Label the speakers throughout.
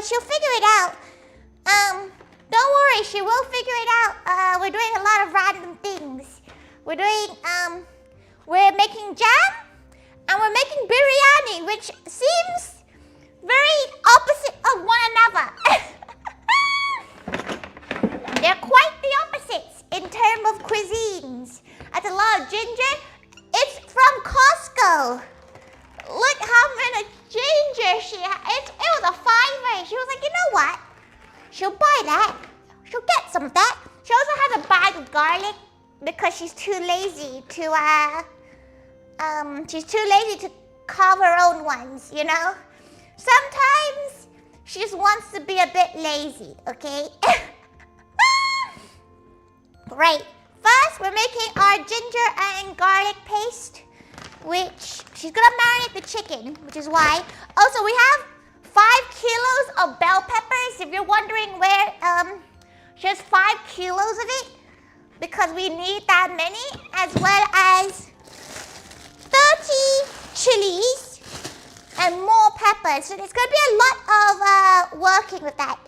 Speaker 1: she'll figure it out. Don't worry, she will figure it out. We're doing a lot of random things. We're making jam, and we're making biryani, which seems very opposite of one another. They're quite the opposites in terms of cuisines. That's a lot of ginger. It's from Costco. Look how many ginger she has. It was a $5. She was like, you know what? She'll buy that. She'll get some of that. She also has a bag of garlic because she's too lazy to carve her own ones, you know? Sometimes she just wants to be a bit lazy, okay? Right. First, we're making our ginger and garlic paste, which she's gonna marinate the chicken, which is why. Also, we have 5 kilos of bell peppers. If you're wondering where, she has 5 kilos of it because we need that many, as well as 30 chilies and more peppers. So there's gonna be a lot of working with that.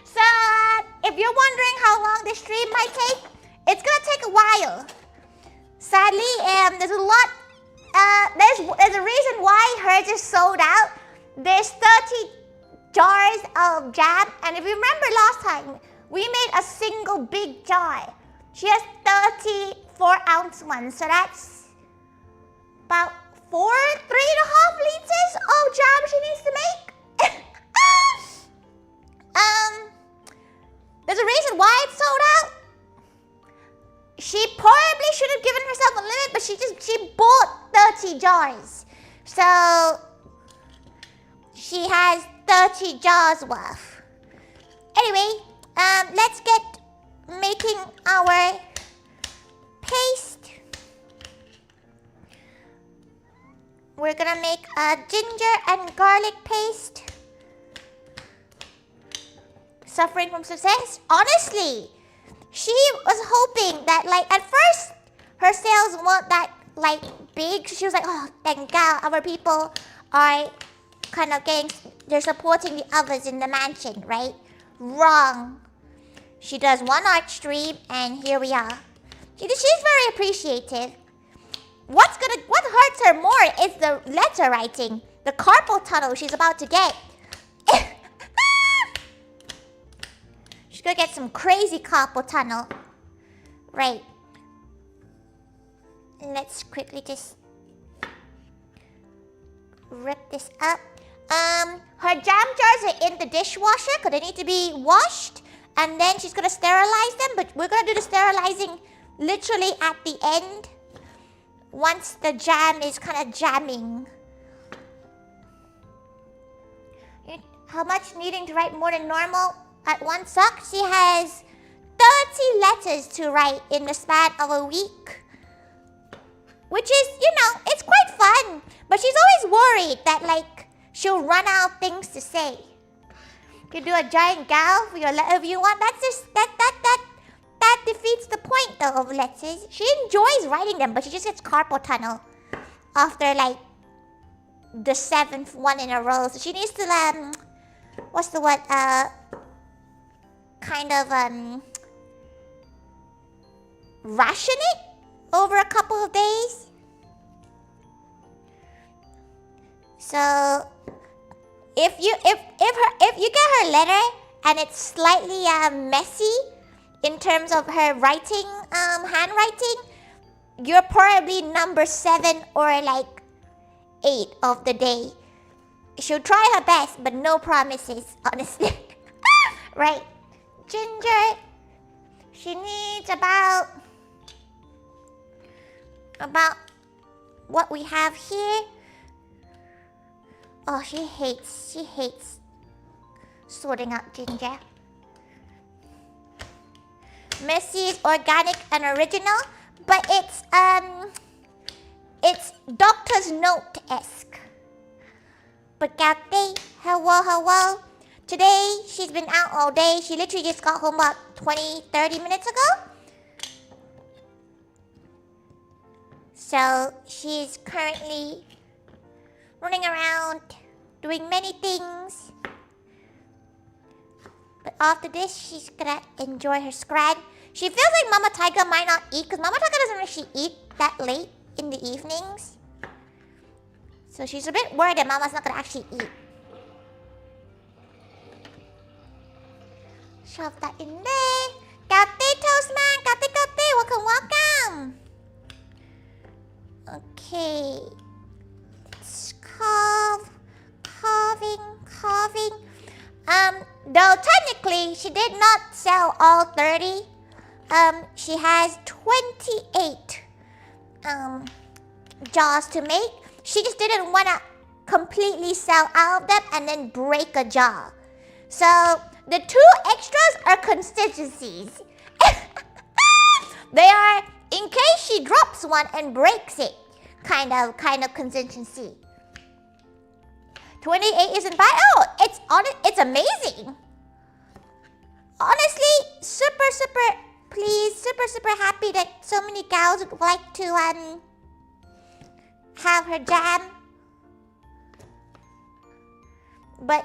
Speaker 1: So if you're wondering how long this stream might take, it's gonna take a while. Sadly, there's a lot. There's a reason why hers is sold out. There's 30 jars of jam, and if you remember last time, we made a single big jar. She has 34-ounce ones, so that's about 3.5 liters of jam she needs to make. There's a reason why it's sold out. She probably should have given herself a limit, but she bought 30 jars. So she has 30 jars worth. Anyway, let's get making our paste. We're gonna make a ginger and garlic paste. Suffering from success? Honestly, she was hoping that, like, at first, her sales weren't that, like, big. She was like, oh, thank God, our people are kind of they're supporting the others in the mansion, right? Wrong. She does one art stream, and here we are. She's very appreciative. What hurts her more is the letter writing, the carpal tunnel she's about to get. She's gonna get some crazy carpal tunnel. Right. Let's quickly just rip this up. Her jam jars are in the dishwasher because they need to be washed, and then she's gonna sterilize them, but we're gonna do the sterilizing literally at the end once the jam is kind of jamming. How much needing to write more than normal at one suck? She has 30 letters to write in the span of a week, which is, you know, it's quite fun, but she's always worried that, like, she'll run out of things to say. You do a giant gal for your letter if you want. That's just that defeats the point though of letters. She enjoys writing them, but she just gets carpal tunnel after like the 7th one in a row. So she needs to what's the word? Kind of ration it over a couple of days. So if you get her letter and it's slightly messy in terms of her writing, handwriting, you're probably number 7 or like 8 of the day. She'll try her best, but no promises, honestly. Right? Ginger, she needs about what we have here. Oh, she hates sorting out ginger. Messy is organic and original, but it's doctor's note-esque. But Gakte, hello. Today, she's been out all day. She literally just got home about 20-30 minutes ago. So, she's currently running around doing many things. But after this, she's gonna enjoy her scran. She feels like Mama Thaiga might not eat because Mama Thaiga doesn't actually eat that late in the evenings. So she's a bit worried that Mama's not gonna actually eat. Shove that in there. Kate Toastman, Kate, welcome. Okay. Let's carving. Though technically she did not sell all 30. She has 28 jars to make. She just didn't want to completely sell all of them and then break a jar. So the 2 extras are contingencies. They are in case she drops one and breaks it, kind of contingency. 28 isn't bad. Oh, it's amazing. Honestly, super pleased, super happy that so many gals would like to have her jam. But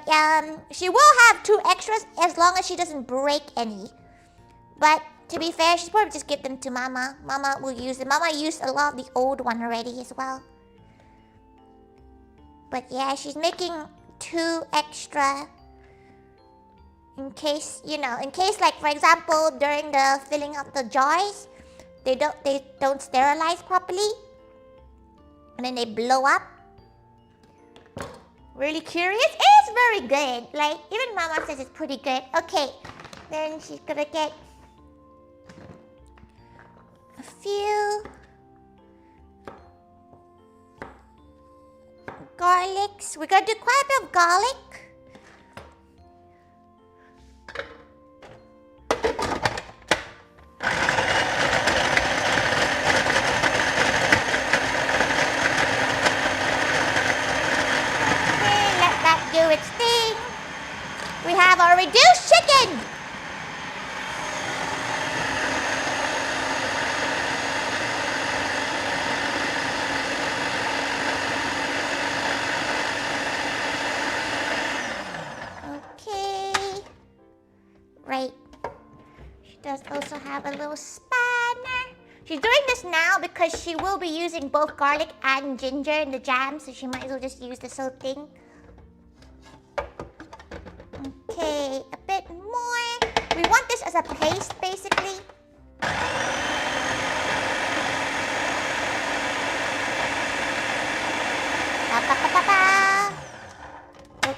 Speaker 1: she will have 2 extras as long as she doesn't break any. But to be fair, she's probably just give them to Mama. Mama will use them. Mama used a lot of the old one already as well. But yeah, she's making 2 extra in case, like for example, during the filling of the jars, they don't sterilize properly, and then they blow up. Really curious? It's very good. Like even Mama says it's pretty good. Okay, then she's gonna get a few garlics. We're gonna do quite a bit of garlic. Okay, let that do its thing. We have our reduced chicken. Right. She does also have a little spanner. She's doing this now because she will be using both garlic and ginger in the jam, so she might as well just use this whole thing. Okay, a bit more. We want this as a paste, basically.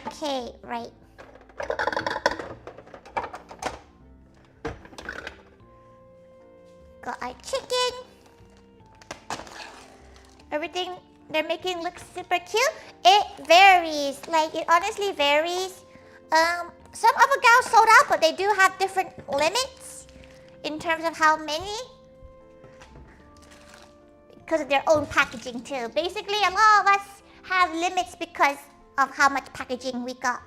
Speaker 1: Okay, right. Got our chicken. Everything they're making looks super cute. It varies. Like, it honestly varies. Some other gals sold out, but they do have different limits in terms of how many. Because of their own packaging too. Basically, a lot of us have limits because of how much packaging we got.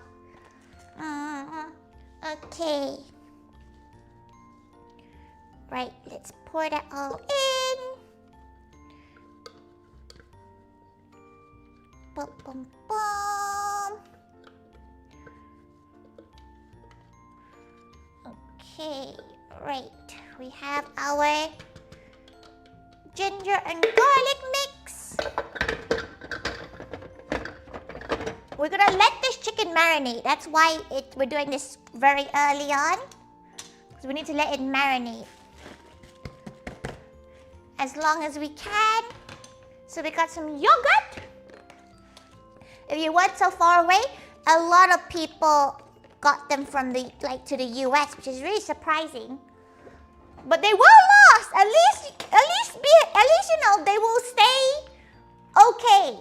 Speaker 1: Okay. Right, let's pour that all in. Boom, boom, boom. Okay, right. We have our ginger and garlic mix. We're gonna let this chicken marinate. That's why we're doing this very early on. So we need to let it marinate as long as we can. So we got some yogurt. If you weren't so far away, a lot of people got them from to the US, which is really surprising. But they will last. At least they will stay okay.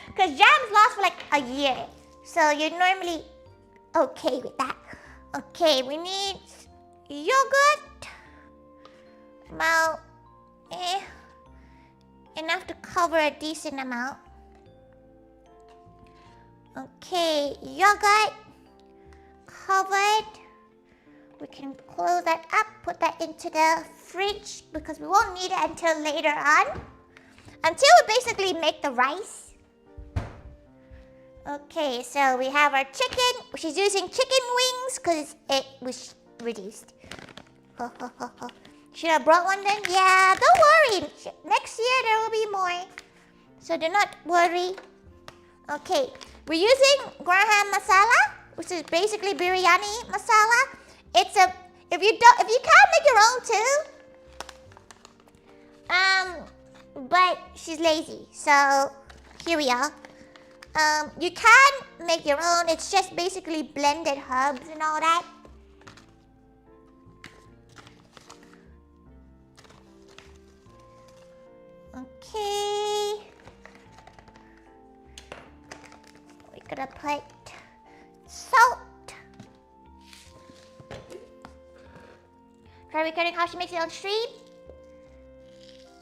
Speaker 1: Because jams last for like a year. So you're normally okay with that. Okay, we need yogurt. About enough to cover a decent amount. Okay, yogurt covered. We can close that up, put that into the fridge because we won't need it until later on. Until we basically make the rice. Okay, so we have our chicken. She's using chicken wings because it was reduced. Should I brought one then? Yeah, don't worry. Next year there will be more. So do not worry. Okay, we're using Graham masala, which is basically biryani masala. If you can make your own too. But she's lazy, so here we are. You can make your own. It's just basically blended herbs and all that. Okay. We're gonna put salt. Try recording how she makes it on stream.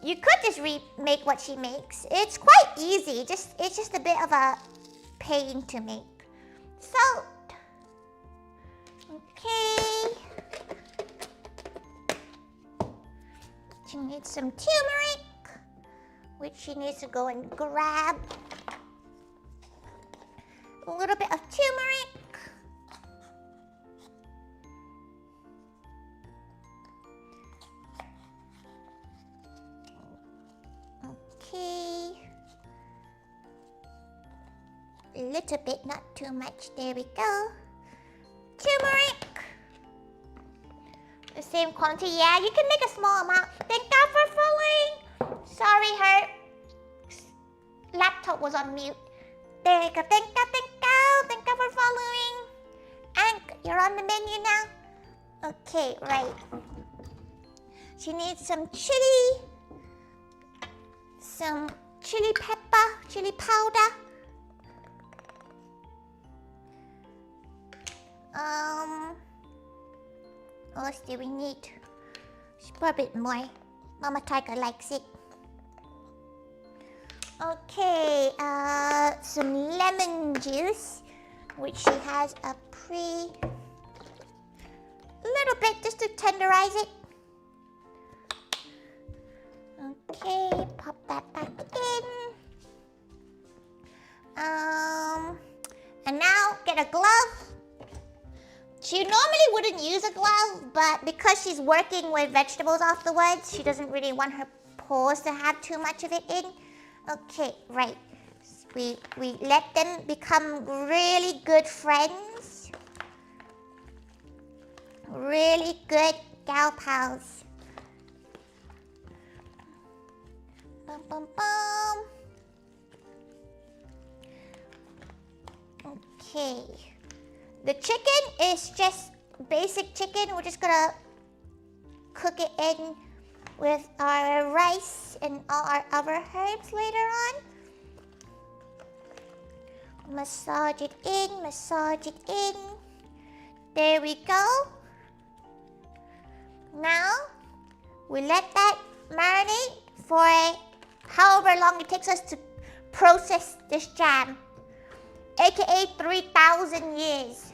Speaker 1: You could just make what she makes. It's quite easy. It's just a bit of a pain to make. Salt. Okay. She needs some turmeric, which she needs to go and grab. A little bit of turmeric. Okay. A little bit, not too much. There we go. Turmeric. The same quantity. Yeah, you can make a small amount. Thank God for following. Sorry, her laptop was on mute. There you go. Thank God, thank God. Thank God for following. And you're on the menu now. Okay, right. She needs some chili. Some chili pepper, chili powder. What else do we need? Just put a bit more. Mama Thaiga likes it. Okay, some lemon juice, which she has a little bit just to tenderize it. Okay, pop that back in. And now get a glove. She normally wouldn't use a glove, but because she's working with vegetables afterwards, she doesn't really want her paws to have too much of it in. Okay, right. We let them become really good friends. Really good gal pals. Bum, bum, bum. Okay. The chicken is just basic chicken. We're just gonna cook it in with our rice and all our other herbs later on. Massage it in, massage it in. There we go. Now, we let that marinate for however long it takes us to process this jam, aka 3,000 years.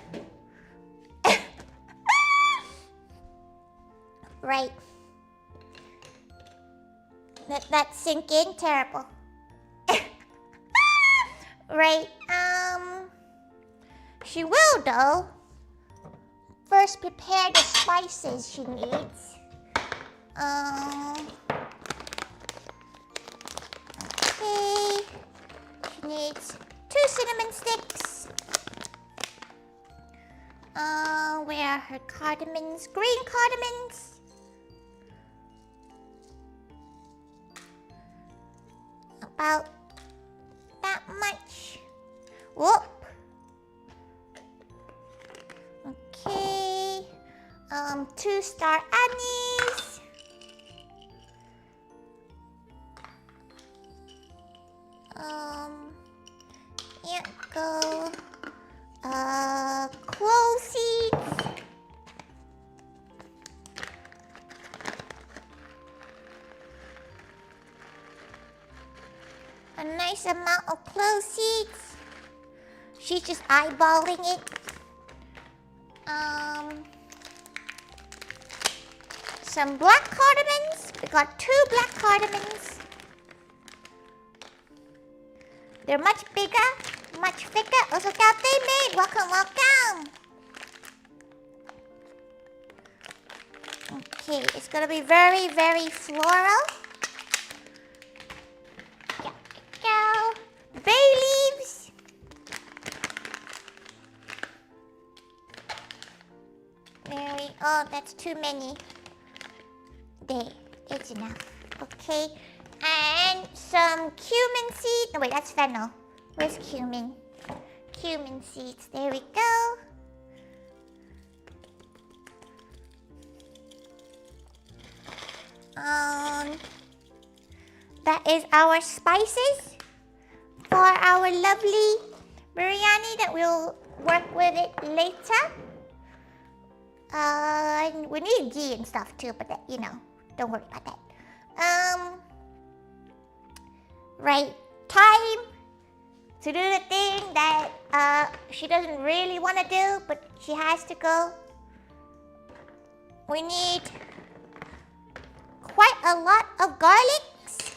Speaker 1: Right. Let that sink in. Terrible. Right. She will though first prepare the spices she needs. Okay. She needs 2 cinnamon sticks. Where are her cardamoms? Green cardamoms. About that much. Whoop. Okay. 2 star anise. Here go. Clove seeds. A nice amount of clove seeds. She's just eyeballing it. Some black cardamoms. We got 2 black cardamoms. They're much bigger, much thicker. Also, Captain Maid, welcome, welcome. Okay, it's gonna be very, very floral. Go. Bay leaves. There we. Oh, that's too many. There, it's enough. Okay, and some cumin seed. No, wait, that's fennel. Where's cumin? Cumin seeds. There we go. That is our spices for our lovely biryani that we'll work with it later. We need ghee and stuff too, but that, don't worry about that. Right, time to do the thing that she doesn't really want to do, but she has to go. We need quite a lot of garlics.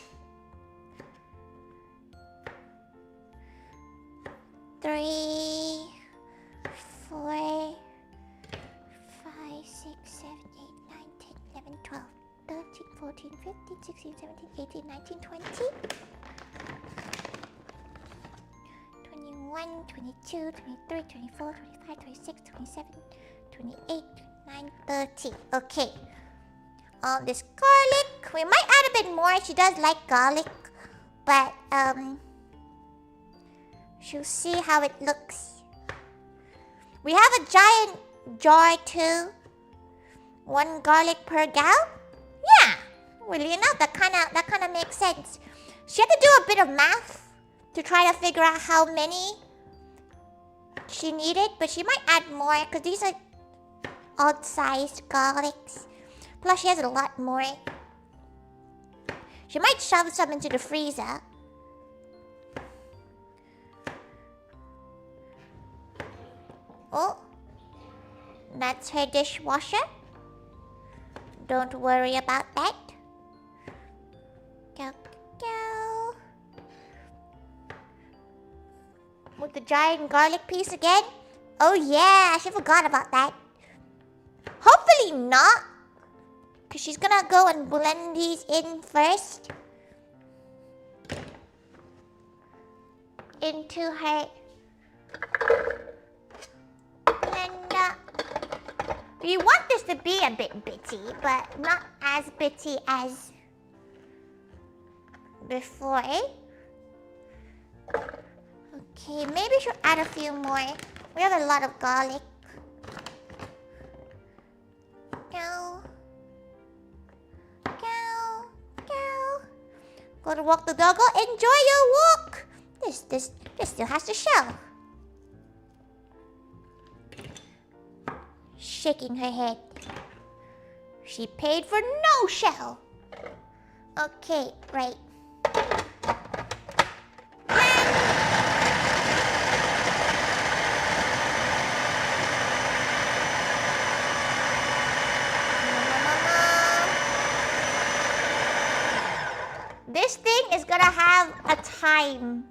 Speaker 1: 3, 4, 5, 6, 7, 8, 9, 10, 11, 12, 13, 14, 15, 16, 17, 18, 19, 20, 21, 22, 23, 24, 25, 26, 27, 28, 29, 30. Okay. All this garlic. We might add a bit more. She does like garlic, but she'll see how it looks. We have a giant jar too. 1 garlic per gal. Yeah, really enough. That kind of makes sense. She had to do a bit of math to try to figure out how many she needed, but she might add more because these are odd-sized garlics. Plus, she has a lot more. She might shove some into the freezer. Oh, that's her dishwasher. Don't worry about that. Go, go. With the giant garlic piece again. Oh yeah, she forgot about that. Hopefully not. Because she's gonna go and blend these in first. Into her blender. We want this to be a bit bitty, but not as bitty as before. Okay, maybe she'll add a few more. We have a lot of garlic. Go. Go. Go. Go to walk the doggo. Enjoy your walk. This still has to show. Shaking her head. She paid for no shell. Okay, right. This thing is gonna have a time.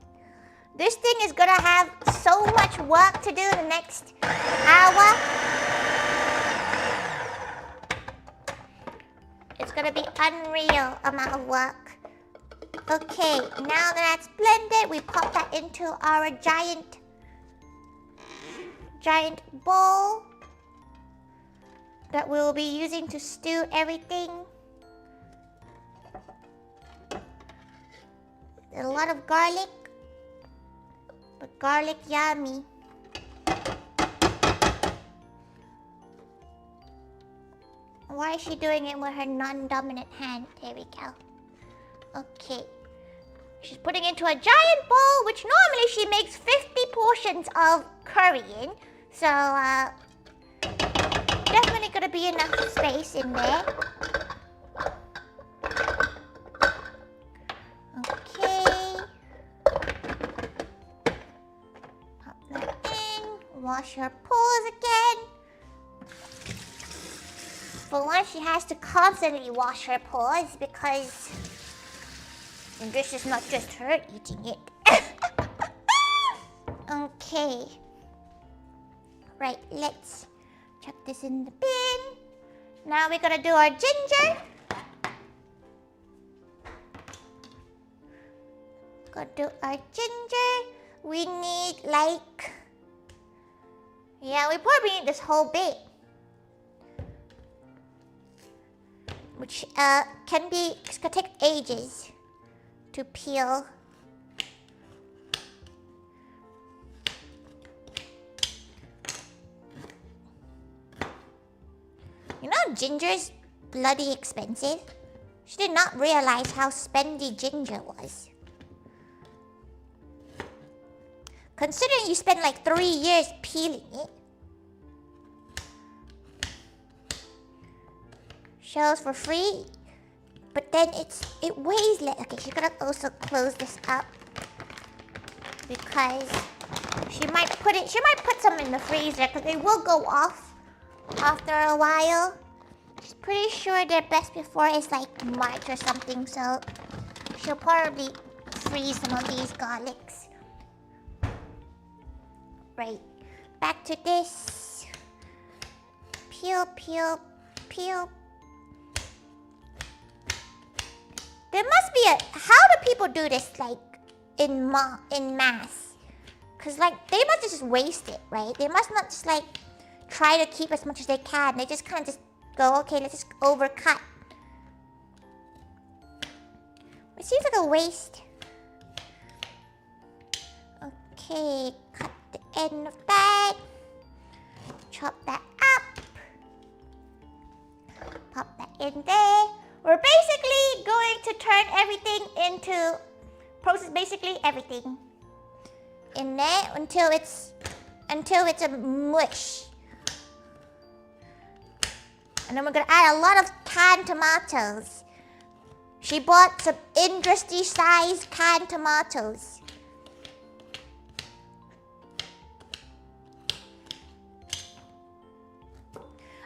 Speaker 1: This thing is gonna have so much work to do in the next hour. It's gonna be unreal amount of work. Okay, now that that's blended, we pop that into our giant bowl that we'll be using to stew everything. A lot of garlic, but garlic yummy. Why is she doing it with her non-dominant hand? There we go. Okay. She's putting it into a giant bowl, which normally she makes 50 portions of curry in. So, definitely gonna be enough space in there. Okay. Pop that in. Wash her paws again. For one, she has to constantly wash her paws because this is not just her eating it. Okay. Right, let's chuck this in the bin. Now we're gonna do our ginger. Gonna do our ginger. We need like... Yeah, we probably need this whole bit. Which can be... It's gonna take ages to peel. You know ginger's bloody expensive. She did not realize how spendy ginger was. Considering you spent like 3 years peeling it. Shells for free. But then it weighs less. Okay, she's gonna also close this up. Because she might put some in the freezer because they will go off after a while. She's pretty sure their best before is like March or something, so she'll probably freeze some of these garlics. Right, back to this. Peel, peel, peel. There must be how do people do this like in mass? Cause like they must just waste it, right? They must not just like try to keep as much as they can. They just kind of just go, okay, let's just overcut. It seems like a waste. Okay, cut the end of that. Chop that up. Pop that in there. We're basically going to turn everything into... Process basically everything in there until it's a mush. And then we're gonna add a lot of canned tomatoes. She bought some industry-sized canned tomatoes.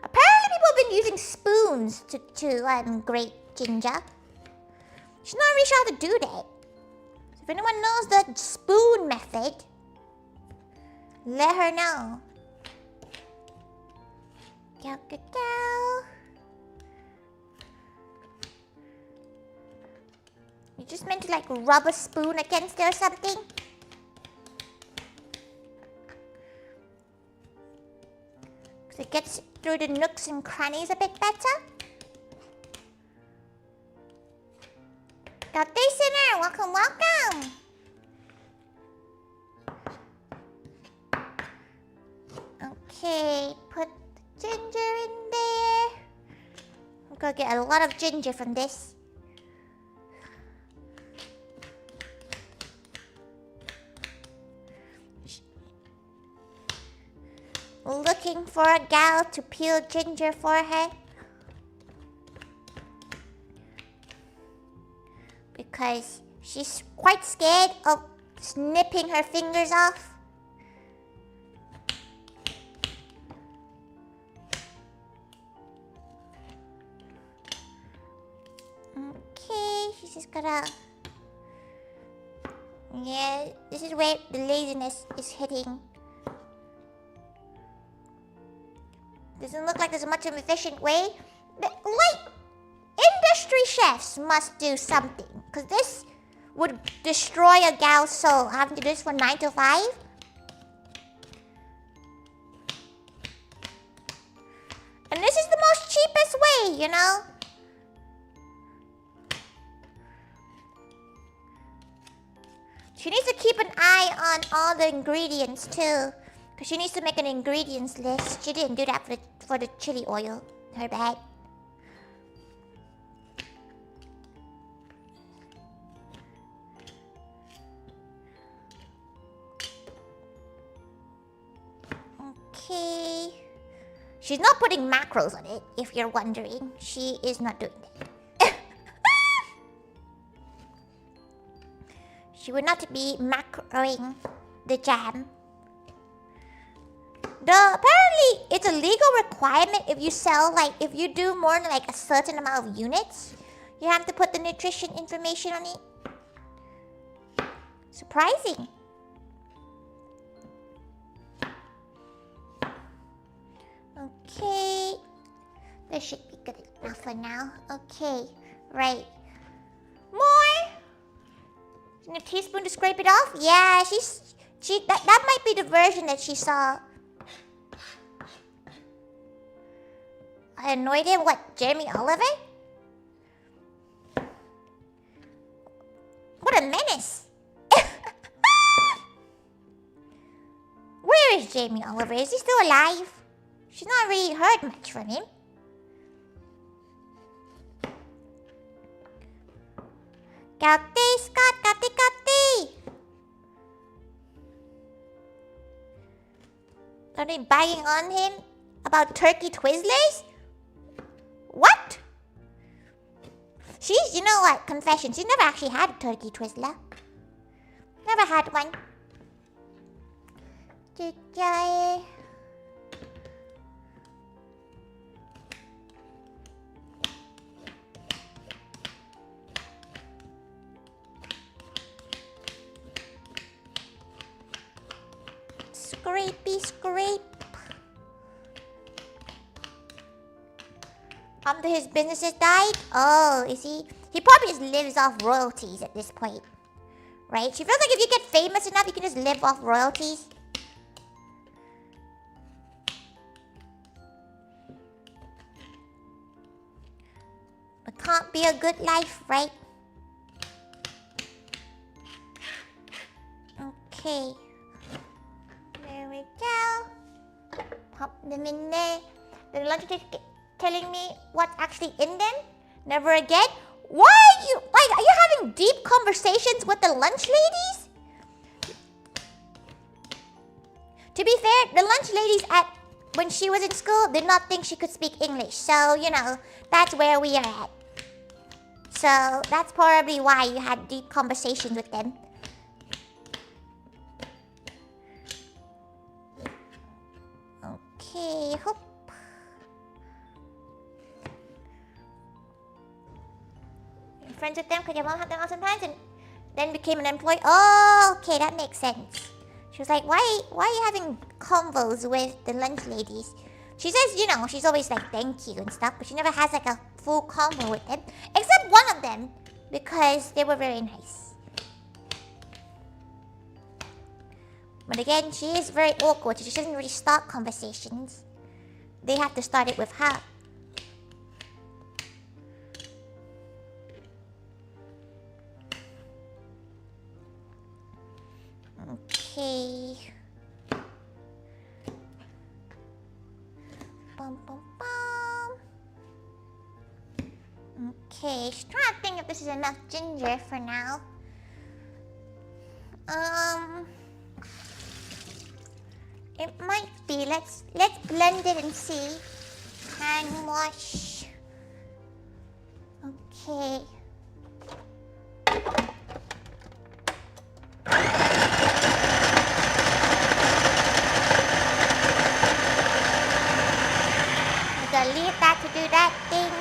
Speaker 1: Apparently people have been using spoons to grate ginger. She's not really sure how to do that. So if anyone knows the spoon method, let her know. Go, go, go. You just meant to like rub a spoon against it or something? So it gets through the nooks and crannies a bit better. Got this in there. Welcome, welcome. Okay, put the ginger in there. I'm gonna get a lot of ginger from this. Looking for a gal to peel ginger for her. Because she's quite scared of snipping her fingers off. Okay, she's just gonna... Yeah, this is where the laziness is hitting. Doesn't look like there's much of an efficient way. Like, industry chefs must do something. Because this would destroy a gal's soul. Having to do this for 9 to 5. And this is the most cheapest way, you know? She needs to keep an eye on all the ingredients too. Because she needs to make an ingredients list. She didn't do that for the chili oil. Her bad. Okay. She's not putting macros on it, if you're wondering. She is not doing that. She would not be macroing the jam. Apparently, it's a legal requirement if you sell, like, if you do more than, like, a certain amount of units. You have to put the nutrition information on it. Surprising. Okay. This should be good enough for now. Okay. Right. More. And a teaspoon to scrape it off? Yeah, that might be the version that she saw. I had no idea. What, Jamie Oliver? What a menace. Where is Jamie Oliver? Is he still alive? She's not really heard much from him. Kati, Scott, Kati. Are they bagging on him about turkey Twizzlers? What? You know what, confession, she's never actually had a turkey Twizzler. Never had one. Scrapey, scrape. After his businesses died? Oh, is he? He probably just lives off royalties at this point. Right? She feels like if you get famous enough, you can just live off royalties. It can't be a good life, right? Okay. There we go. Pop them in there. The lunch telling me what's actually in them? Never again? Why are you having deep conversations with the lunch ladies? To be fair, the lunch ladies when she was in school did not think she could speak English. So, you know, that's where we are at. So, that's probably why you had deep conversations with them. Okay, hope. Friends with them because your mom had them out sometimes and then became an employee. Oh, okay, that makes sense. She was like, why are you having convos with the lunch ladies? She says, you know, she's always like, thank you and stuff, but she never has like a full convo with them. Except one of them, because they were very nice. But again, she is very awkward, so she doesn't really start conversations. They have to start it with her. Okay. Bum, bum, bum. Okay, she's trying to think if this is enough ginger for now. It might be. Let's blend it and see. Hand wash. Okay. Leave that to do that thing.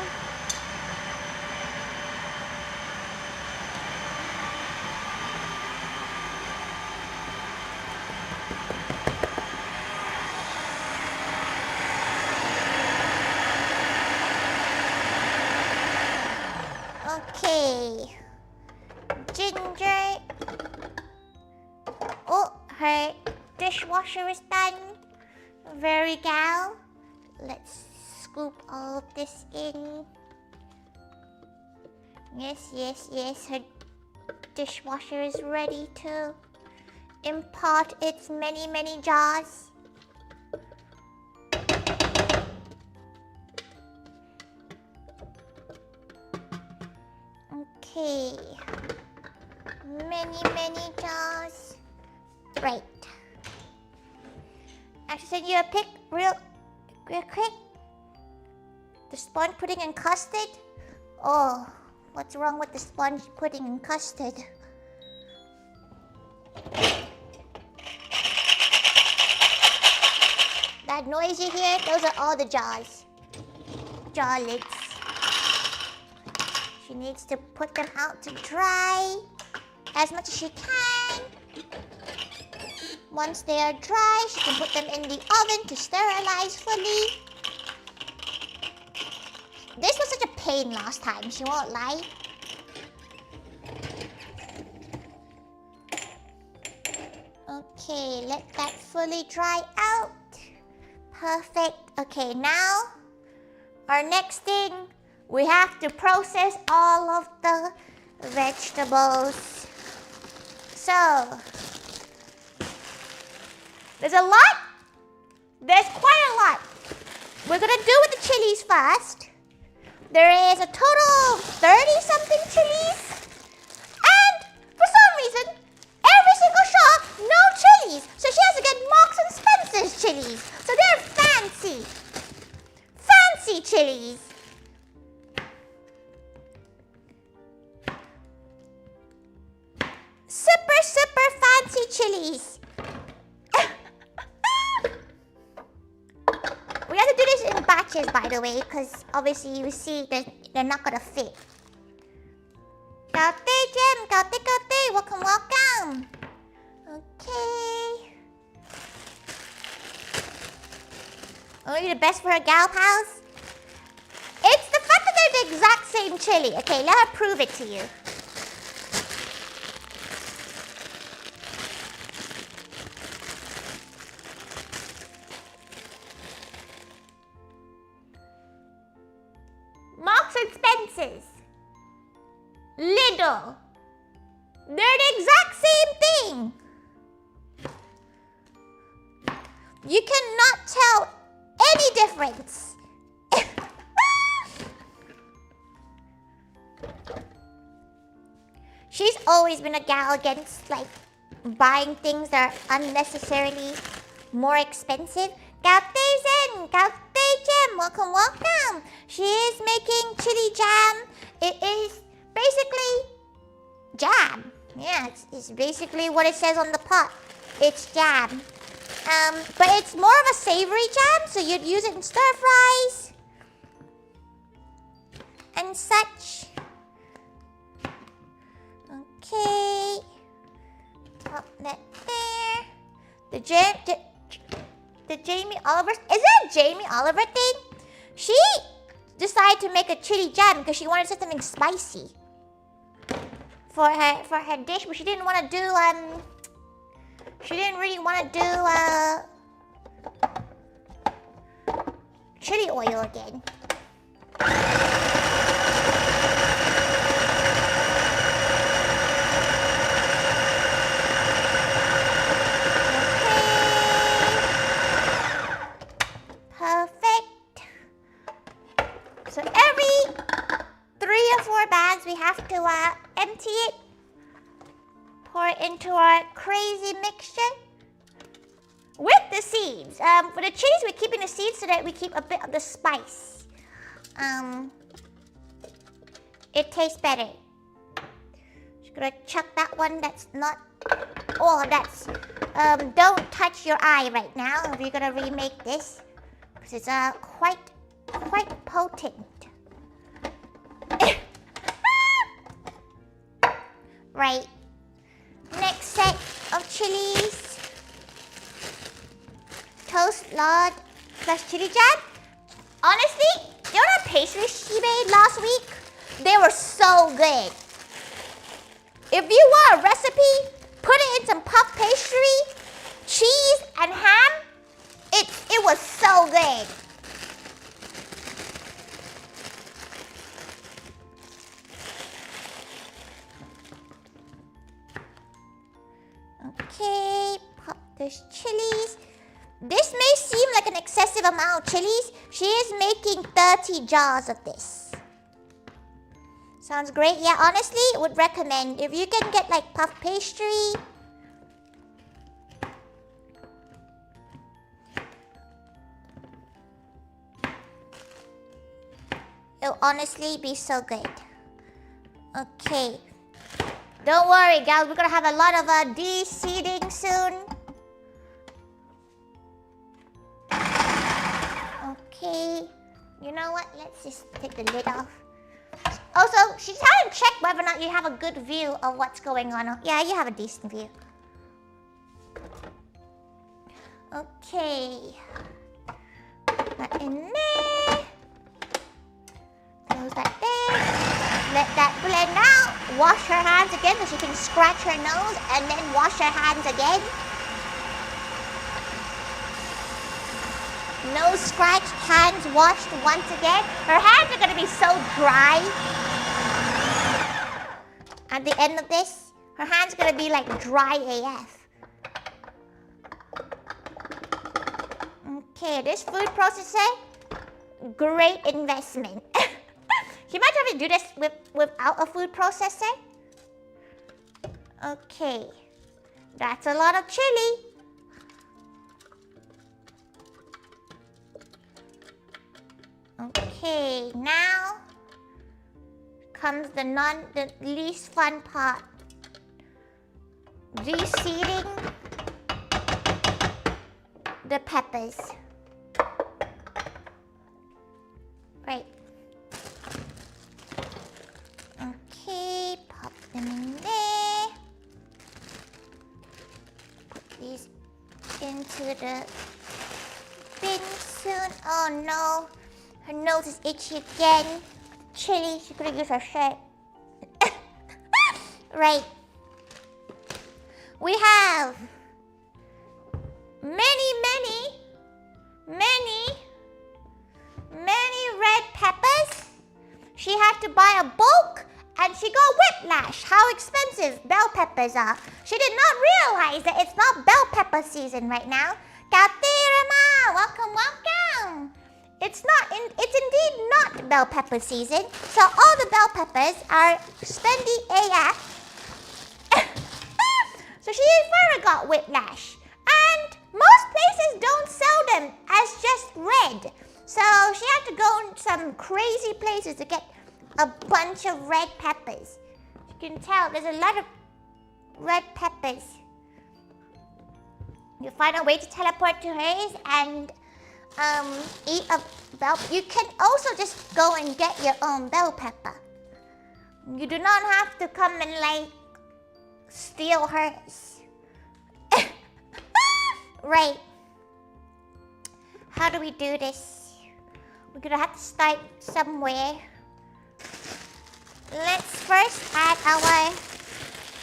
Speaker 1: Okay. Ginger. Oh, her dishwasher is done. Very gal. Let's scoop all of this in. Yes. Her dishwasher is ready to impart its many jars. Okay. Many jars. Right. I should send you a pic real quick. The sponge pudding and custard? Oh, what's wrong with the sponge pudding and custard? That noise you hear, those are all the jars. Jar lids. She needs to put them out to dry as much as she can. Once they are dry, she can put them in the oven to sterilize fully. This was such a pain last time, she won't lie. Okay, let that fully dry out. Perfect. Okay, now our next thing, we have to process all of the vegetables. So, there's a lot. There's quite a lot. We're gonna do with the chilies first. There is a total of 30-something chilies. And for some reason, every single shop, no chilies. So she has to get Marks and Spencer's chilies. So they're fancy. Fancy chilies. Super, super fancy chilies. We have to do this in batches, by the way, because obviously you see that they're not gonna fit. Kaute Jem, Kaute, welcome, welcome. Okay. Only the best for her gal pals? It's the fact that they're the exact same chili. Okay, let her prove it to you. Marks and Spencer's. Lidl. They're the exact same thing. You cannot tell any difference. She's always been a gal against like buying things that are unnecessarily more expensive. Kaute Zen, Kaute Jem, welcome, welcome. She is making chili jam. It is basically jam. Yeah, it's basically what it says on the pot. It's jam. But it's more of a savory jam, so you'd use it in stir fries and such. Okay. Top that there. The Jamie Oliver. Is it a Jamie Oliver thing? She decided to make a chili jam because she wanted something spicy for her dish, but she didn't want to do she didn't really want to do chili oil again. Perfect. So every 3 or 4 bags we have to empty it. Pour it into our crazy mixture with the seeds. For the chilies, we're keeping the seeds so that we keep a bit of the spice. It tastes better. Just gonna chuck that one that's not. Oh, that's. Don't touch your eye right now if you're gonna remake this, because it's quite potent. Right. Next set of chilies. Toast lard plus chili jam. Honestly, you know the pastries she made last week? They were so good. If you want a recipe, put it in some puff pastry, cheese, and ham. It was so good. Okay, pop those chilies. This may seem like an excessive amount of chilies. She is making 30 jars of this. Sounds great. Yeah, honestly, would recommend if you can get like puff pastry. It'll honestly be so good. Okay. Don't worry, guys. We're gonna have a lot of de-seeding soon. Okay. You know what? Let's just take the lid off. Also, she's trying to check whether or not you have a good view of what's going on. Yeah, you have a decent view. Okay. Put that in there. Goes like this. Let that blend out. Wash her hands again so she can scratch her nose and then wash her hands again. Nose scratched, hands washed once again. Her hands are going to be so dry. At the end of this, her hands are going to be like dry AF. Okay, this food processor, great investment. Can you imagine having to do this without a food processor? Okay, that's a lot of chili. Okay, now comes the least fun part. Reseeding the peppers. Right. Okay, pop them in there. Put these into the bin soon. Oh no, her nose is itchy again. Chili, she could have used her shirt. Right. We have many red peppers. She had to buy a bulk and she got whiplash. How expensive bell peppers are. She did not realize that it's not bell pepper season right now. Katirama, welcome. It's indeed not bell pepper season. So all the bell peppers are spendy AF. So she further got whiplash. And most places don't sell them as just red. So she had to go in some crazy places to get a bunch of red peppers. You can tell there's a lot of red peppers. You find a way to teleport to hers and eat a bell. You can also just go and get your own bell pepper. You do not have to come and like steal hers. Right. How do we do this? We're gonna have to start somewhere. Let's first add our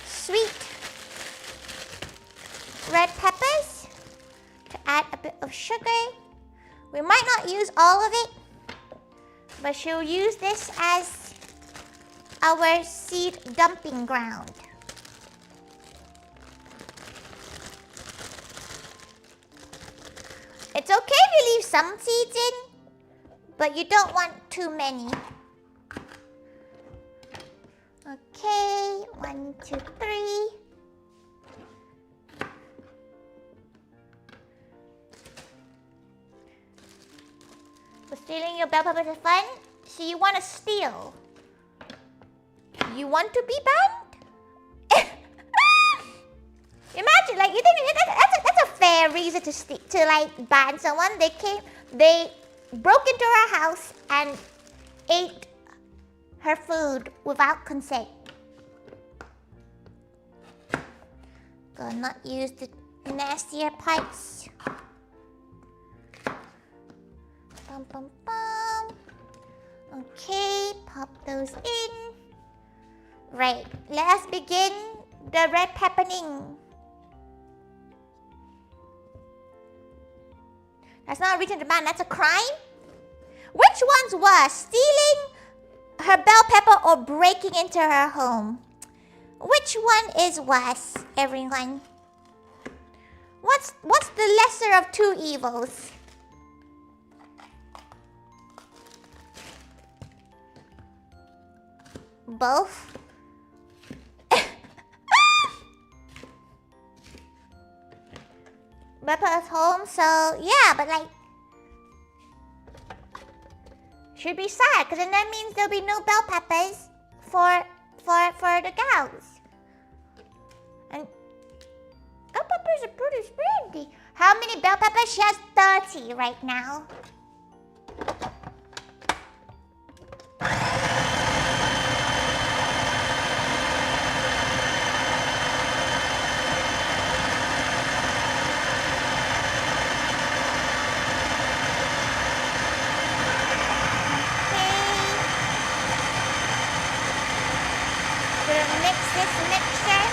Speaker 1: sweet red peppers to add a bit of sugar. We might not use all of it, but she'll use this as our seed dumping ground. It's okay if you leave some seeds in, but you don't want too many. Okay, 1, 2, 3. So stealing your bell peppers is fun. So you want to steal. You want to be banned? Imagine, like, you think that's a fair reason to like ban someone. They broke into her house and ate her food without consent. Gonna not use the nastier parts. Bum bum bum. Okay, pop those in. Right, let us begin the red pepperning. That's not a reason to ban, that's a crime? Which one's worse, stealing her bell pepper or breaking into her home? Which one is worse, everyone? What's the lesser of two evils? Both? Pepper's home, so yeah, but like should be sad, because then that means there'll be no bell peppers for the cows. And bell peppers are pretty spendy. How many bell peppers? She has 30 right now. mix this mixture.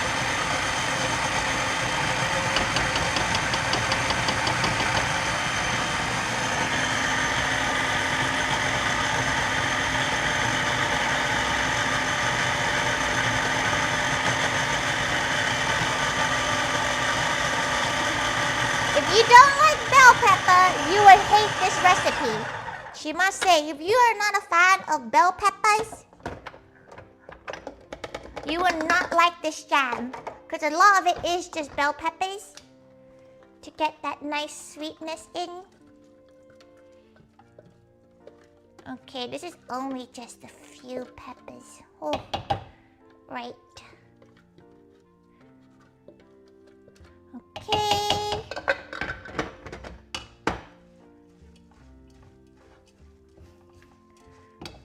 Speaker 1: If you don't like bell pepper, you would hate this recipe. She must say, if you are not a fan of bell peppers, you will not like this jam. Because a lot of it is just bell peppers to get that nice sweetness in. Okay, this is only just a few peppers. Oh, right. Okay.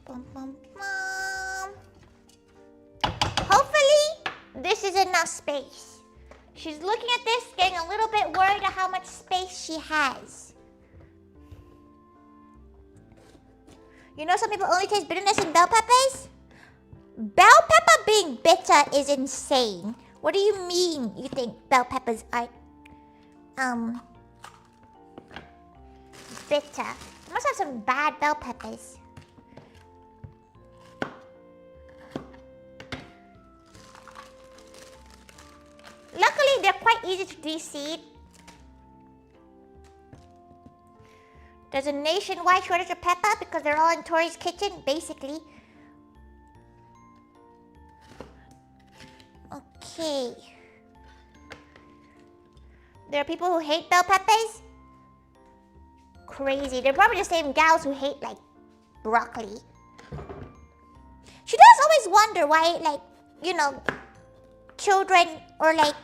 Speaker 1: Bum, bum, bum. Hopefully, this is enough space. She's looking at this, getting a little bit worried at how much space she has. You know some people only taste bitterness in bell peppers? Bell pepper being bitter is insane. What do you mean you think bell peppers are bitter? You must have some bad bell peppers. Luckily, they're quite easy to de-seed. There's a nationwide shortage of pepper because they're all in Tori's kitchen, basically. Okay. There are people who hate bell peppers. Crazy. They're probably the same gals who hate, like, broccoli. She does always wonder why, like, you know, children or, like,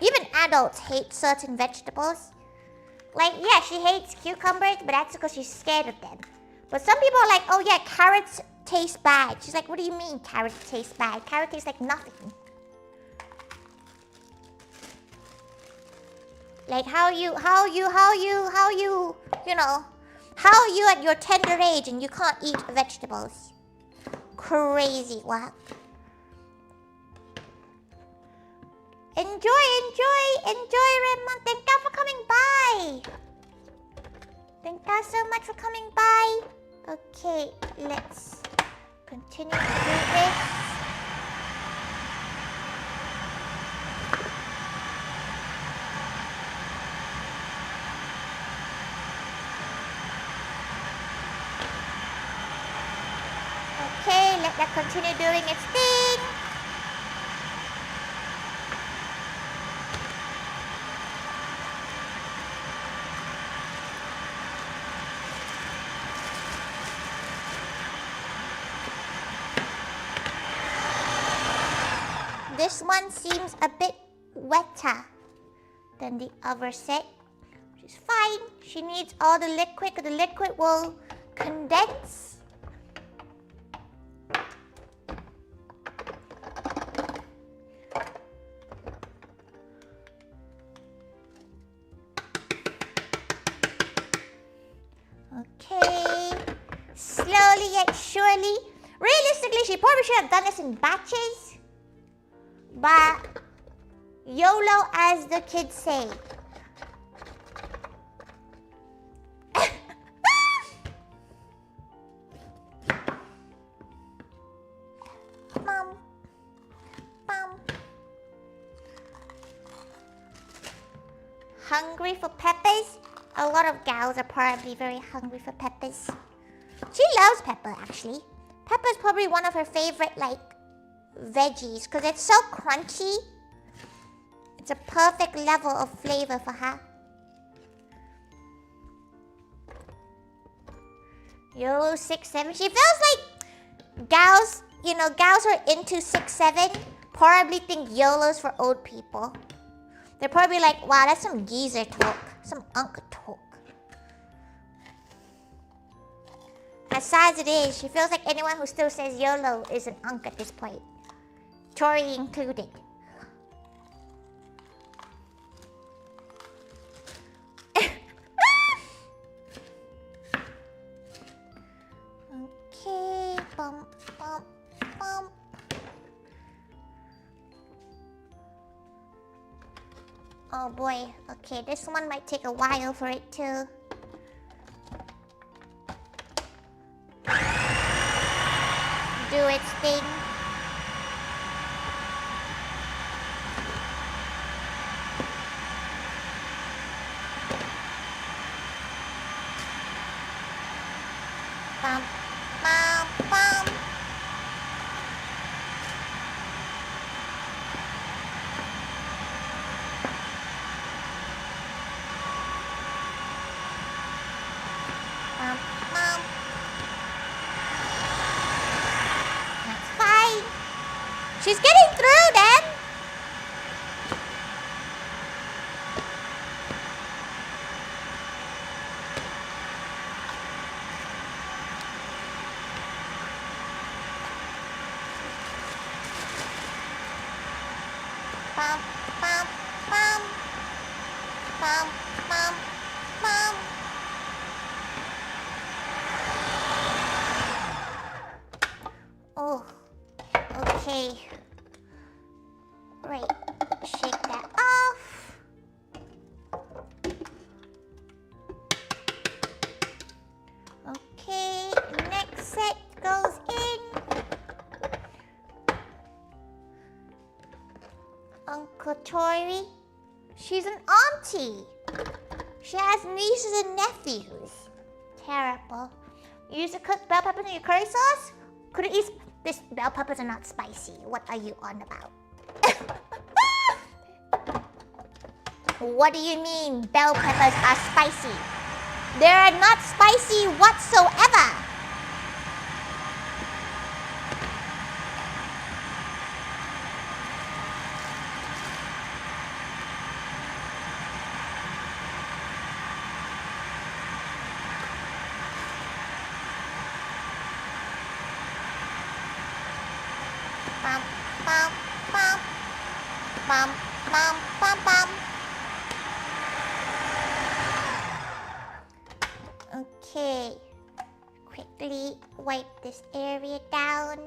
Speaker 1: even adults hate certain vegetables. Like, yeah, she hates cucumbers, but that's because she's scared of them. But some people are like, oh yeah, carrots taste bad. She's like, what do you mean carrots taste bad? Carrot tastes like nothing. Like how you at your tender age and you can't eat vegetables. Crazy, what? Enjoy, Raymond. Thank you for coming by. Thank you so much for coming by. Okay, let's continue to do this. Okay, let that continue doing its thing. This one seems a bit wetter than the other set, which is fine. She needs all the liquid because the liquid will condense. Okay, slowly yet surely. Realistically, she probably should have done this in batches. But YOLO, as the kids say. Mom. Hungry for peppers? A lot of gals are probably very hungry for peppers. She loves pepper, actually. Pepper is probably one of her favorite, like, veggies because it's so crunchy. It's a perfect level of flavor for her. YOLO 6'7". She feels like gals, you know, gals who are into 6'7" probably think YOLO's for old people. They're probably like, wow, that's some geezer talk, some unk talk. As sad as it is, she feels like anyone who still says YOLO is an unk at this point. Tori included. Okay, bump, bump, bump. Oh boy. Okay, this one might take a while for it to do its thing. Bum, bum, bum. Bum, bum. That's fine. She's getting through then. Bum, bum, bum. Bum, bum, bum. Oh, okay. Right, shake that off. Okay, next set goes in. Uncle Tori, she's an auntie. She has nieces and nephews. Terrible. You used to cook bell peppers in your curry sauce? Could it eat? This bell peppers are not spicy. What are you on about? What do you mean bell peppers are spicy? They are not spicy whatsoever. Bum, bum, bum. Bum, bum, bum, bum. Okay. Quickly wipe this area down.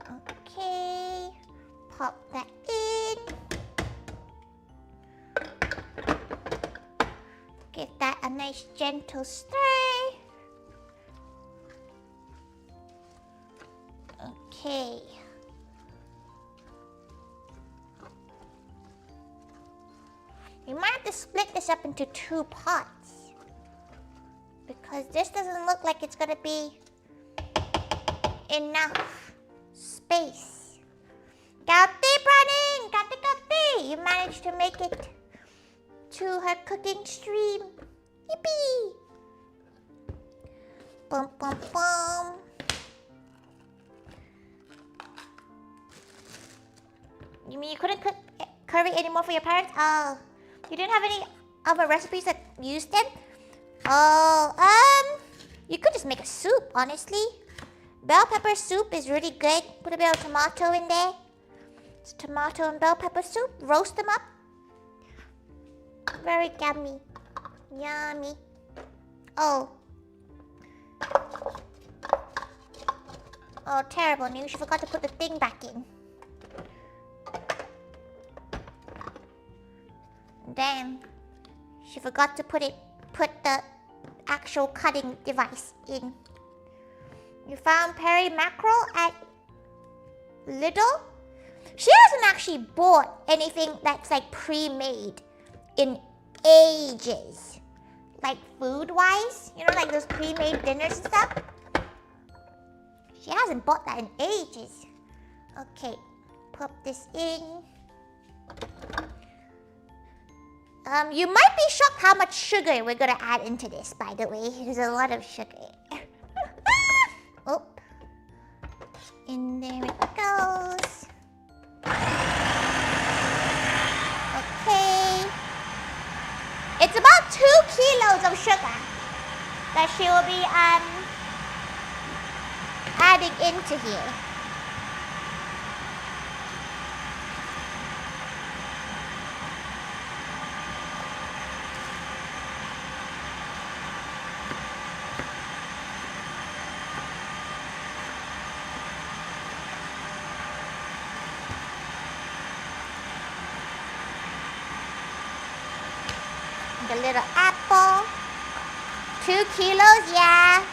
Speaker 1: Okay. Pop that in. Give that a nice gentle stir. Okay. You might have to split this up into 2 pots because this doesn't look like it's gonna be enough space. Kati, Pranin! Kati, Kati! You managed to make it to her cooking stream. Yippee! Bum, bum, bum. You mean you couldn't cook curry anymore for your parents? Oh, you didn't have any other recipes that used them? Oh, you could just make a soup, honestly. Bell pepper soup is really good. Put a bit of tomato in there. It's tomato and bell pepper soup. Roast them up. Very yummy. Yummy. Oh. Oh, terrible news. You forgot to put the thing back in. Damn. She forgot to put the actual cutting device in. You found Perry mackerel at Lidl? She hasn't actually bought anything that's like pre-made in ages. Like food-wise, you know, like those pre-made dinners and stuff. She hasn't bought that in ages. Okay, pop this in. You might be shocked how much sugar we're gonna add into this, by the way. There's a lot of sugar. Oh. In there it goes. Okay. It's about 2 kilos of sugar that she will be adding into here. a little apple. 2 kilos, yeah.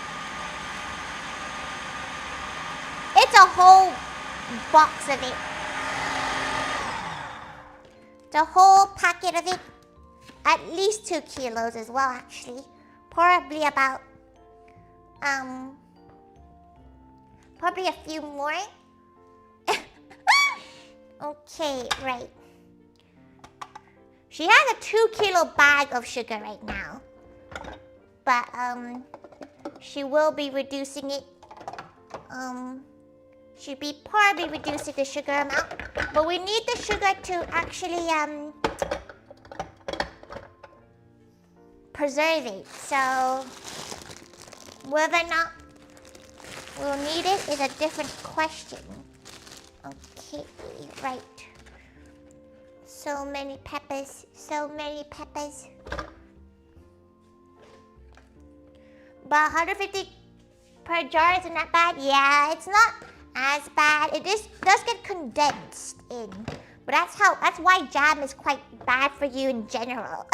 Speaker 1: It's a whole box of it. The whole packet of it. At least 2 kilos as well, actually. Probably about, probably a few more. Okay, right. She has a 2 kilo bag of sugar right now. But, she will be reducing it. She'll be probably reducing the sugar amount. But we need the sugar to actually, preserve it. So, whether or not we'll need it is a different question. Okay, right. So many peppers, so many peppers. But 150 per jar isn't that bad? Yeah, it's not as bad. It does get condensed in. But that's why jam is quite bad for you in general.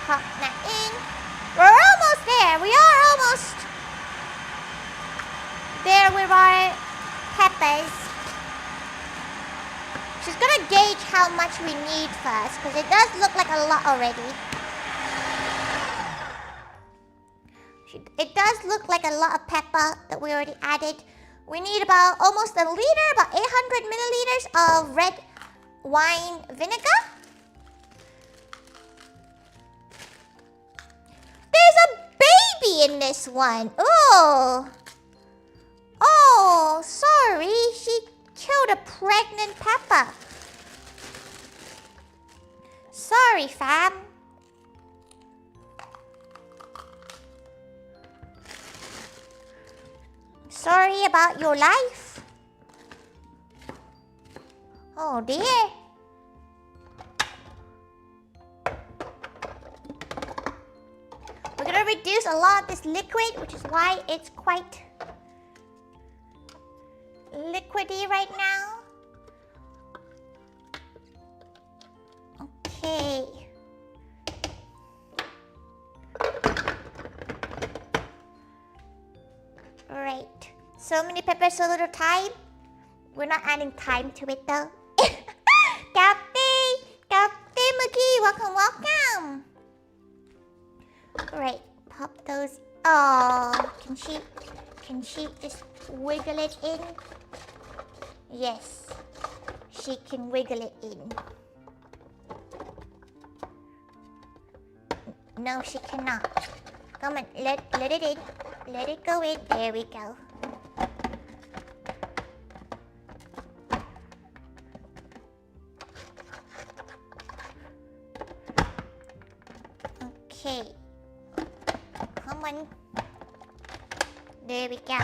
Speaker 1: Pop that in. We're almost there. We are almost there with our peppers. She's gonna gauge how much we need first, because it does look like a lot already. It does look like a lot of pepper that we already added. We need about almost a liter, about 800 milliliters of red wine vinegar. There's a baby in this one. Oh. Oh, sorry. She killed a pregnant pepper. Sorry, fam. Sorry about your life. Oh dear. We're gonna reduce a lot of this liquid, which is why it's quite liquidy right now. Okay. Right. So many peppers, so little thyme. We're not adding thyme to it though. Captain McGee, welcome, welcome. Right, pop those. Oh, can she just wiggle it in? Yes, she can wiggle it in. No, she cannot. Come on, let it in. Let it go in. There we go. Okay. Come on. There we go.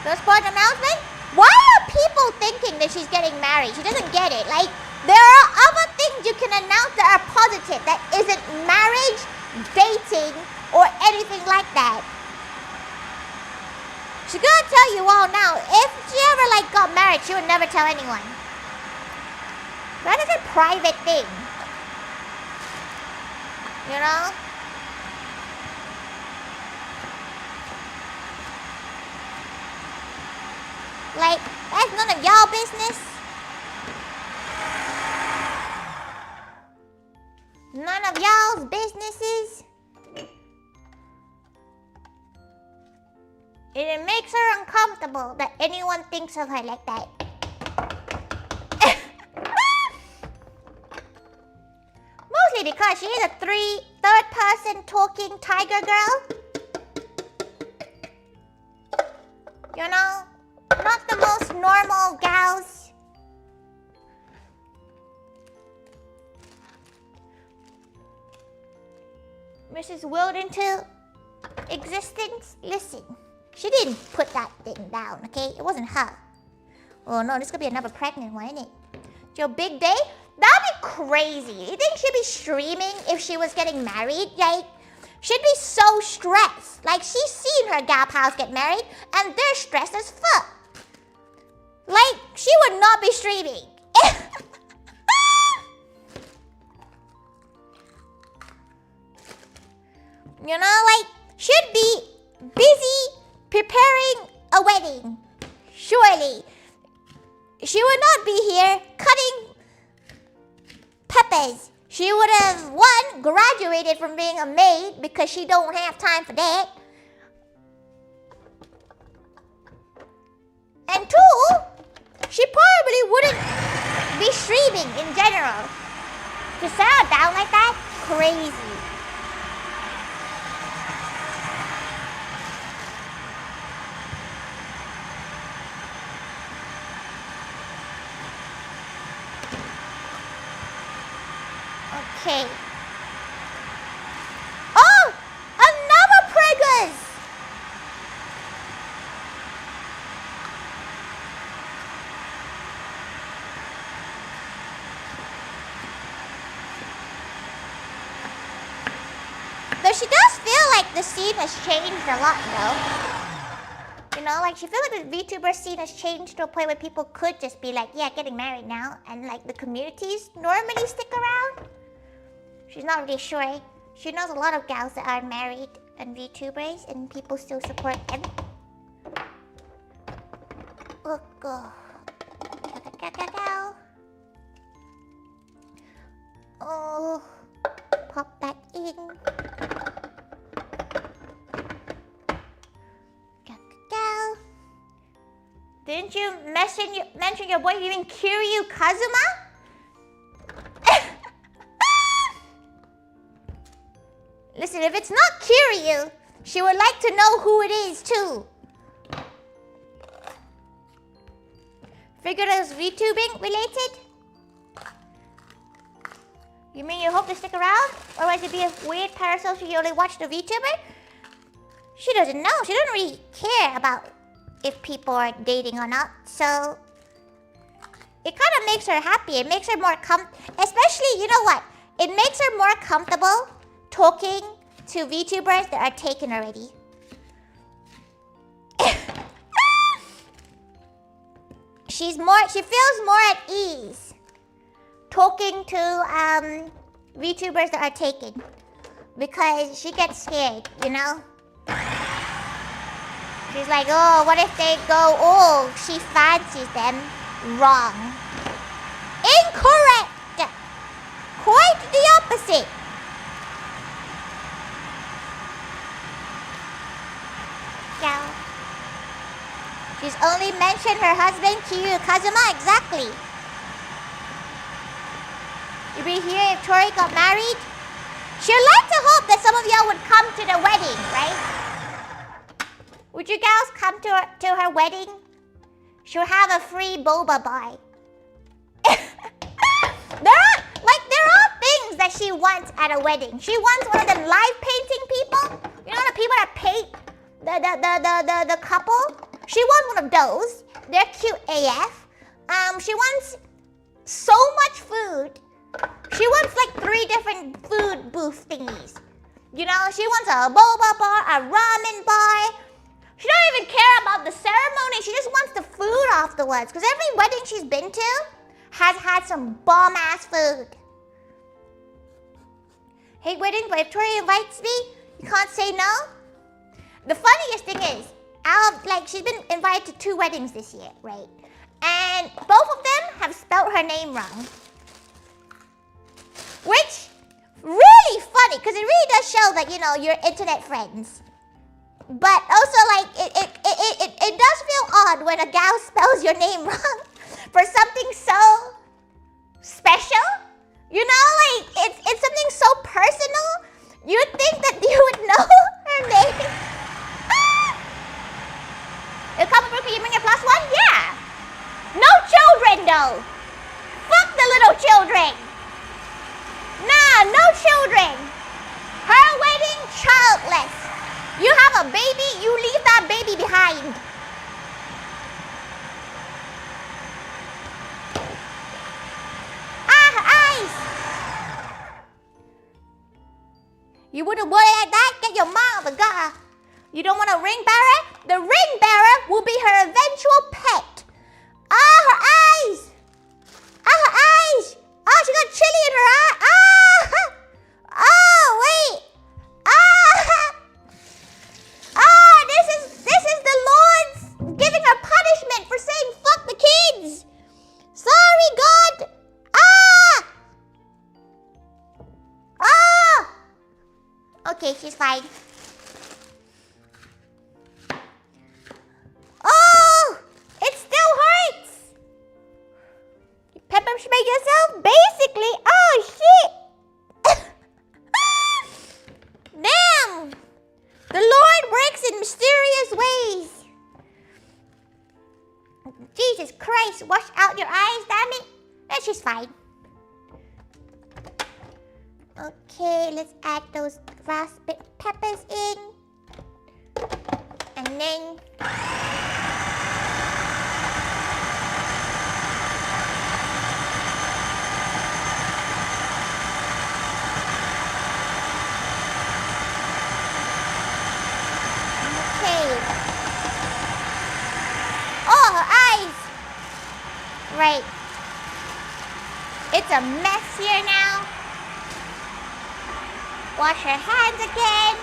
Speaker 1: First part announcement? Why are people thinking that she's getting married? She doesn't get it. Like, there are other things you can announce that are positive, that isn't marriage, dating, or anything like that. She's gonna tell you all now, if she ever like got married, she would never tell anyone. That is a private thing. You know? Like, that's none of y'all business. None of y'all's businesses. It makes her uncomfortable that anyone thinks of her like that. Mostly because she is a third-person talking tiger girl. You know? Not the most normal gals. Mrs. Willed into existence. Listen, she didn't put that thing down, okay? It wasn't her. Oh no, this could be another pregnant one, isn't it? Your big day? That'd be crazy. You think she'd be streaming if she was getting married? Like, she'd be so stressed. Like, she's seen her gal pals get married, and they're stressed as fuck. Like, she would not be streaming. You know, like, should be busy preparing a wedding. Surely. She would not be here cutting peppers. She would have, one, graduated from being a maid because she don't have time for that. And two, she probably wouldn't be streaming in general. To settle down like that, crazy. Okay. Oh! Another preggers! Though she does feel like the scene has changed a lot though. You know, like she feels like the VTuber scene has changed to a point where people could just be like, yeah, getting married now. And like the communities normally stick around. She's not really sure. She knows a lot of gals that are married and VTubers and people still support them. Oh, God. Oh, pop that in. Didn't you mention your boyfriend Kiryu Kazuma? Listen, if it's not Kiryu, she would like to know who it is too. Figured it was VTubing related? You mean you hope to stick around? Otherwise it'd be a weird parasocial you only watch the VTuber? She doesn't know. She doesn't really care about if people are dating or not. So it kind of makes her happy. It makes her more especially, you know what? It makes her more comfortable talking to VTubers that are taken already. She feels more at ease talking to VTubers that are taken because she gets scared, you know? She's like, oh, what if they go, oh, she fancies them. Wrong. Incorrect! Quite the opposite. Yeah. She's only mentioned her husband, Kiryu Kazuma, exactly. You'd be here if Tori got married? She'd like to hope that some of y'all would come to the wedding, right? Would you gals come to her wedding? She'll have a free boba buy. There are things that she wants at a wedding. She wants one of them live painting people. You know the people that paint the couple? She wants one of those. They're cute AF. She wants so much food. She wants like 3 different food booth thingies. You know, she wants a boba bar, a ramen bar. She don't even care about the ceremony. She just wants the food afterwards. Because every wedding she's been to has had some bomb-ass food. Hate wedding, but if Tori invites me, you can't say no. The funniest thing is, she's been invited to 2 weddings this year, right? And both of them have spelled her name wrong. Which, really funny, because it really does show that, you know, you're internet friends. But also, like, it does feel odd when a gal spells your name wrong for something so special. You know, like, it's something so personal. You'd think that you would know her name. A couple Brookie, you bring your +1? Yeah. No children, though. Fuck the little children. Nah, no children. Her wedding, childless. You have a baby, you leave that baby behind. You wouldn't want it like that? Get your mom out the gutter. You don't want a ring bearer? The ring bearer will be her eventual pet. Ah, her eyes! Ah, her eyes! Oh, she got chili in her eye. Ah! Oh, wait. Ah! Ah, this is the Lord's giving her punishment for saying fuck the kids. Sorry, God. Ah! Ah! Okay, she's fine. Oh! It still hurts! You pepper spray yourself? Basically. Oh, shit! Damn! The Lord works in mysterious ways. Jesus Christ, wash out your eyes, damn it. And she's fine. Okay, let's add those raspberry peppers in. And then... Oh, her eyes! Right. It's a mess here now. Wash her hands again.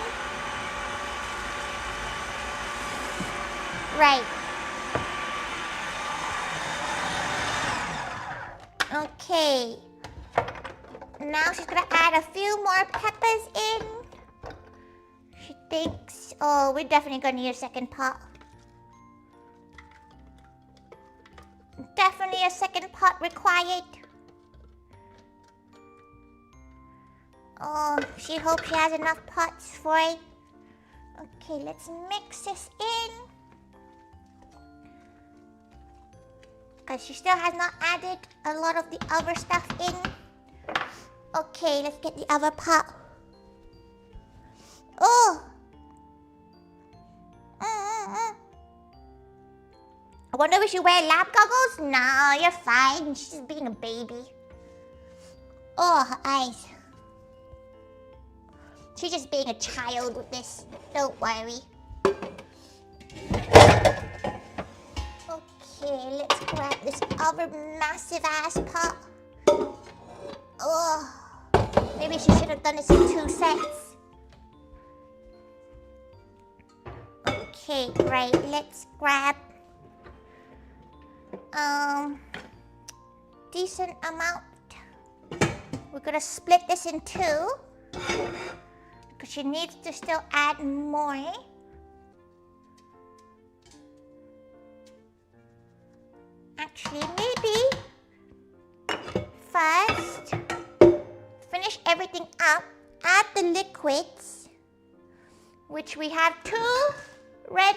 Speaker 1: Right. Okay. Now she's gonna add a few more peppers in. She thinks... Oh, we're definitely gonna need a second pot. Definitely a second pot required. Oh, she hopes she has enough pots for it. Okay, let's mix this in. Because she still has not added a lot of the other stuff in. Okay, let's get the other pot. Oh! I wonder if we should wear lab goggles? No, you're fine. She's just being a baby. Oh, her eyes. She's just being a child with this. Don't worry. Okay, let's grab this other massive ass pot. Oh, maybe she should have done this in 2 sets. Okay, great. Let's grab decent amount. We're gonna split this in 2 because she needs to still add more. Actually, maybe first finish everything up, add the liquids, which we have 2 red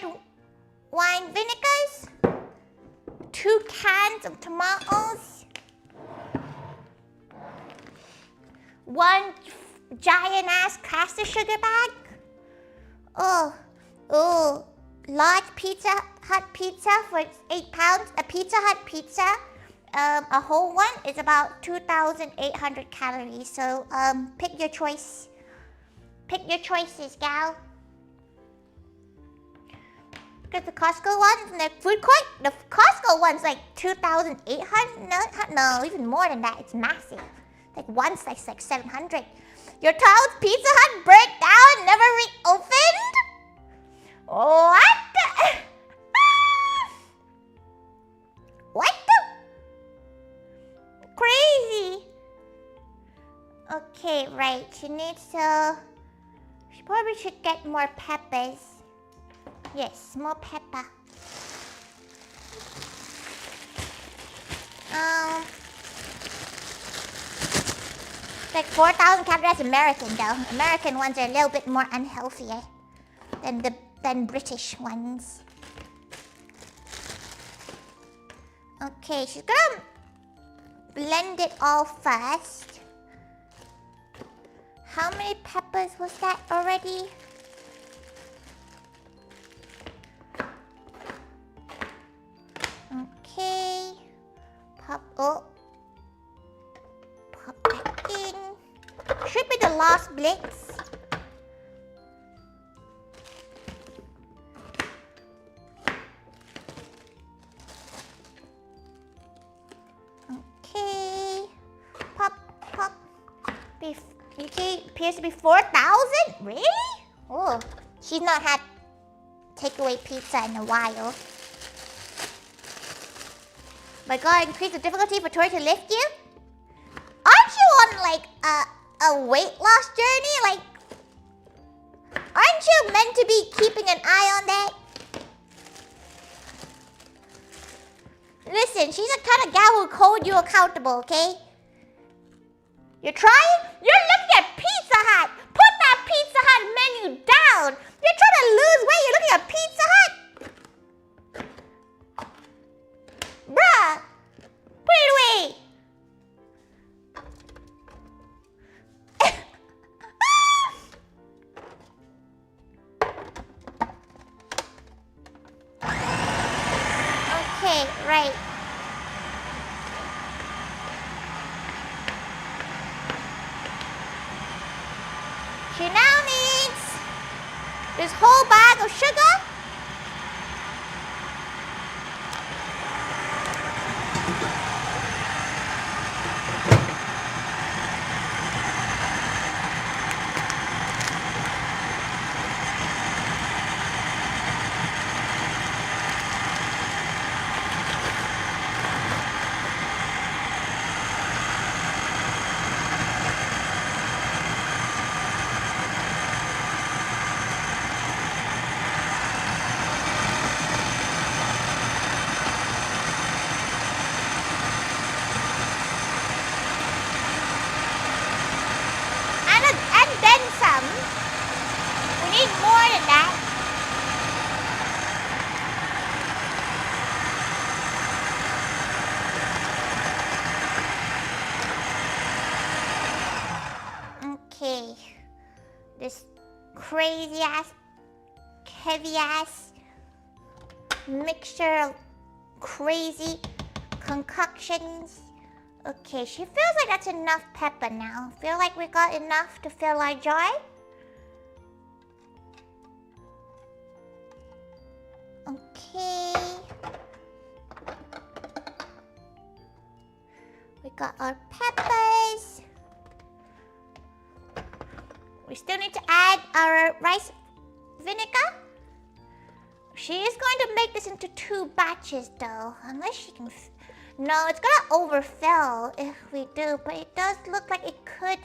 Speaker 1: wine vinegars, 2 cans of tomatoes, 1 giant ass caster sugar bag. Oh, large Pizza Hut pizza for 8 pounds. A Pizza Hut pizza, a whole one is about 2,800 calories. So pick your choice. Pick your choices, gal. Because the Costco ones in the food court, the Costco one's like 2,800. No, even more than that. It's massive. Like one slice like 700. Your child's Pizza Hut burnt down, never reopened? What? What the? Crazy. Okay, right. She probably should get more peppers. Yes, more pepper. Like 4,000 calories. That's American though. American ones are a little bit more unhealthier than British ones. Okay, she's gonna blend it all first. How many peppers was that already? Okay. Pop that in. Should be the last blitz. Okay, appears to be 4,000? Really? Oh, she's not had takeaway pizza in a while. My God, increase the difficulty for Tori to lift you? Aren't you on like a weight loss journey? Like, aren't you meant to be keeping an eye on that? Listen, she's the kind of gal who'll hold you accountable, okay? You're trying? You're looking at Pizza Hut! Put that Pizza Hut menu down! You're trying to lose weight, you're looking at Pizza Hut? Bruh! Put it away! Okay, right. She now needs this whole bag of sugar. And then some. We need more than that. Okay. This crazy ass, heavy ass mixture of crazy concoctions. Okay, she feels like that's enough pepper now. Feel like we got enough to fill our jar? Okay. We got our peppers. We still need to add our rice vinegar. She is going to make this into 2 batches though, unless she can... No, it's gonna overfill if we do, but it does look like it could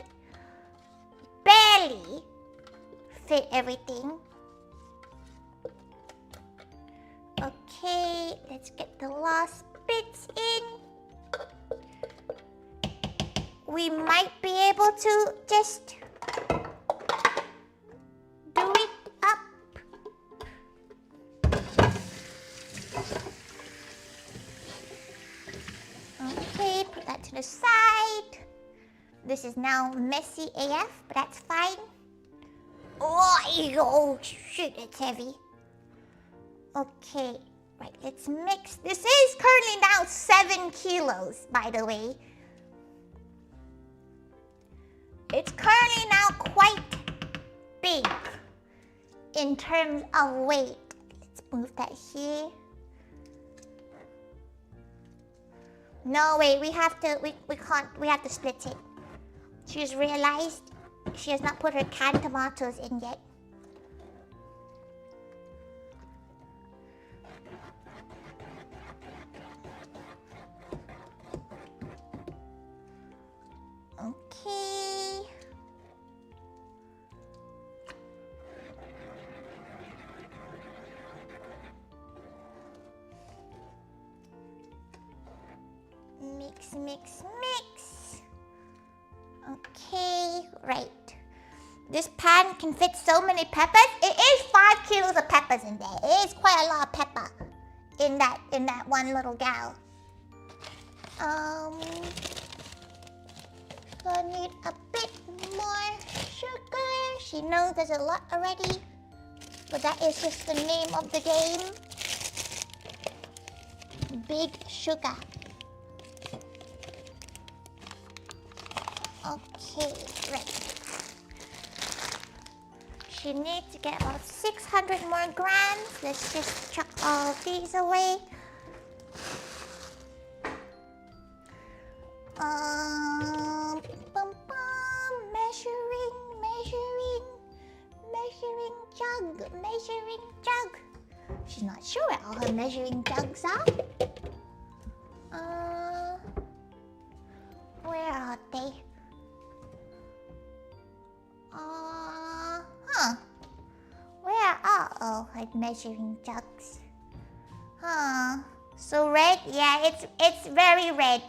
Speaker 1: barely fit everything. Okay, let's get the last bits in. We might be able to just do it up. Okay, put that to the side. This is now messy AF, but that's fine. Oh shit, it's heavy. Okay, right, let's mix. This is currently now 7 kilos, by the way. It's currently now quite big in terms of weight. Let's move that here. No, wait, we have to, we can't, we have to split it. She just realized she has not put her canned tomatoes in yet. Okay. Mix, mix, mix. Okay, right. This pan can fit so many peppers. It is 5 kilos of peppers in there. It is quite a lot of pepper in that one little gal. I need a bit more sugar. She knows there's a lot already, but that is just the name of the game. Big sugar. Okay, right. She needs to get about 600 more grams. Let's just chuck all of these away. Measure all her measuring jugs are. Where are they? Where are all her measuring jugs? So red? Yeah, it's very red.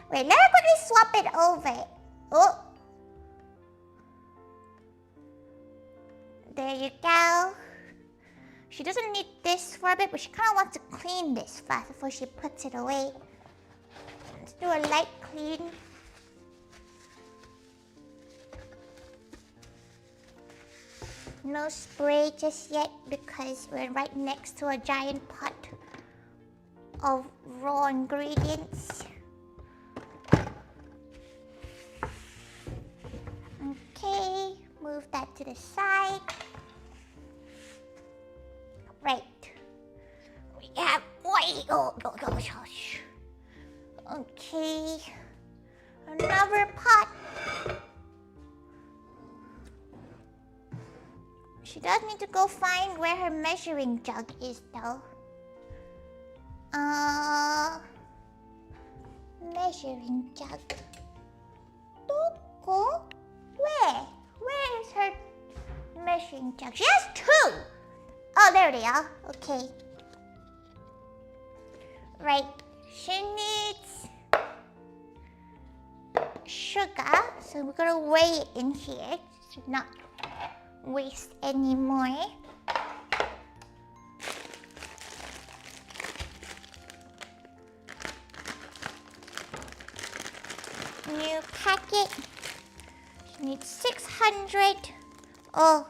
Speaker 1: Wait, let me quickly swap it over. Oh. There you go. She doesn't need this for a bit, but she kind of wants to clean this first before she puts it away. Let's do a light clean. No spray just yet because we're right next to a giant pot of raw ingredients. Okay, move that to the side. Right. We have okay. Another pot. She does need to go find where her measuring jug is though. Measuring jug. Toko? Where? Where is her measuring jug? She has two! Oh, there they are. Okay. Right. She needs sugar. So we're gonna weigh it in here to not waste any more. New packet. She needs 600. Oh.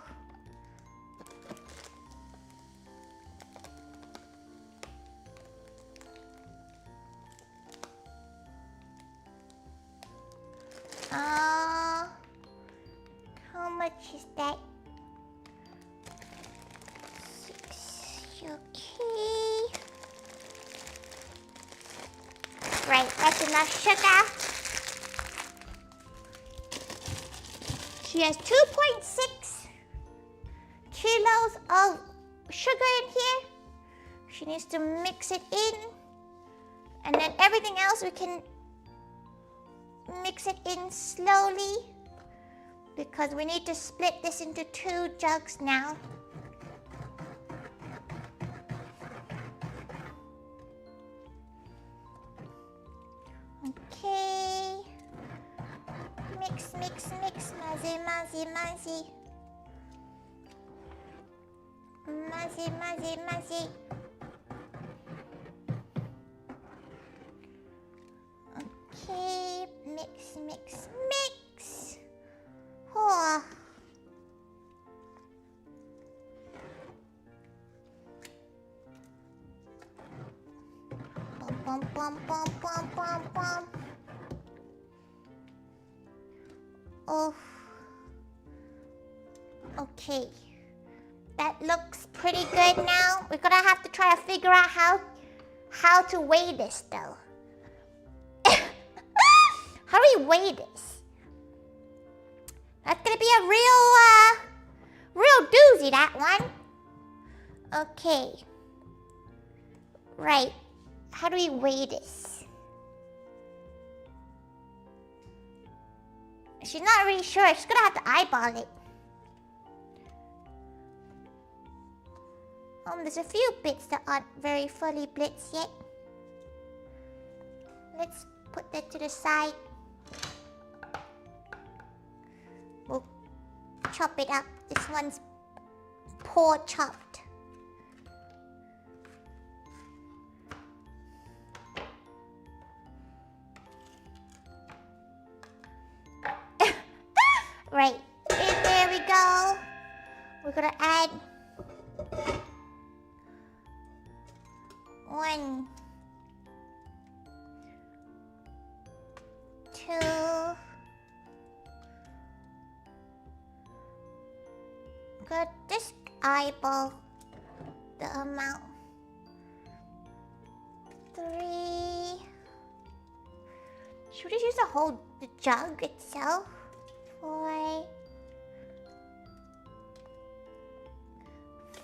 Speaker 1: How much is that? 6. Okay. Right, that's enough sugar. She has 2.6 kilos of sugar in here. She needs to mix it in. And then everything else we can mix it in slowly because we need to split this into 2 jugs now. Okay. Mix, mix, mix. Mazi, mazi, mazi. Mazi, mazi, mazi. Okay. Mix, mix, mix. Oh. Bum, bum, bum, bum, bum, bum. Oh. Okay. That looks pretty good now. We're gonna have to try to figure out how to weigh this though. How do we weigh this? That's gonna be a real doozy, that one. Okay. Right. How do we weigh this? She's not really sure. She's gonna have to eyeball it. There's a few bits that aren't very fully blitzed yet. Let's put that to the side. We'll chop it up. This one's poor chopped. Right, and there we go. We're gonna add 1, 2, good. Just eyeball the amount. 3. Should we just use the jug itself? 4,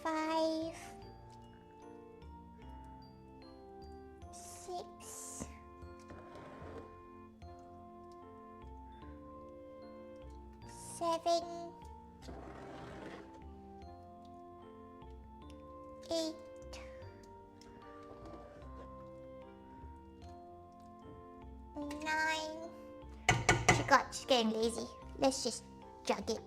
Speaker 1: 5, 6, 7, 8, 9. She's getting lazy. Let's just jug it.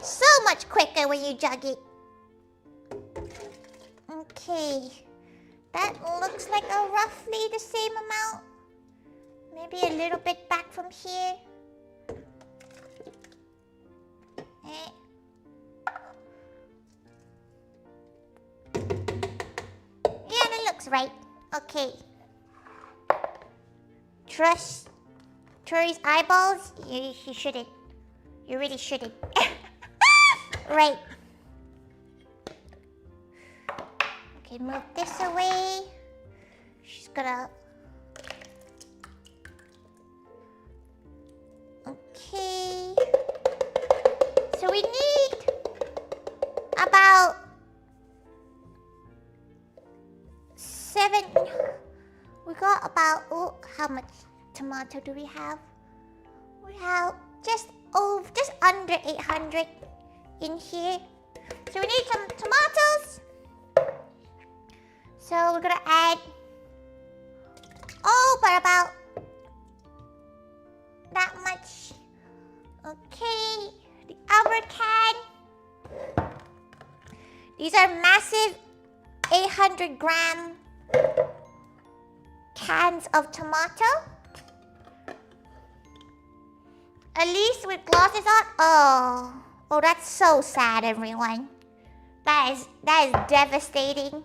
Speaker 1: So much quicker when you jug it. Okay. That looks like a roughly the same amount. Maybe a little bit back from here. Yeah, that looks right. Okay. Trust Tori's eyeballs? You shouldn't. You really shouldn't. Right. Okay, move this away. She's gonna... Okay. So we need about 7... We got about... Oh, how much tomato do we have? We have just under 800 in here. So we need some tomatoes. So we're gonna add, but about that much. Okay, the other can. These are massive 800-gram cans of tomato. At least with glasses on. Oh, that's so sad, everyone. That is devastating.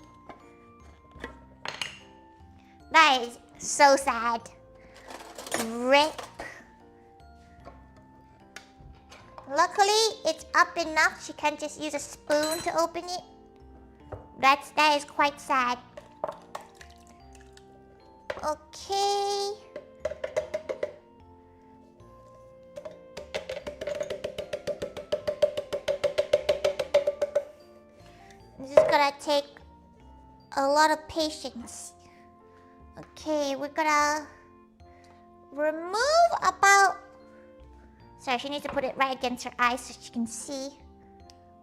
Speaker 1: That is so sad. Rip. Luckily, it's up enough. She can just use a spoon to open it. That is quite sad. Okay. This is gonna take a lot of patience. Okay, we're gonna remove about... Sorry, she needs to put it right against her eyes so she can see.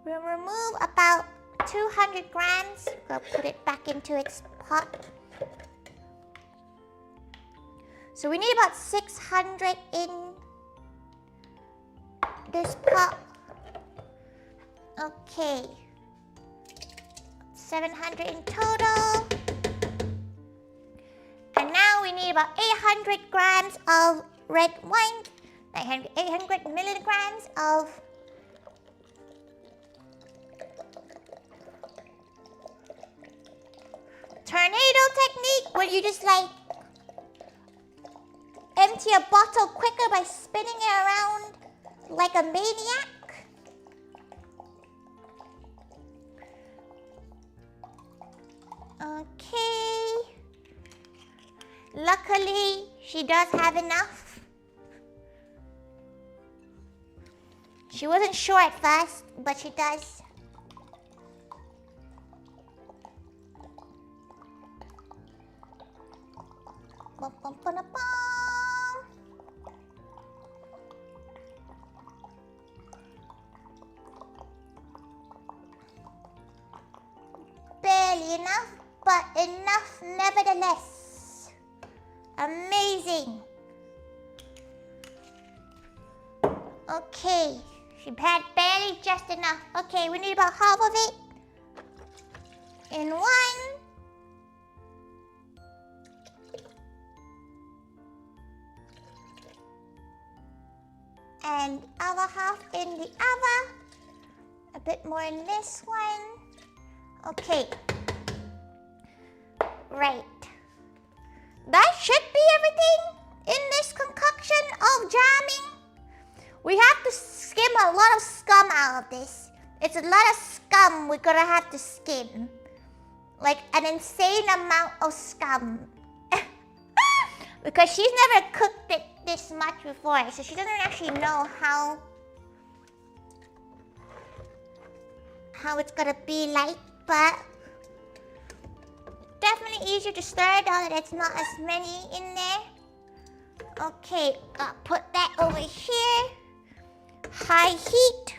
Speaker 1: We'll remove about 200 grams. We'll put it back into its pot. So we need about 600 in this pot. Okay. 700 in total. And now we need about 800 grams of red wine. 800 milligrams of tornado technique, where you just like empty a bottle quicker by spinning it around like a maniac. Okay. Luckily, she does have enough. She wasn't sure at first, but she does. Bum, bum, bum, bum. Barely enough, but enough nevertheless. Amazing. Okay, she had barely just enough. Okay, we need about half of it in one. And other half in the other. A bit more in this one. Okay. Right. That should be everything in this concoction of jamming. We have to skim a lot of scum out of this. It's a lot of scum we're gonna have to skim. Like an insane amount of scum. Because she's never cooked it this much before, so she doesn't actually know how how it's gonna be like, but definitely easier to stir now that it's not as many in there. Okay, I'll put that over here. High heat.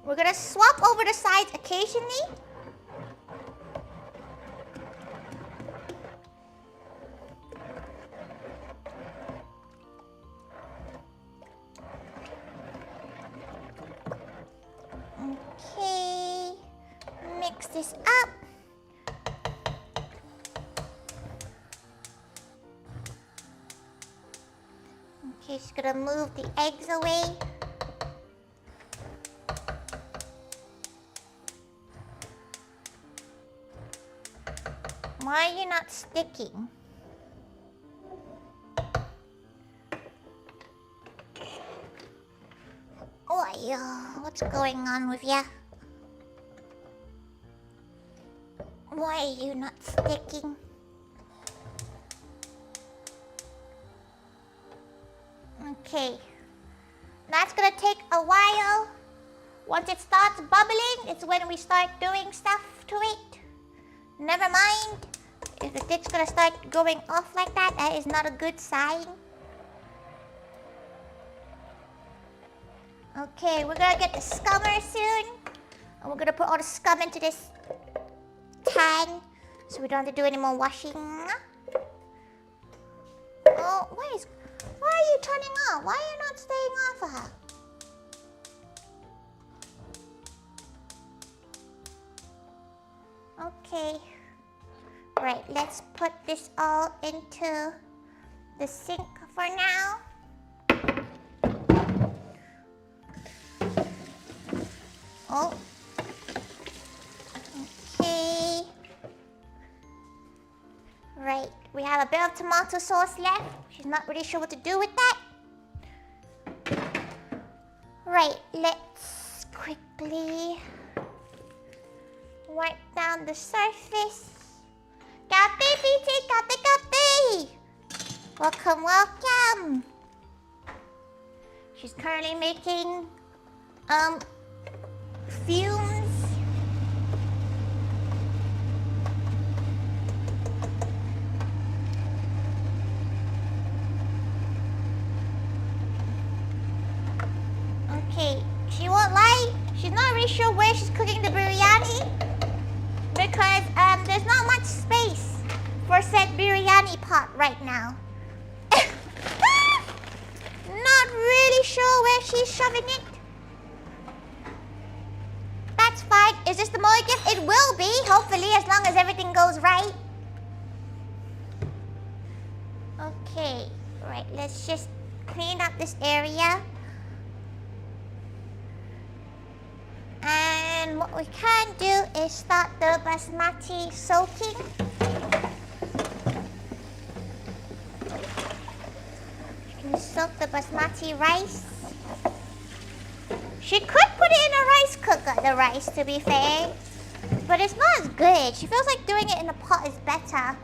Speaker 1: We're gonna swap over the sides occasionally. Okay, mix this up. Okay, just gonna move the eggs away. Why are you not sticking? Oh, what's going on with ya? Why are you not sticking? Okay, that's gonna take a while. Once it starts bubbling, it's when we start doing stuff to it. Never mind. If the thing's gonna start going off like that, that is not a good sign. Okay, we're gonna get the scummer soon. And we're gonna put all the scum into this pan so we don't have to do any more washing. Oh, why are you turning off? Why are you not staying off? Okay. Right, let's put this all into the sink for now. Oh. Okay. Right, we have a bit of tomato sauce left. She's not really sure what to do with that. Right, let's quickly wipe down the surface. Copy, BT, copy. Welcome, welcome. She's currently making fumes. Okay, she won't lie. She's not really sure where she's cooking the biryani because there's not much space for said biryani pot right now. Not really sure where she's shoving it. That's fine. Is this the Moy gift? It will be, hopefully, as long as everything goes right. Okay, right, let's just clean up this area. And what we can do is start the basmati soaking. You can soak the basmati rice. She could put it in a rice cooker, the rice, to be fair. But it's not as good. She feels like doing it in a pot is better.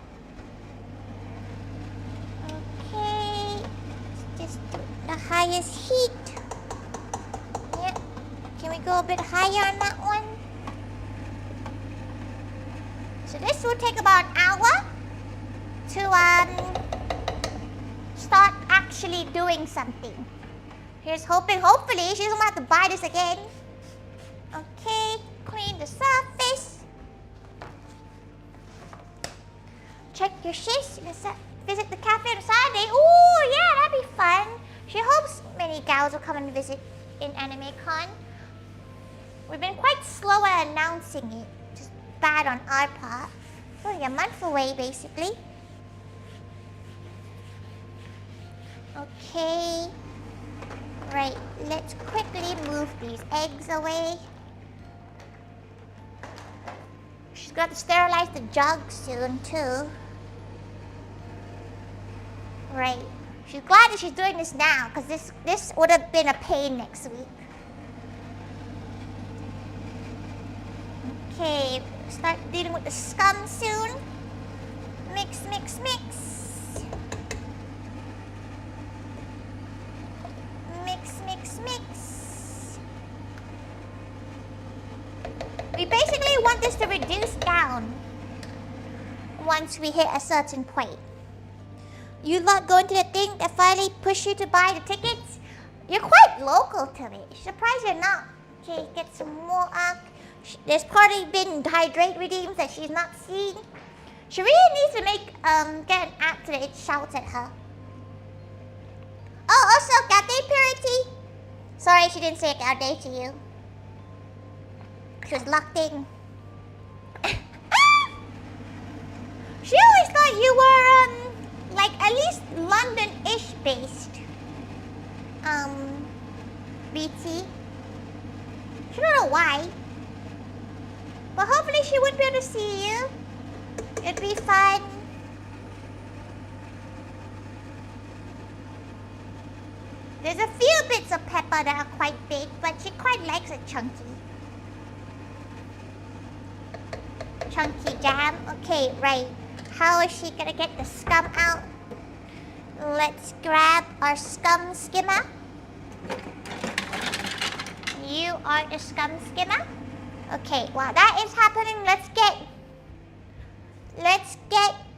Speaker 1: Okay, let's just do the highest heat. Yep. Can we go a bit higher on that one? So this will take about an hour to start actually doing something. Here's hoping, hopefully, she doesn't have to buy this again. Okay, clean the surface. Check your shifts. Visit the cafe on Saturday. Ooh, yeah, that'd be fun. She hopes many gals will come and visit in AnimeCon. We've been quite slow at announcing it. Just bad on our part. Only a month away, basically. Okay. Right, let's quickly move these eggs away. She's got to sterilize the jug soon, too. Right. She's glad that she's doing this now, because this would have been a pain next week. Okay, start dealing with the scum soon. Mix, mix, mix. Mix We basically want this to reduce down once we hit a certain point. You lot going to the thing that finally pushed you to buy the tickets? You're quite local to me. Surprised you're not. Okay, get some more. There's probably been hydrate redeems that she's not seen. She really needs to get an app so that it shouts at her. Oh, also, Gade Purity. Sorry she didn't say Gade to you. She was locked in. She always thought you were, like, at least London-ish based. BT. She don't know why. But hopefully she would be able to see you. It'd be fun. There's a few bits of pepper that are quite big, but she quite likes it chunky. Chunky jam. Okay, right. How is she gonna get the scum out? Let's grab our scum skimmer. You are the scum skimmer. Okay, while that is happening, let's get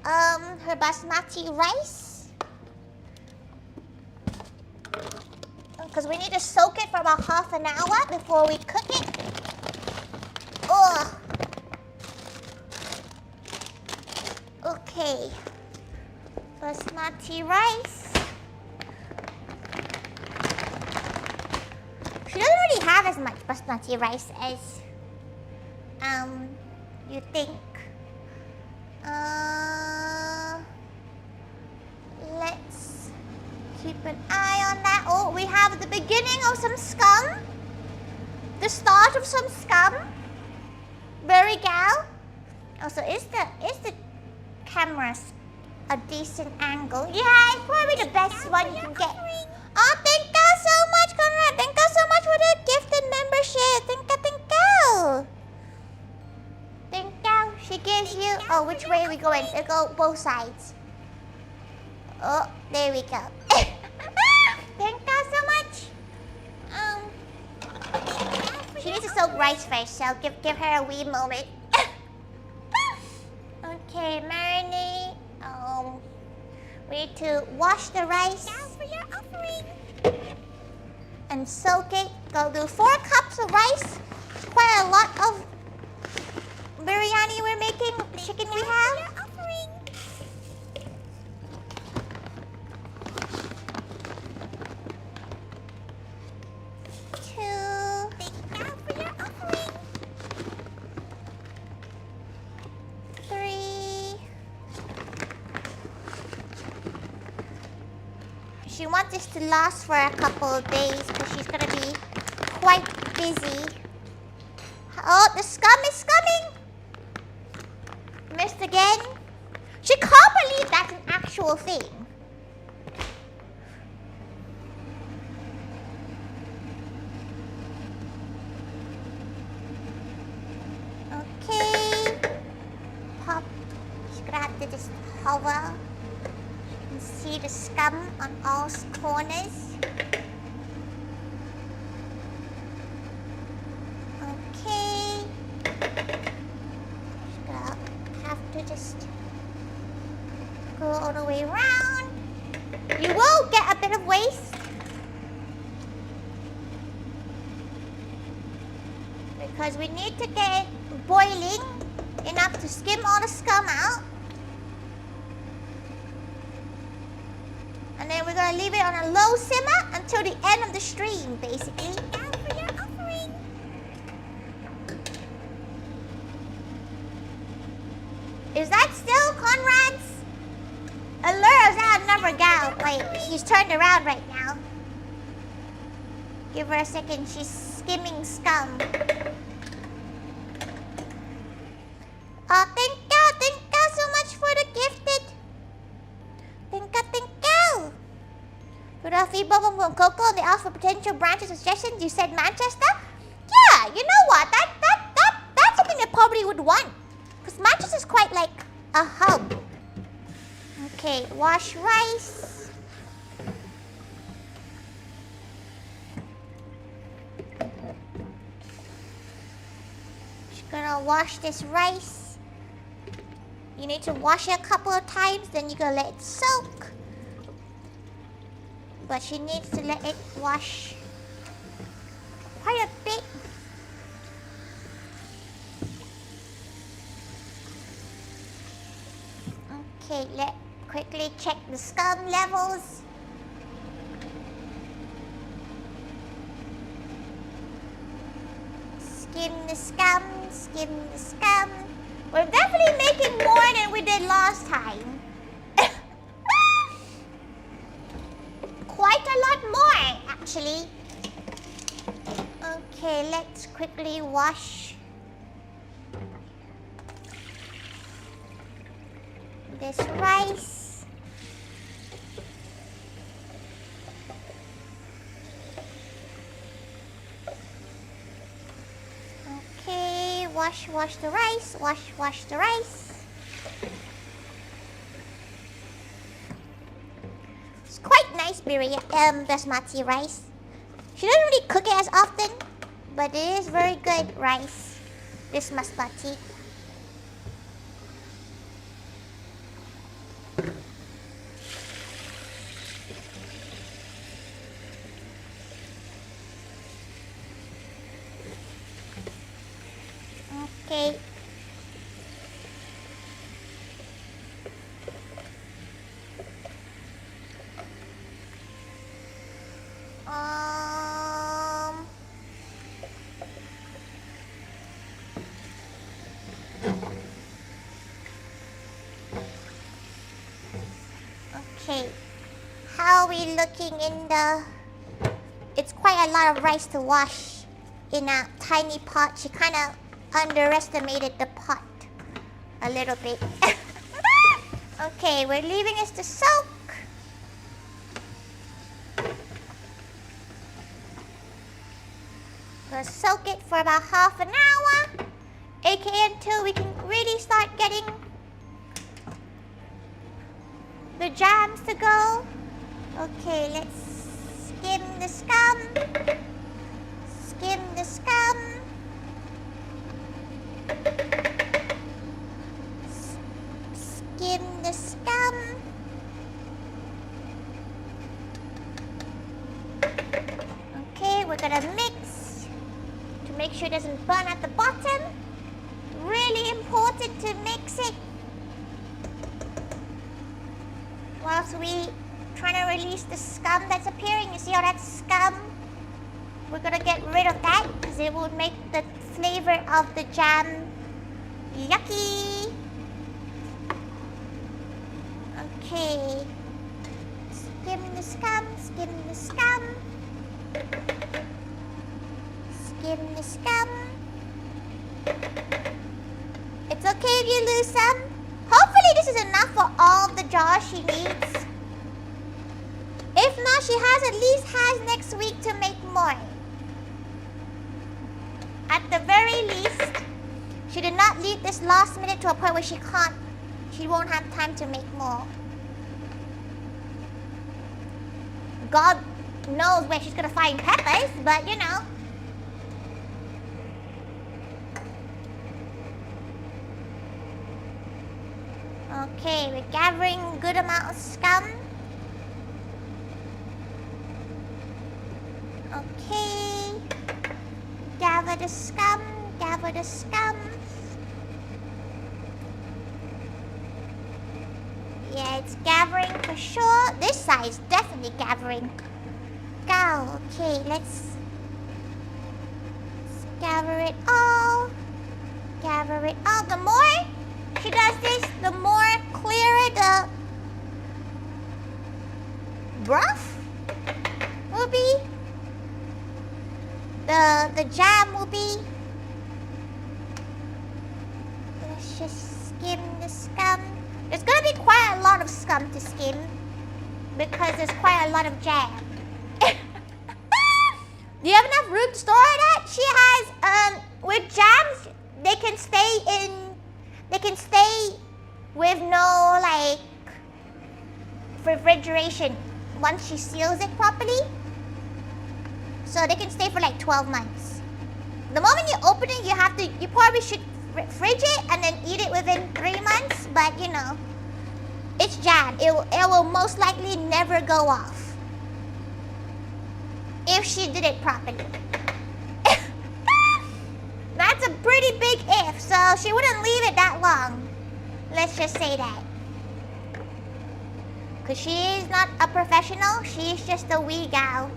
Speaker 1: her basmati rice. Because we need to soak it for about half an hour before we cook it. Ugh. Okay. Basmati rice. She doesn't really have as much basmati rice as you think. Let's keep an eye on that. Oh, we have the beginning of some scum. The start of some scum. Very gal. Also, is the camera a decent angle? Yeah, it's probably the best one you can get. Oh, thank you so much, Conrad. Thank you so much for the gifted membership. Thank you. Thank you. She gives you... Oh, which way are we going? We go both sides. Oh, there we go. Thank you so much. She needs to soak rice first, so I'll give her a wee moment. Okay, marinate. We need to wash the rice. For your offering. And soak it. Go do 4 cups of rice. Quite a lot of biryani we're making. The chicken we have. 2. For your offering. 3. She wants this to last for a couple of days because she's going to be quite busy. Oh, the scum is coming. Missed again. She can't believe that's an actual thing. Okay. Pop. She's going to have to just hover. See the scum on all corners. Okay. Just gonna have to just go all the way around. You will get a bit of waste because we need to get it boiling enough to skim all the scum out. And then we're going to leave it on a low simmer until the end of the stream, basically. Down for your offering. Is that still Conrad's alert? Is that another gal? Wait, she's turned around right now. Give her a second. She's skimming scum. Thank you so much for the gifted. Thank you. For the feedback from Coco, they asked for potential branches and suggestions. You said Manchester? Yeah, you know what? That's something they probably would want. Because Manchester is quite like a hub. Okay, wash rice. Gonna wash this rice. You need to wash it a couple of times, then you're gonna let it soak. But she needs to let it wash quite a bit. Okay, let's quickly check the scum levels. Skim the scum, skim the scum. We're definitely making more than we did last time. Quite a lot more, actually. Okay, let's quickly wash this rice. Okay, wash the rice, wash the rice. It's quite nice basmati rice. She doesn't really cook it as often, but it is very good rice, this basmati. Okay. Okay. How are we looking in the... It's quite a lot of rice to wash in a tiny pot. She kind of underestimated the pot a little bit. Okay, we're leaving this to soak. We'll soak it for about half an hour, aka until we can really start getting the jams to go. Okay, let's skim the scum. Skim the scum. Skim the scum. Okay, we're gonna mix to make sure it doesn't burn at the bottom. Really important to mix it whilst we trying to release the scum that's appearing. You see all that scum? We're gonna get rid of that because it will make the flavor of the jam yucky. Okay. Skim the scum, skim the scum. Skim the scum. It's okay if you lose some. Hopefully this is enough for all the jars she needs. If not, she at least has next week to make more. At the very least, she did not leave this last minute to a point where she won't have time to make more. God knows where she's gonna find peppers, but you know. Okay, we're gathering a good amount of scum. Okay. Gather the scum, gather the scum. Yeah, it's gathering for sure. This side is definitely gathering. Go. Okay, let's gather it all. Gather it all. The more she does this, the more clearer the broth will be. The jam will be. Let's just skim the scum. There's gonna be quite a lot of scum to skim because there's quite a lot of jam. Do you have enough room to store that? She has with jams they can stay with no like refrigeration once she seals it properly. So they can stay for like 12 months. The moment you open it, you probably should fridge it and then eat it within 3 months. But you know, it's jam. It will most likely never go off if she did it properly. That's a pretty big if, so she wouldn't leave it that long. Let's just say that. Because she is not a professional, she's just a wee gal.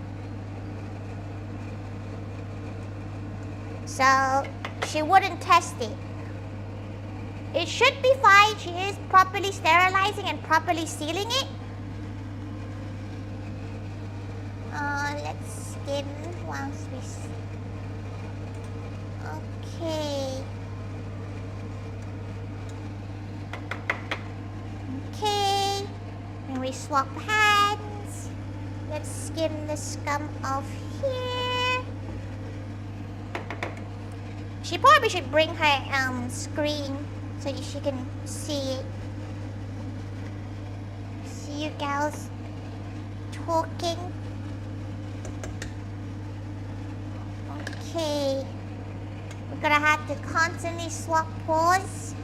Speaker 1: So, she wouldn't test it. It should be fine. She is properly sterilizing and properly sealing it. Let's skim once we... Okay. Okay. And we swap hands. Let's skim the scum off here. She probably should bring her screen so that she can see it. See you gals talking. Okay. We're gonna have to constantly swap paws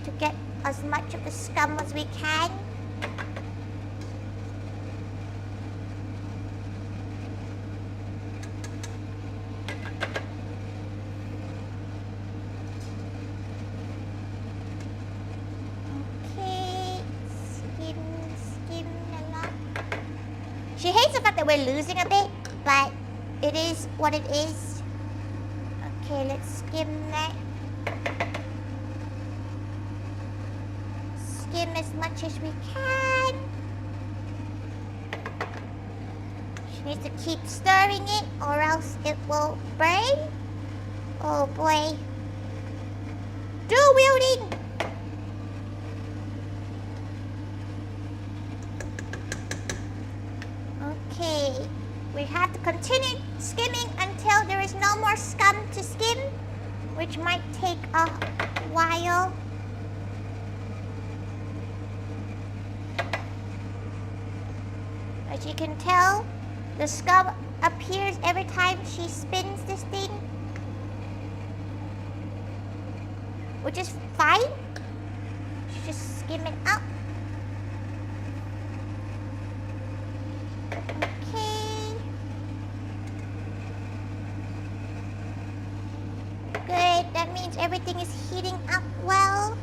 Speaker 1: to get as much of the scum as we can. Okay, skim a lot. She hates the fact that we're losing a bit, but it is what it is. Okay, let's skim that. Skim as much as we can. She needs to keep stirring it or else it will burn. Oh boy. Dual wielding! Okay. We have to continue skimming until there is no more scum to skim, which might take a while. As you can tell, the scum appears every time she spins this thing, which is fine. Just skim it up. Good, that means everything is heating up well.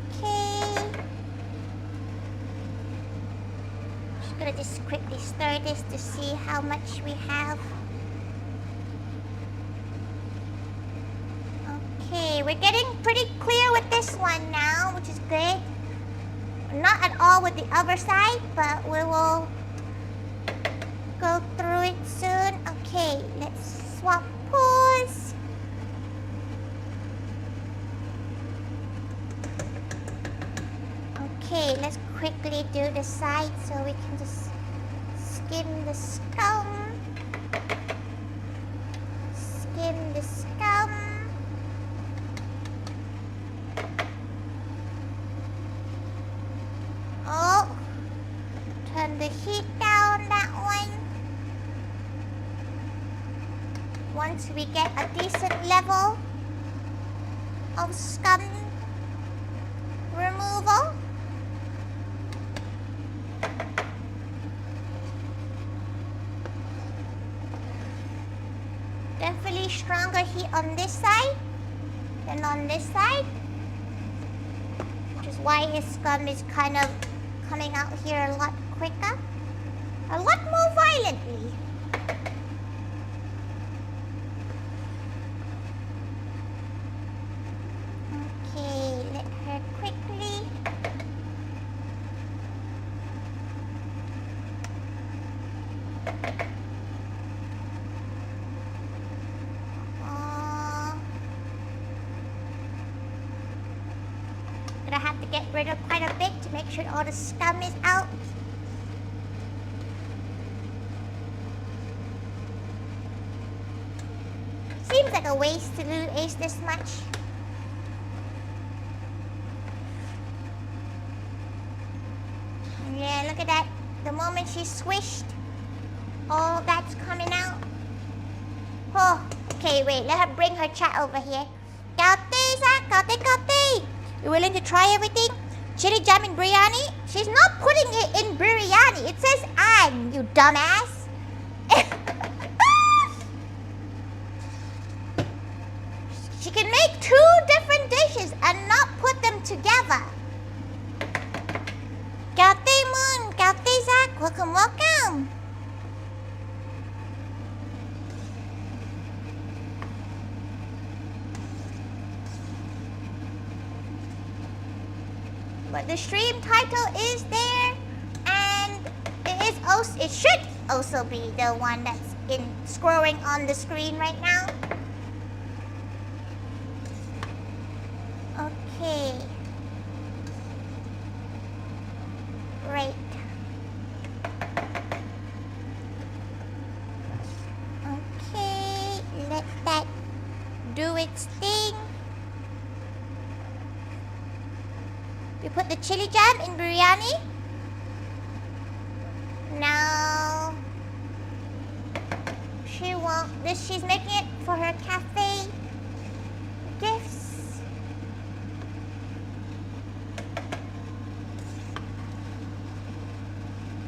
Speaker 1: Okay. Just gonna quickly stir this to see how much we have. Okay, we're getting pretty clear with this one now, which is good. Not at all with the other side, but we will go through it soon. Okay, let's swap paws. Okay, let's quickly do the side so we can just skim the scum. Skim the scum. Oh, turn the heat down that one. Once we get a decent level of scum removal, definitely stronger heat on this side than on this side, which is why his scum is kind of coming out here a lot quicker, a lot more violently. Okay, let her quickly. Gonna have to get rid of quite a bit to make sure all the scum is out. Seems like a waste to lose this much. Yeah, look at that. The moment she swished, all that's coming out. Oh, okay, wait, let her bring her chat over here. Kate, Zach, Kate. You willing to try everything? Chili jam in biryani? She's not putting it in biryani. It says and, you dumbass. She can make 2 different dishes and not put them together. Kate Moon, Kate Zach, welcome. But the stream title is there, and it should also be the one that's scrolling on the screen right now. Okay. Right. Okay, let that do its thing. We put the chili jam in biryani. Now she's making it for her cafe gifts.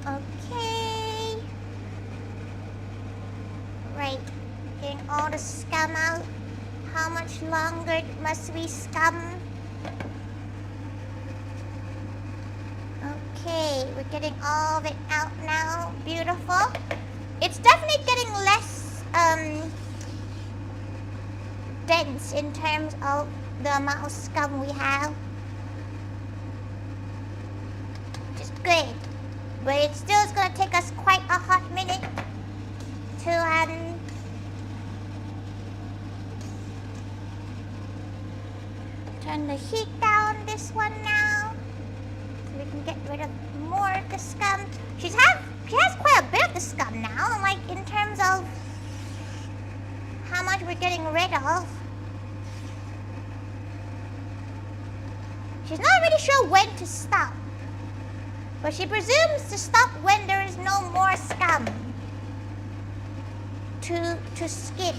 Speaker 1: Okay. Right. Getting all the scum out. How much longer must we scum? Okay, we're getting all of it out now. Beautiful. It's definitely getting less dense in terms of the amount of scum we have. Which is good. But it still is going to take us quite a hot minute to turn the heat down this one now. So we can get rid of more of the scum. She has quite a bit of the scum now, like in terms of how much we're getting rid of. She's not really sure when to stop, but she presumes to stop when there is no more scum to skim.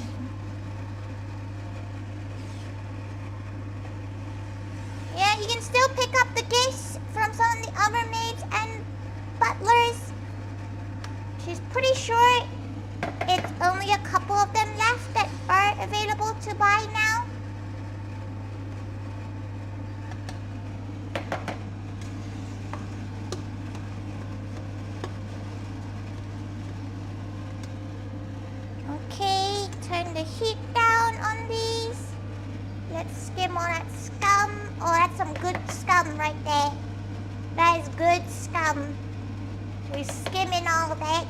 Speaker 1: Yeah, you can still pick up the gifts from some of the other maids and butlers. She's pretty sure it's only a couple of them left that are available to buy now. Okay, turn the heat down on these. Let's skim all that scum. Oh, that's some good scum right there. That is good scum. We're skimming all of that.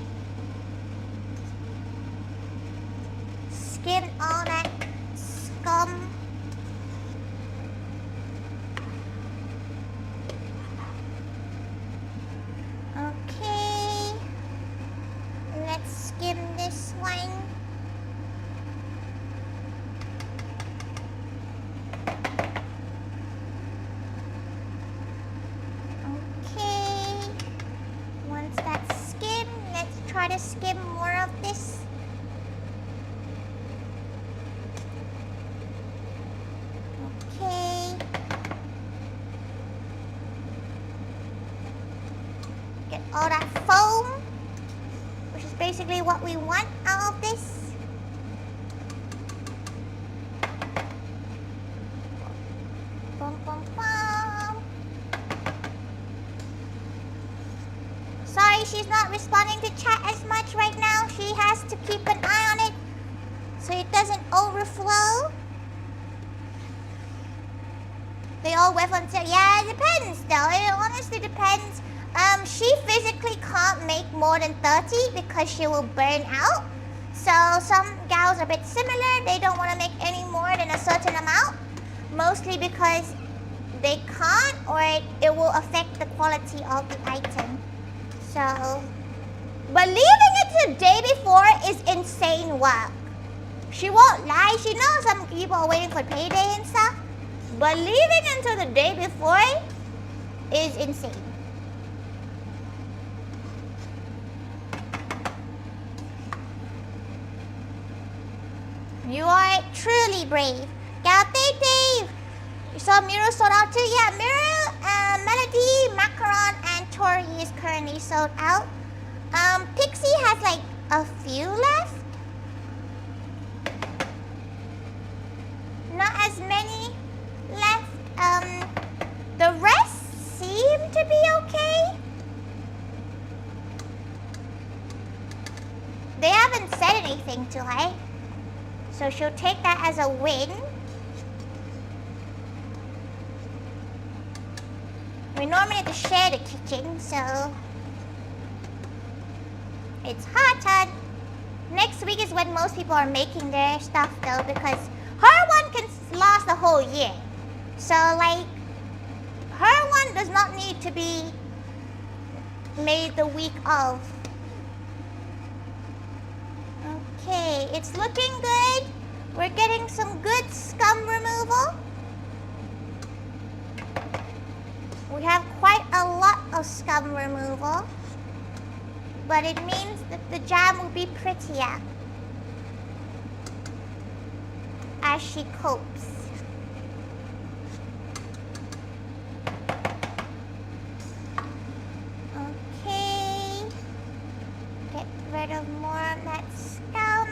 Speaker 1: Skim all that scum. Okay. Let's skim this one. Okay. Once that's skimmed, let's try to skim more of this. Okay. Get all that foam, which is basically what we want out of this. Bum, bum, bum. Sorry, she's not responding to chat as much right now. She has to keep an eye on it so it doesn't overflow. They all went on sale. Yeah, it depends though. It honestly depends. She physically can't make more than 30 because she will burn out. So some gals are a bit similar. They don't want to make any more than a certain amount. Mostly because they can't, or it will affect the quality of the item. So, but leaving it to the day before is insane work. She won't lie. She knows some people are waiting for payday and stuff. But leaving until the day before is insane. You are truly brave. Gaute Dave. You saw Miru sold out too? Yeah, Miru, Melody, Macaron, and Tori is currently sold out. Pixie has like a few left. Not as many left. The rest seem to be okay. They haven't said anything to her, so she'll take that as a win. We normally have to share the kitchen, so it's hard. Next week is when most people are making their stuff though, because her one can last the whole year. So like, her one does not need to be made the week of. Okay, it's looking good. We're getting some good scum removal. We have quite a lot of scum removal, but it means that the jam will be prettier as she copes. Okay, get rid of more of that scum.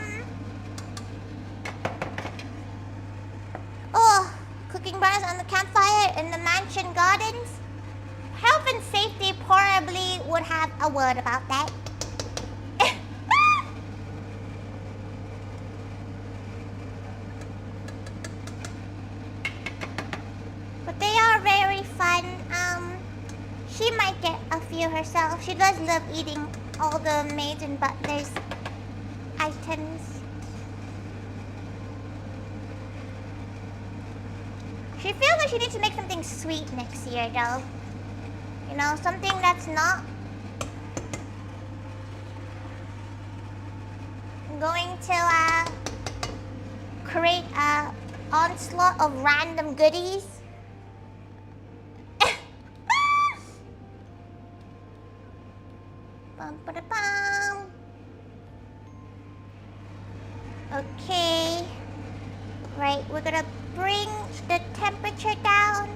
Speaker 1: Oh, cooking burners on the campfire in the mansion gardens. Health and safety probably would have a word about that. But they are very fun. She might get a few herself. She does love eating all the made in butlers items. She feels like she needs to make something sweet next year though. You know, something that's not going to create a onslaught of random goodies. Okay. Right, we're gonna bring the temperature down.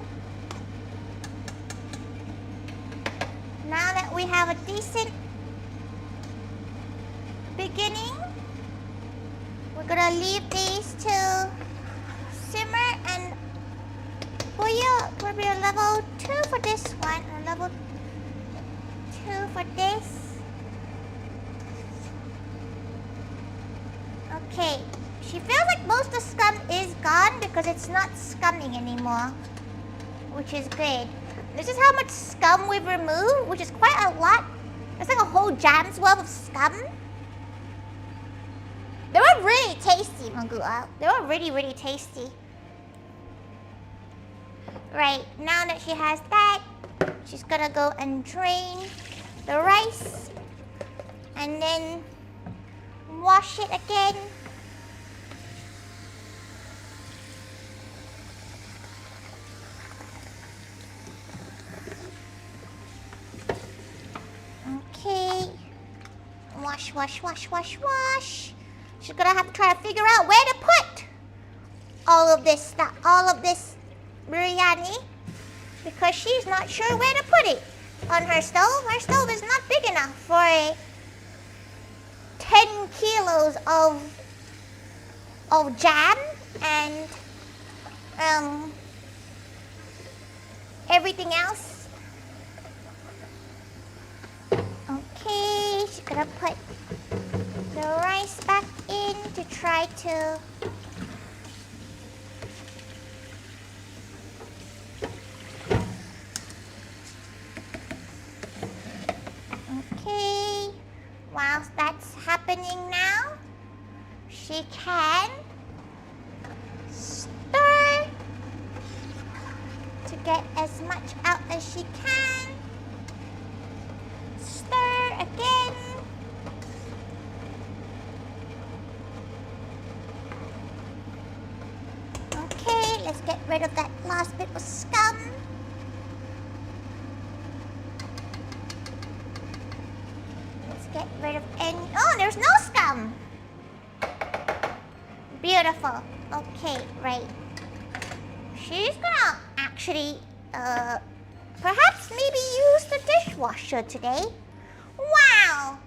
Speaker 1: Now that we have a decent beginning, we're gonna leave these to simmer and boil. Probably a level 2 for this one, and level 2 for this. Okay, she feels like most of the scum is gone because it's not scumming anymore, which is good. This is how much scum we've removed, which is quite a lot. It's like a whole jam's worth of scum. They were really tasty, Magua. They were really, really tasty. Right, now that she has that, she's gonna go and drain the rice and then wash it again. Okay. Wash, wash, wash, wash, wash. She's gonna have to try to figure out where to put all of this stuff, all of this biryani, because she's not sure where to put it on her stove. Her stove is not big enough for 10 kilos of jam and everything else. Okay, she's gonna put the rice back in to try to okay. Whilst that's happening now, she can stir to get as much out as she can. Stir again. Okay, let's get rid of that last bit of scum. Let's get rid of any... Oh, there's no scum! Beautiful. Okay, right. She's gonna actually, perhaps maybe use the dishwasher today. Wow.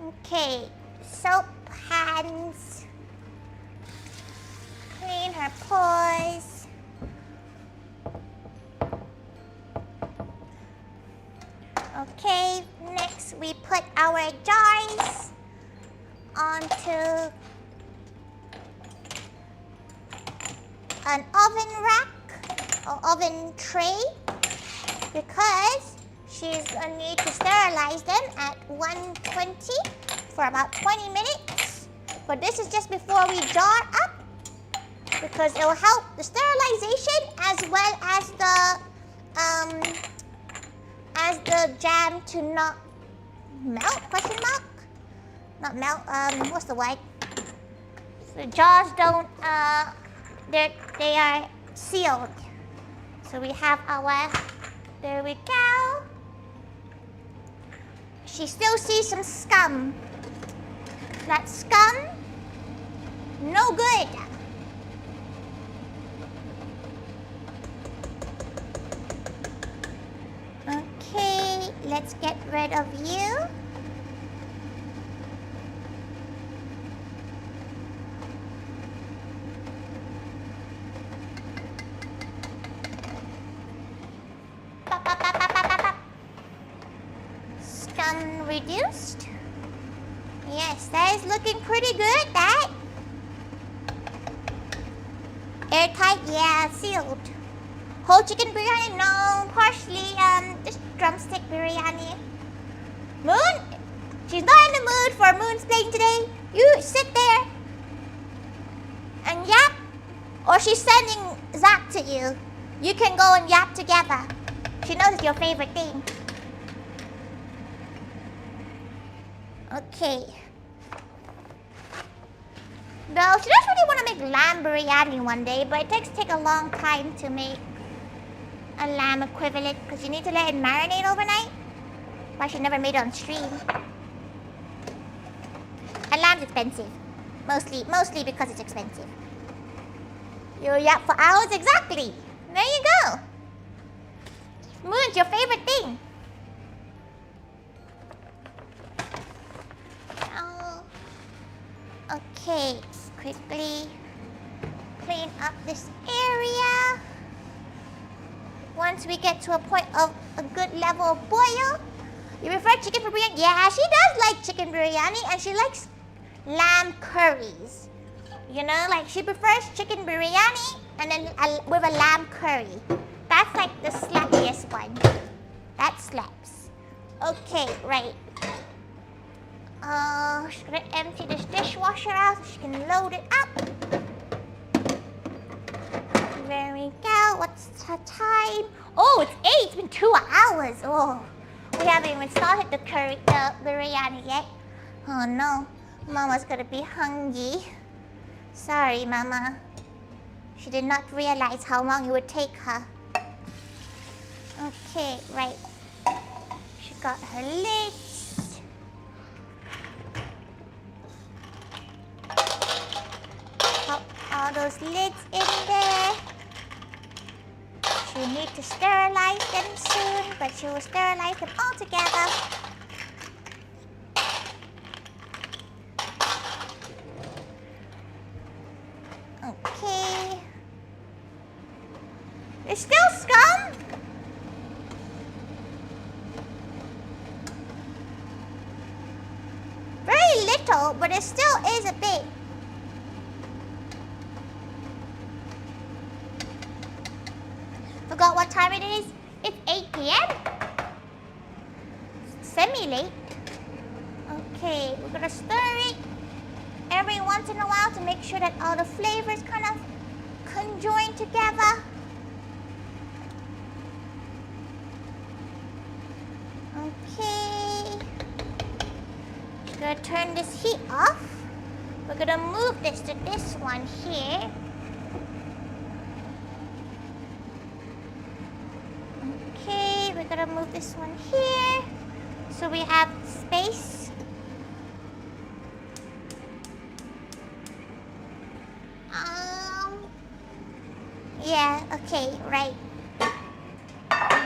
Speaker 1: Okay, soap, hands. Clean her paws. Okay, next we put our jars onto an oven rack or oven tray because she's going to need to sterilize them at 120 for about 20 minutes. But this is just before we jar up because it will help the sterilization as well as the jam to not melt, question mark? Not melt, what's the word? The jars don't, they are sealed. So we have our, there we go. She still sees some scum. That scum, no good. Okay, let's get rid of you. Scum reduced. Yes, that is looking pretty good, that. Airtight, yeah, sealed. Whole chicken biryani? No, partially, just drumstick biryani. Moon? She's not in the mood for Moon's playing today. You sit there and yap. Or she's sending Zach to you. You can go and yap together. She knows it's your favorite thing. Okay. No, she does really want to make lamb biryani one day, but it take a long time to make a lamb equivalent because you need to let it marinate overnight. Why she never made it on stream. And lamb's expensive. Mostly because it's expensive. You'll yap for hours? Exactly. There you go. Moon's your favorite thing. Oh. Okay, let's quickly clean up this area. Once we get to a point of a good level of boil. You prefer chicken for biryani? Yeah, she does like chicken biryani and she likes lamb curries. You know, like she prefers chicken biryani and then with a lamb curry. That's like the slappiest one. That slaps. Okay, right. She's gonna empty this dishwasher out so she can load it up. There we go. What's the time? Oh, it's 8. It's been 2 hours. Oh, we haven't even started the biryani yet. Oh no, Mama's gonna be hungry. Sorry, Mama. She did not realize how long it would take her. Okay, right. She got her lids. Pop all those lids in there. She needs to sterilize them soon, but she will sterilize them all together. Okay. There's still scum? Very little, but it still is a bit. Forgot what time it is? It's 8 p.m. Semi-late. Okay, we're gonna stir it every once in a while to make sure that all the flavors kind of conjoin together. Okay. Just gonna turn this heat off. We're gonna move this to this one here. Okay, we're gonna move this one here. So we have space. Yeah, okay, right. We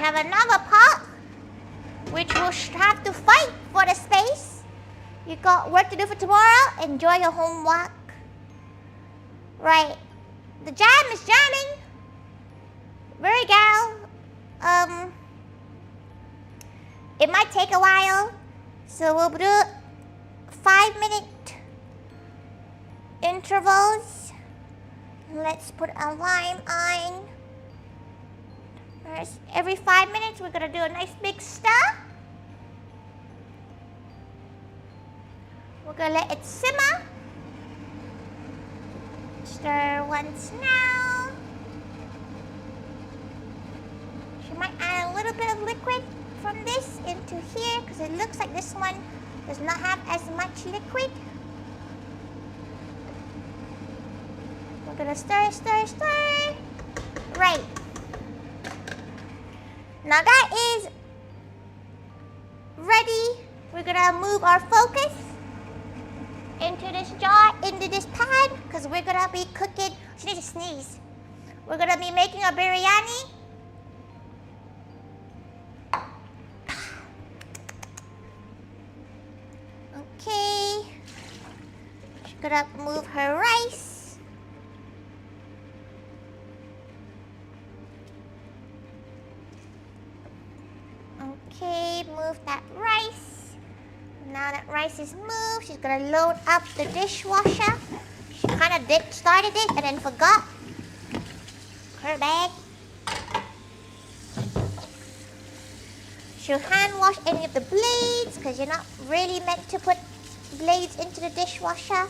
Speaker 1: have another pot, which will have to fight for the space. You got work to do for tomorrow. Enjoy your homework. Right. The jam is jamming. Very gal. It might take a while, so we'll do 5-minute intervals. Let's put a lime on. First, every 5 minutes, we're gonna do a nice big stir. We're gonna let it simmer. Stir once now. She might add a little bit of liquid from this into here because it looks like this one does not have as much liquid. We're gonna stir, stir, stir. Right. Now that is ready. We're gonna move our focus into this jar, into this pan, because we're gonna be cooking. She needs to sneeze. We're gonna be making a biryani. Okay. She's gonna move her rice. Okay, move that rice. Now that rice is moved, she's gonna load up the dishwasher. She kind of started it and then forgot. Her bag. She'll hand wash any of the blades because you're not really meant to put blades into the dishwasher.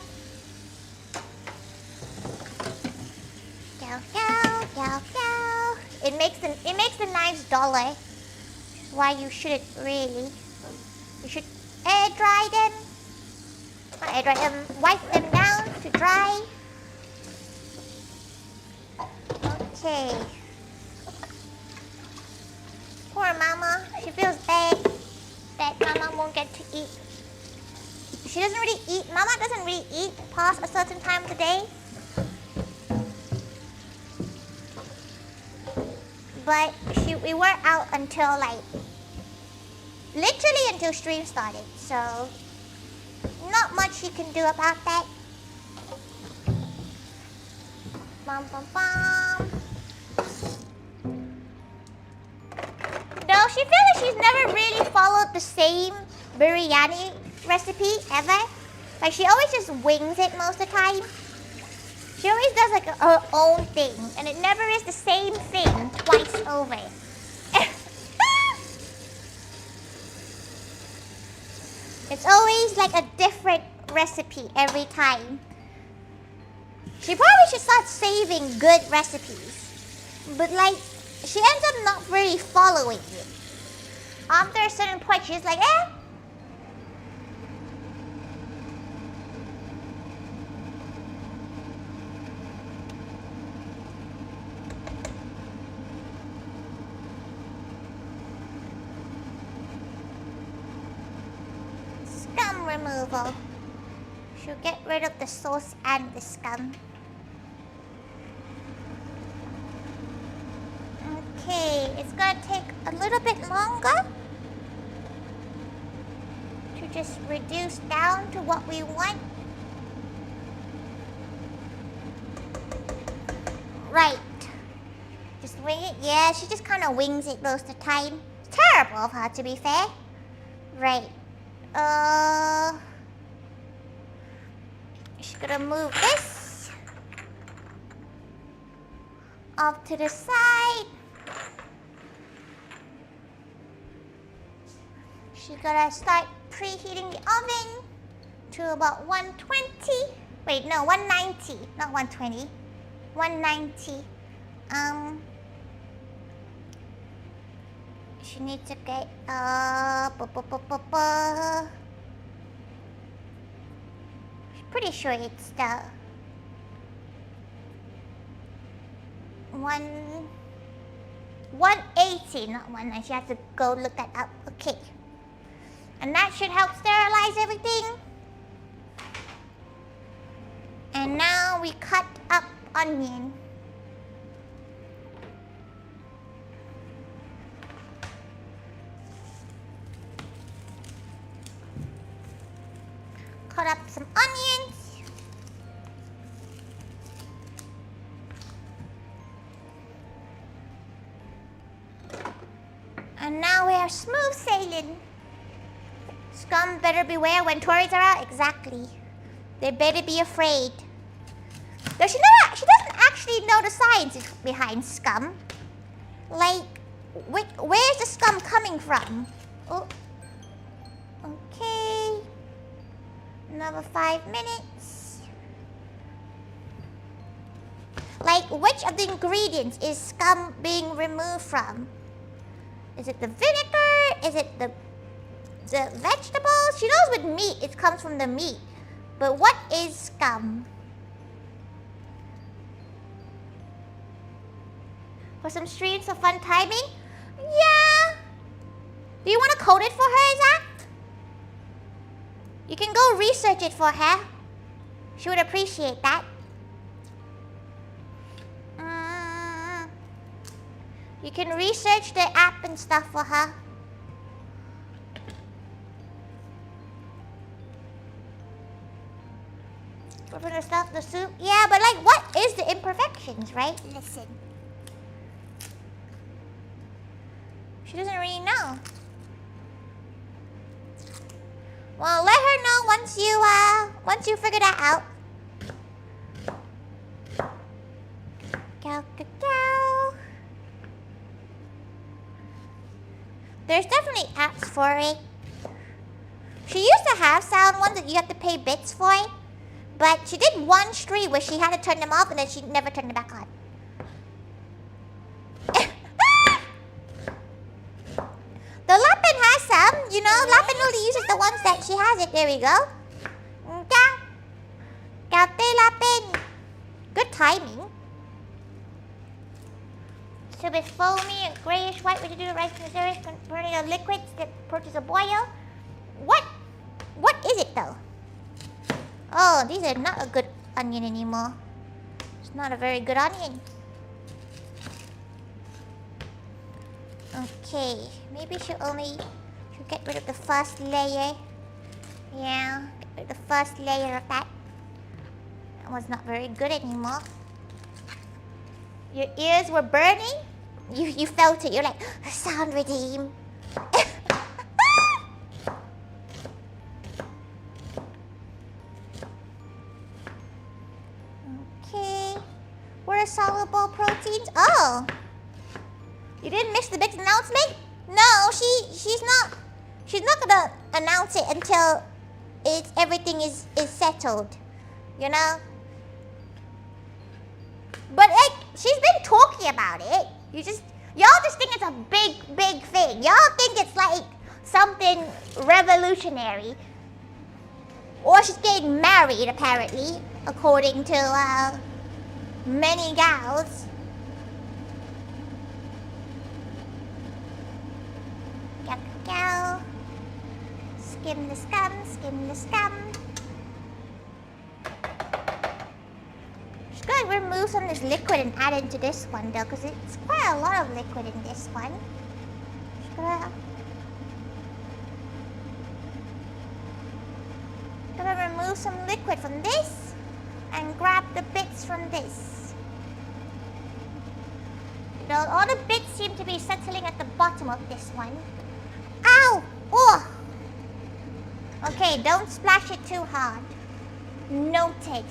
Speaker 1: Go, go, go, go. It makes the knives duller. Which is why you shouldn't really. You should air dry them. Not air dry them. Wipe them down to dry. Okay. Poor Mama. She feels bad that Mama won't get to eat. She doesn't really eat. Mama doesn't really eat past a certain time of the day. But we were out until literally until stream started. So not much she can do about that. Bum, bum, bum. No, she feels like she's never really followed the same biryani recipe ever. Like she always just wings it most of the time. She always does her own thing, and it never is the same thing twice over. It's always a different recipe every time. She probably should start saving good recipes. But she ends up not really following it. After a certain point, she's like, eh. Scum removal. She'll get rid of the sauce and the scum. Okay, it's gonna take a little bit longer to just reduce down to what we want. Right. Just wing it. Yeah, she just kind of wings it most of the time. It's terrible of her, to be fair. Right. She's gonna move this off to the side. She's gonna start preheating the oven to about 120. Wait, no, 190, not 120. 190. She needs to get she's pretty sure it's the 180, not 190. She has to go look that up. Okay. And that should help sterilize everything. And now we cut up onion. cut up some onions. And now we are smooth sailing. Scum better beware when Tories are out. Exactly. They better be afraid. Does she know? She doesn't actually know the science behind scum. Like, where's the scum coming from? Oh. Okay. Another 5 minutes. Like, which of the ingredients is scum being removed from? Is it the vinegar? Is it the vegetables? She knows with meat, it comes from the meat. But what is scum? For some streams of fun timing? Yeah. Do you want to code it for her, Zach? You can go research it for her. She would appreciate that. You can research the app and stuff for her. For the stuff, the soup. Yeah, but like, what is the imperfections, right? Listen. She doesn't really know. Well, let her know once you figure that out. Cow, cow, cow. There's definitely apps for it. She used to have sound ones that you have to pay bits for it. But she did one stream where she had to turn them off and then she never turned them back on. The Lapin has some, you know. Lapin only uses the ones that she has it. There we go. Kate Lapin. Good timing. Soup is foamy and grayish white. What you do the rice and the service, converting a liquid that approaches a boil. What is it though? Oh, these are not a good onion anymore. It's not a very good onion. Okay, maybe she'll get rid of the first layer. Yeah, get rid of the first layer of that. That was not very good anymore. Your ears were burning? You felt it. You're like, sound redeem. Okay. What are soluble proteins? Oh. You didn't miss the big announcement? No, she's not gonna announce it until everything is settled. You know? But like, she's been talking about it. Y'all just think it's a big thing. Y'all think it's like something revolutionary. Or she's getting married, apparently, according to many gals. Go. Skim the scum, skim the scum. Just gonna remove some of this liquid and add it into this one though, because it's quite a lot of liquid in this one. Just gonna remove some liquid from this and grab the bits from this. You know, all the bits seem to be settling at the bottom of this one. Ow! Oh! Okay, don't splash it too hard. Noted.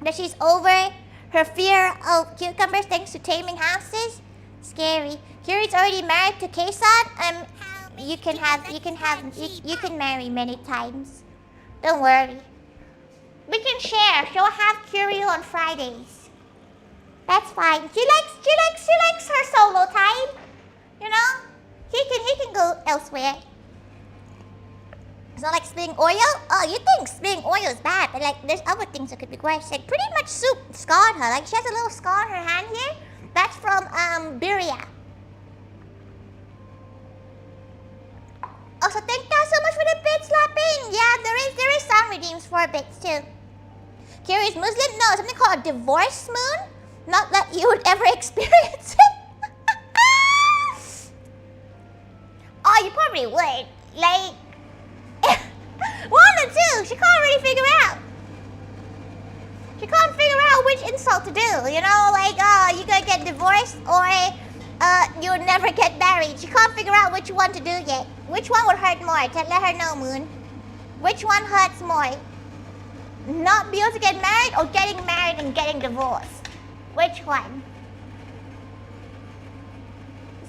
Speaker 1: That she's over her fear of cucumbers thanks to taming hamsters. Scary. Kiri's already married to Kason. You can marry many times. Don't worry. We can share. She'll have Curio on Fridays. That's fine. She likes her solo time. You know? He can go elsewhere. It's not like spilling oil. Oh, you think spilling oil is bad, but like there's other things that could be worse. Like pretty much soup scarred her. Like she has a little scar on her hand here. That's from Birria. Also, thank you so much for the bits, Lapin. Yeah, there is some redeems for bits too. Kiri's Muslim? No, something called a divorce moon. Not that you would ever experience it. Oh, you probably would. Like, one or two. She can't really figure out. She can't figure out which insult to do. You know, like, you're gonna get divorced or you'll never get married. She can't figure out which one to do yet. Which one would hurt more? Let her know, Moon. Which one hurts more? Not be able to get married or getting married and getting divorced? Which one?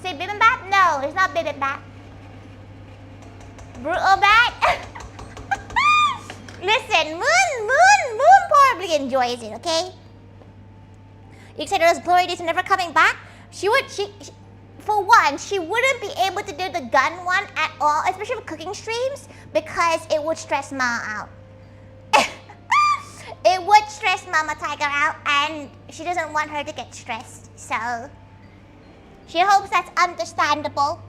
Speaker 1: Say bibimbap? No, it's not bibimbap. Brutal bat? Listen, Moon probably enjoys it, okay? You said those glory days are never coming back? For one, she wouldn't be able to do the gun one at all, especially with cooking streams, because it would stress Ma out. It would stress Mama Thaiga out, and she doesn't want her to get stressed. So, she hopes that's understandable.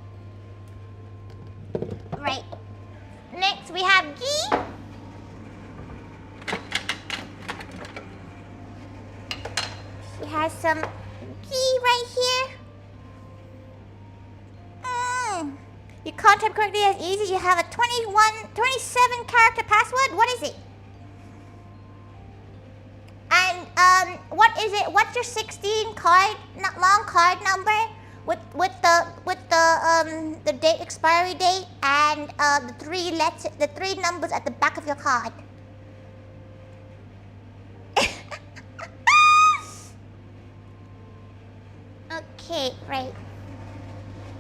Speaker 1: Right. Next, we have ghee. She has some ghee right here. You can't type correctly as easy. You have a 27 character password. What is it? And what is it? What's your 16 card, not long card number with the date expiry date and the three numbers at the back of your card? Okay, right.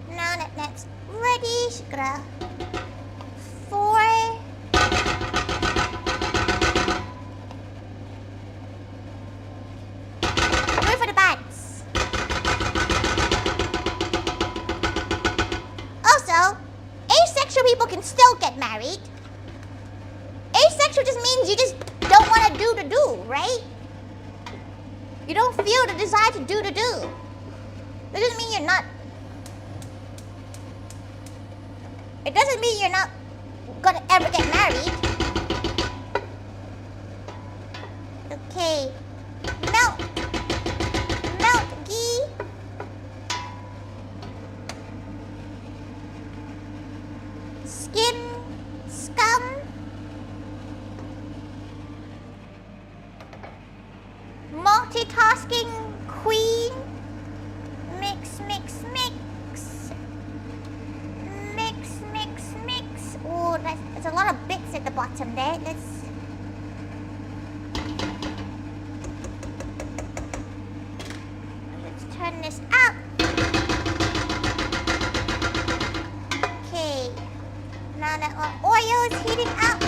Speaker 1: Now that that's ready, she's gonna wait for the buds. Also, asexual people can still get married. Asexual just means you just don't want to do the do, right? You don't feel the desire to do the do. That doesn't mean you're not. It doesn't mean you're not gonna ever get married. Okay. Melt ghee. Skim, scum. Multitasking queen. Mix, mix, mix. Oh, there's a lot of bits at the bottom there. Let's turn this up. Okay. Now that our oil is heating up,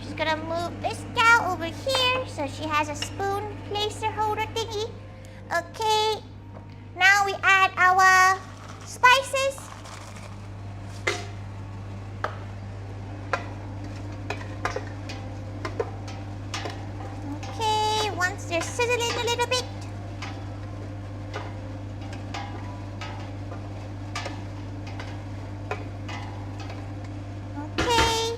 Speaker 1: she's gonna move this gal over here so she has a spoon placer holder thingy. Okay. Now we add our spices. Once they're sizzling a little bit. Okay.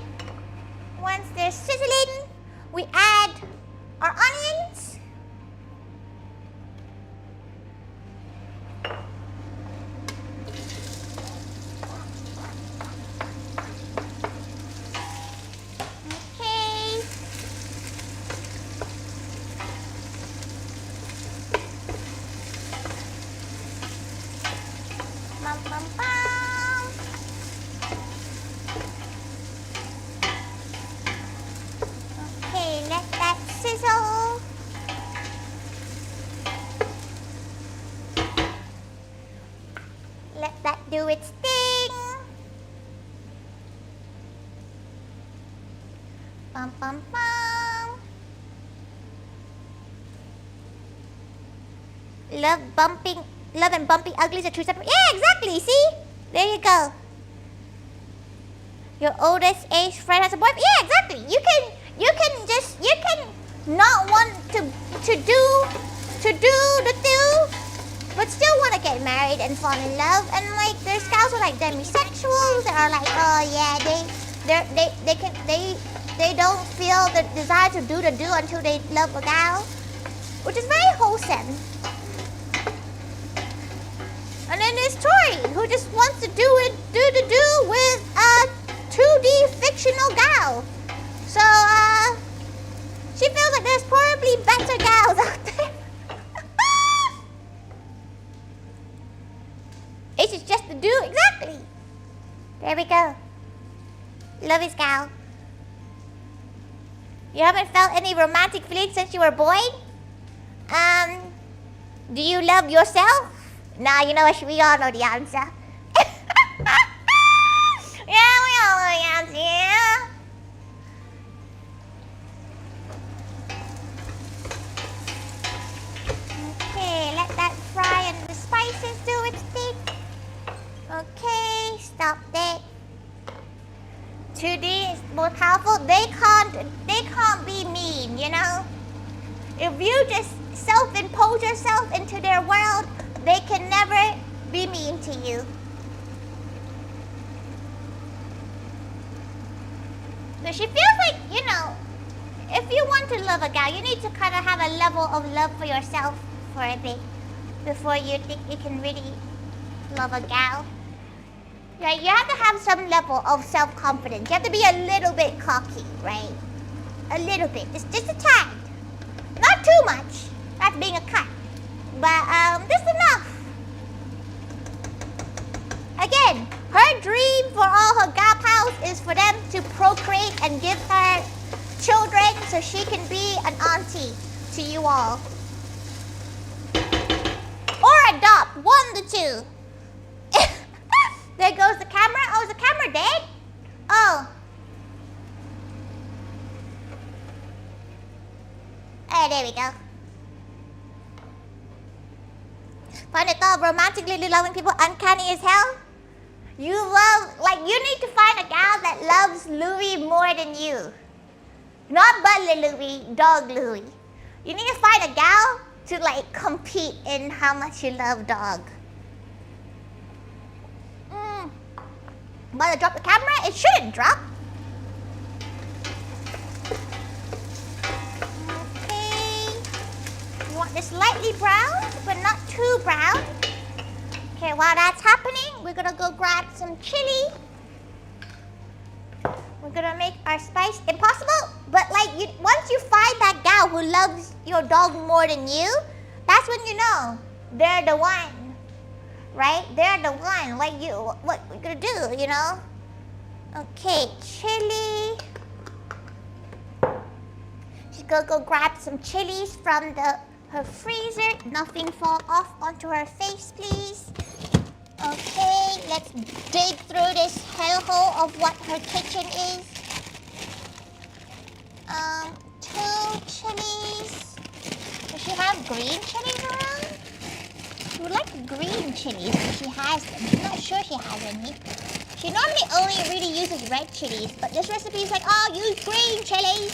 Speaker 1: Once they're sizzling, we add our onions. Okay, let that sizzle. Let that do its thing. Bum, bum, bum. Love and bumping uglies are two separate. Yeah, exactly. See? There you go. Your oldest age friend has a boyfriend. Yeah, exactly. You can not want to do the do, but still want to get married and fall in love. And like, there's guys who are like demisexuals that are like, oh yeah, they don't feel the desire to do the do until they love a gal, which is very wholesome. And then there's is Tori, who just wants to do with a 2D fictional gal. So, she feels like there's probably better gals out there. It's just to do exactly. There we go. Love is gal. You haven't felt any romantic feelings since you were born? Do you love yourself? Nah, you know what? We all know the answer. Yeah, we all know the answer. Yeah. Okay, let that fry and the spices do its thing. Okay, stop that. 2D is more powerful. They can't be mean, you know? If you just self-impose yourself into their world, they can never be mean to you. So she feels like, you know, if you want to love a gal, you need to kind of have a level of love for yourself for a bit before you think you can really love a gal. Right? You have to have some level of self-confidence. You have to be a little bit cocky, right? A little bit, just a tad. Not too much. That's being a cunt. But just enough. Again, her dream for all her gal pals is for them to procreate and give her children so she can be an auntie to you all. Or adopt, one of the two. There goes the camera. Oh, is the camera dead? Oh. Oh, there we go. Find the thought of romantically loving people uncanny as hell? You need to find a gal that loves Louis more than you. Not Butler Louis, Dog Louis. You need to find a gal to compete in how much you love Dog. About to drop the camera? It shouldn't drop. Okay. You want this lightly brown, but not too brown. Okay, while that's happening, we're gonna go grab some chili. We're gonna make our spice impossible, but once you find that gal who loves your dog more than you, that's when you know they're the one. Right? They're the one. What we're gonna do, you know? Okay, chili. She's gonna go grab some chilies from her freezer. Nothing fall off onto her face, please. Okay, let's dig through this hellhole of what her kitchen is. 2 chilies. Does she have green chilies around? She would like green chilies if she has them. I'm not sure she has any. She normally only really uses red chilies, but this recipe is like, oh, use green chilies.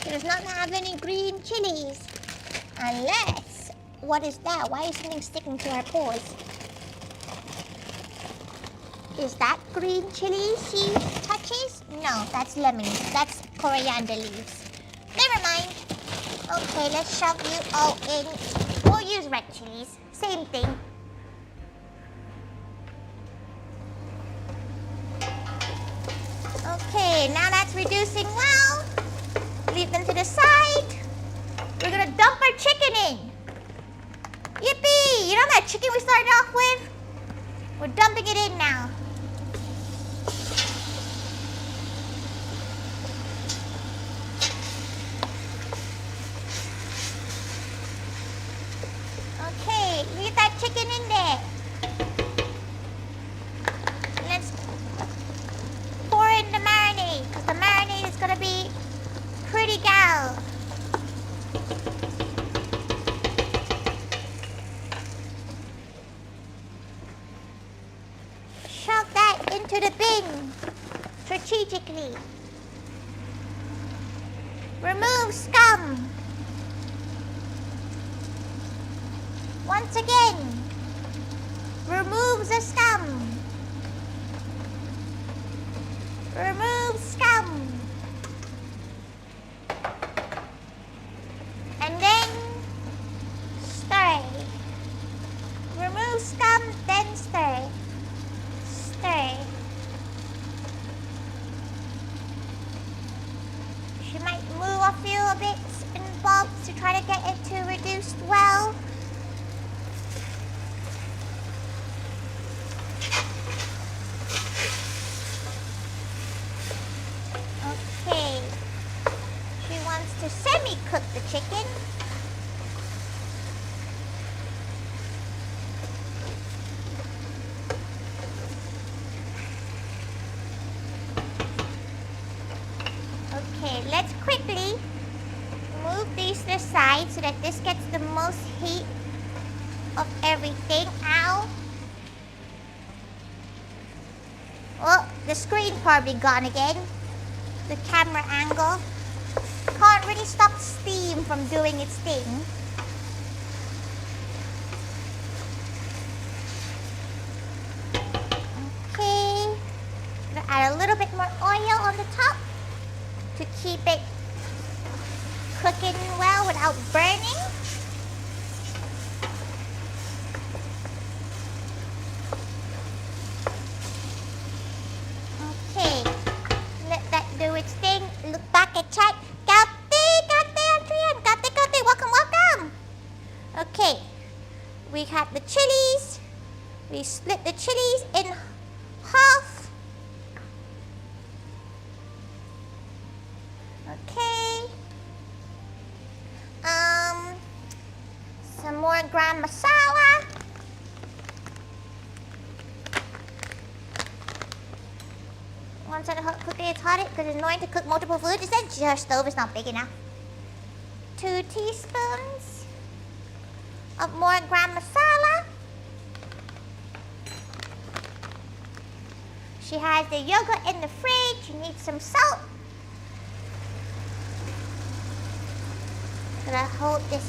Speaker 1: She does not have any green chilies. Unless, what is that? Why is something sticking to her paws? Is that green chili she touches? No, that's lemon. That's coriander leaves. Never mind. Okay, let's shove you all in. We'll use red chilies. Same thing. Okay, now that's reducing well. Leave them to the side. We're gonna dump our chicken in. Yippee! You know that chicken we started off with? We're dumping it in now. Okay, leave that chicken in there. Let's pour in the marinade, because the marinade is going to be pretty gal. Shove that into the bin strategically. Remove scum. Once again, remove the scum. Remove scum. And then stir. Remove scum, then stir. little bits and bobs to try to get it to reduce well. Okay. She wants to semi-cook the chicken. Okay, let's quickly move these to the side so that this gets the most heat of everything. Ow. Oh, the screen probably gone again. The camera angle. Can't really stop steam from doing its thing. Okay. Gonna add a little bit more oil on the top to keep it cooking well without burning. Okay, let that do its thing. Look back at chat. Kate, welcome. Okay, we have the chilies. We split the chilies in half. Okay. Some more gram masala. One side of hot cooking is hot because it's annoying to cook multiple foods. Is that your stove is not big enough? 2 teaspoons of more gram masala. She has the yogurt in the fridge. She needs some salt. Gonna hold this.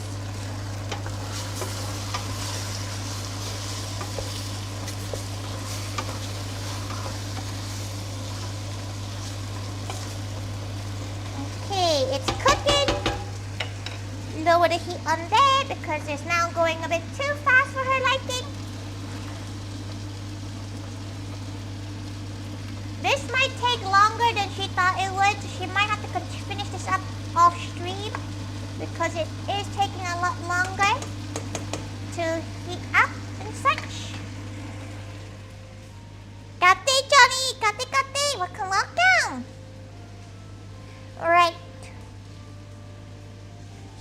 Speaker 1: Okay, it's cooking. Lower the heat on there because it's now going a bit too fast for her liking. This might take longer than she thought it would. She might have to finish this up off stream because it is taking a lot longer to heat up and such. Kate, Johnny, Kate, welcome. Alright.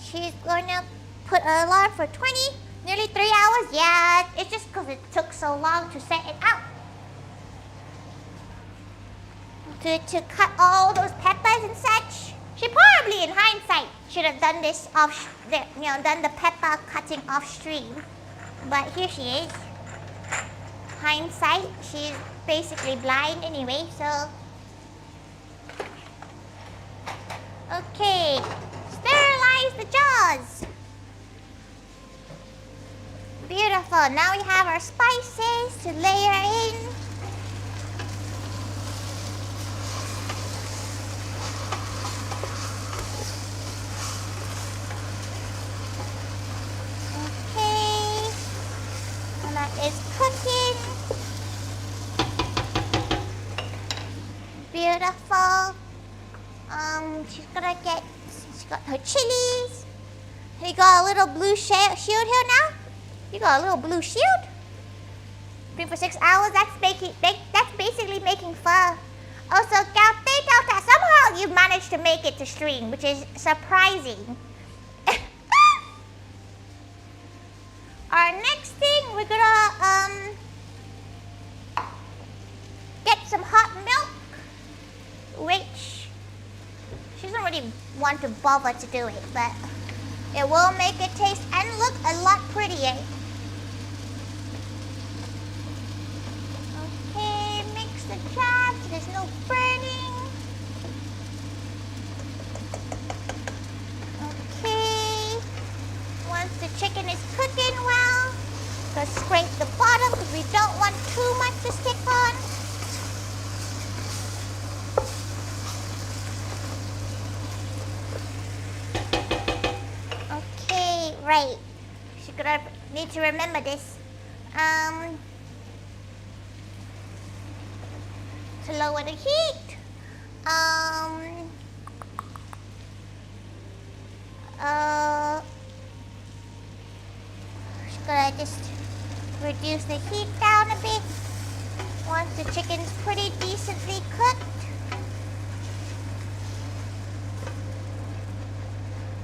Speaker 1: She's going to put an alarm for 20, nearly 3 hours. Yeah, it's just because it took so long to set it up. To cut all those peppers and such. She probably, in hindsight, should have done this done the pepper cutting off stream. But here she is. Hindsight, she's basically blind anyway, so. Okay, sterilize the jaws. Beautiful, now we have our spices to layer in. Is cooking. Beautiful. She's got her chilies. You got a little blue shield here now. You got a little blue shield. Been for 6 hours. That's basically making pho. Also, Delta, somehow you managed to make it to stream, which is surprising. Our next thing, we're gonna get some hot milk, which she doesn't really want to bother to do it, but it will make it taste and look a lot prettier. Okay, mix the jam so there's no burning. Okay, once the chicken is cooking well, go scrape the bottom because we don't want too much to stick on. Okay, right. She's gonna need to remember this. To lower the heat. Just gonna just reduce the heat down a bit once the chicken's pretty decently cooked.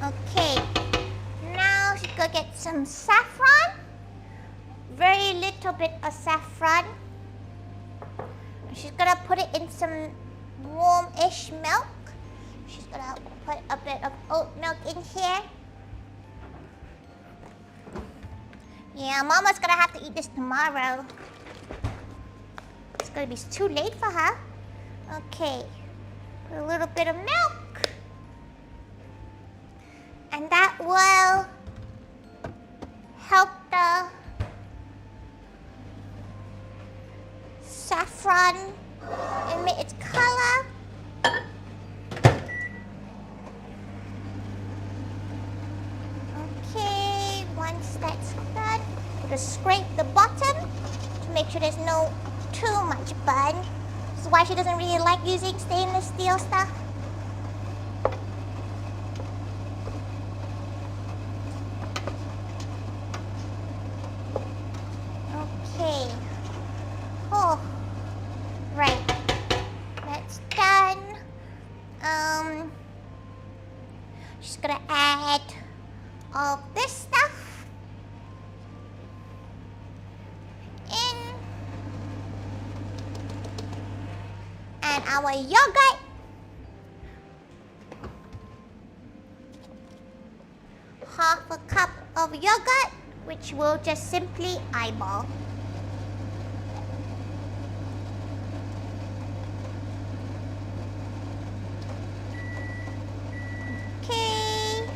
Speaker 1: Okay, now she's gonna get some saffron. Very little bit of saffron. She's gonna put it in some warm-ish milk. She's gonna put a bit of oat milk in here. Yeah, Mama's gonna have to eat this tomorrow. It's gonna be too late for her. Okay, put a little bit of milk. And that will help the saffron emit its color. Okay, once that's done, we're gonna scrape the bottom to make sure there's no too much bun. This is why she doesn't really like using stainless steel stuff. Okay. Oh, right. That's done. Just gonna add all this stuff in, and our yogurt. Half a cup of yogurt, which we'll just simply eyeball. Okay.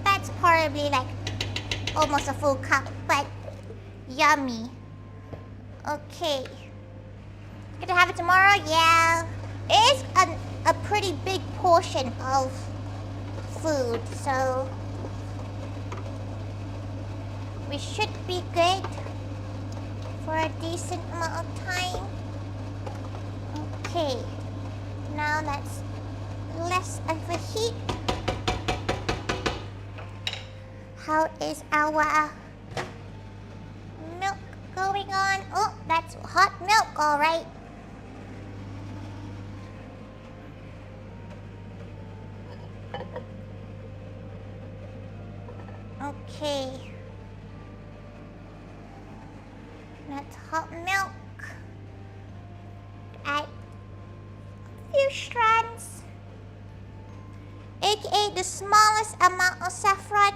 Speaker 1: That's probably like almost a full cup, but yummy. Okay. Gonna have it tomorrow? Yeah. It is a pretty big portion of food, so we should be good for a decent amount of time. Okay, now that's less of a heat. How is our milk going on? Oh, that's hot milk, all right. Okay, that's hot milk. Add a few strands, aka the smallest amount of saffron.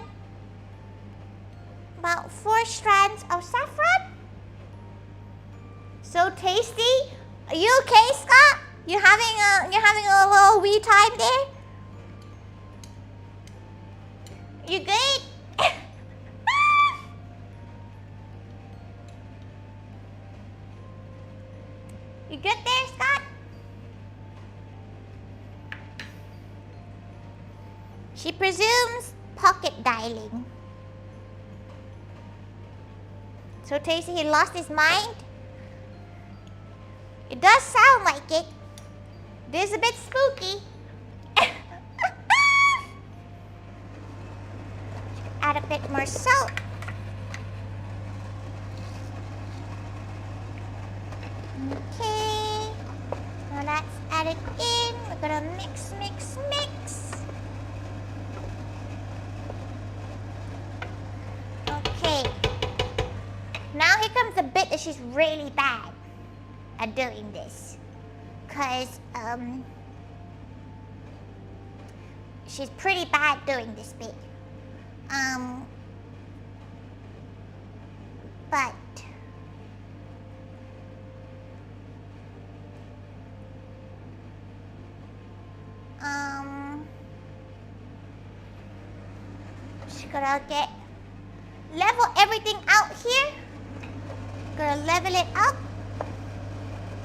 Speaker 1: About 4 strands of saffron. So tasty. Are you okay, Scott? You're having a little wee time there? You good? You good there, Scott? She presumes pocket dialing. So Tasty, he lost his mind? It does sound like it. It is a bit spooky. Add a bit more salt. Okay. Now that's added in. We're gonna mix, mix, mix. Okay. Now here comes the bit that she's really bad at doing this. Cause she's pretty bad doing this bit. But just gonna level everything out here. Gonna level it up.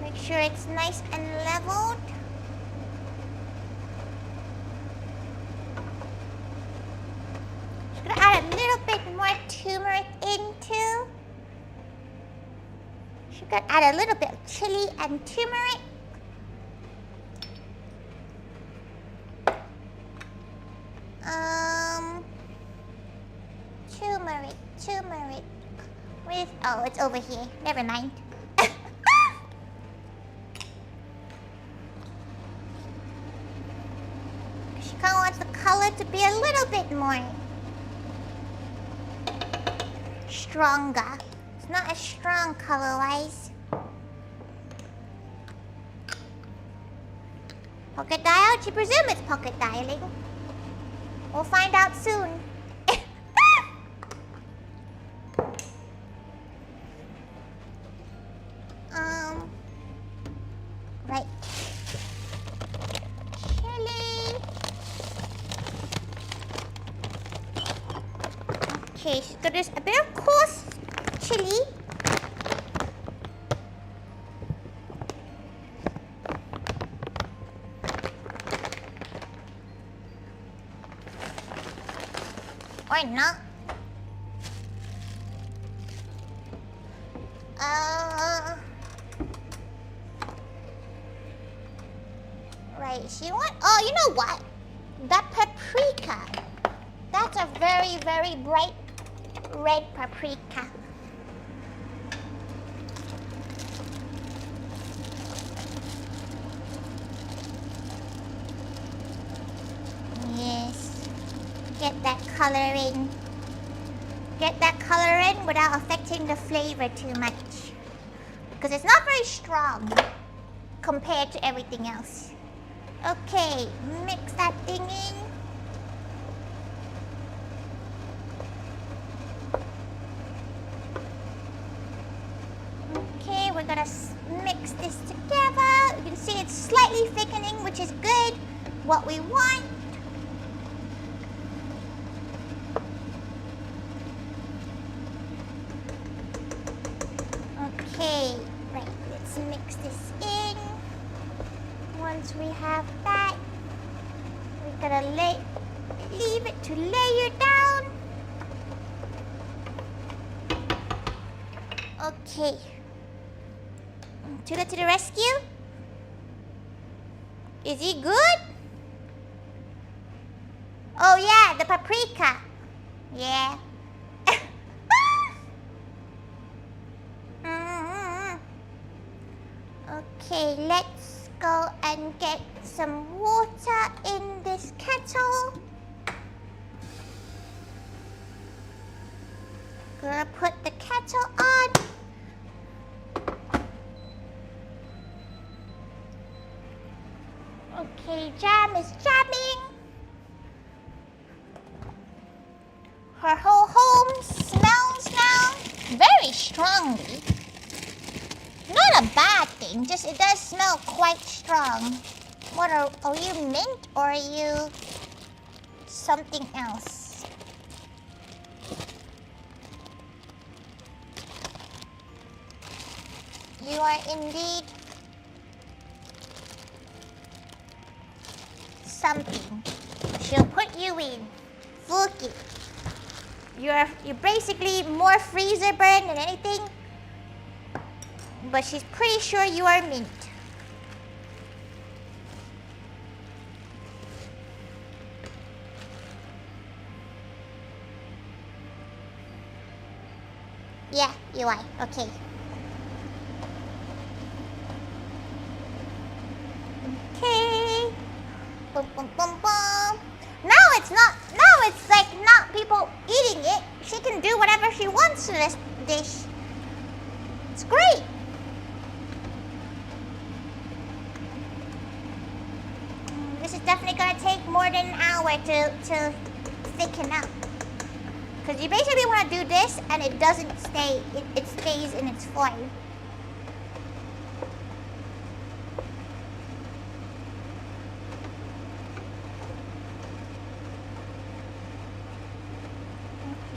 Speaker 1: Make sure it's nice and leveled. Just gonna add a little bit more turmeric in too. Just gonna add a little bit of chili and turmeric. Oh, it's over here. Never mind. She kind of wants the color to be a little bit more stronger. It's not as strong color-wise. Pocket dial? She presumes it's pocket dialing. We'll find out soon. Right. Chili. Okay, she's got this a bit of coarse chili. Or not. Right, she want. Oh, you know what? That paprika. That's a very, very bright red paprika. Yes. Get that color in. Get that color in without affecting the flavor too much. Because it's not very strong compared to everything else. Okay, mix that thing in. Okay, we're gonna mix this together. You can see it's slightly thickening, which is good. What we want. Okay, right, let's mix this in. Once we have that, we're gonna leave it to layer down. Okay. Tula to the rescue. Is he good? Oh yeah, the paprika. Yeah. Okay, let's go and get some water in this kettle. Gonna put the kettle on. Okay, Jam is jamming. Her whole home smells now very strongly. Not a bad thing, just it does smell quite strong. What are you mint or are you something else? You are indeed something. She'll put you in. Fuki. You're basically more freezer burn than anything. But she's pretty sure you are mint. Yeah, you are. Okay. Okay. Boom, boom, boom, boom. Now it's like not people eating it. She can do whatever she wants to this dish. It's great. This is definitely going to take more than an hour to thicken up. Because you basically want to do this and it doesn't stay, it stays in its form.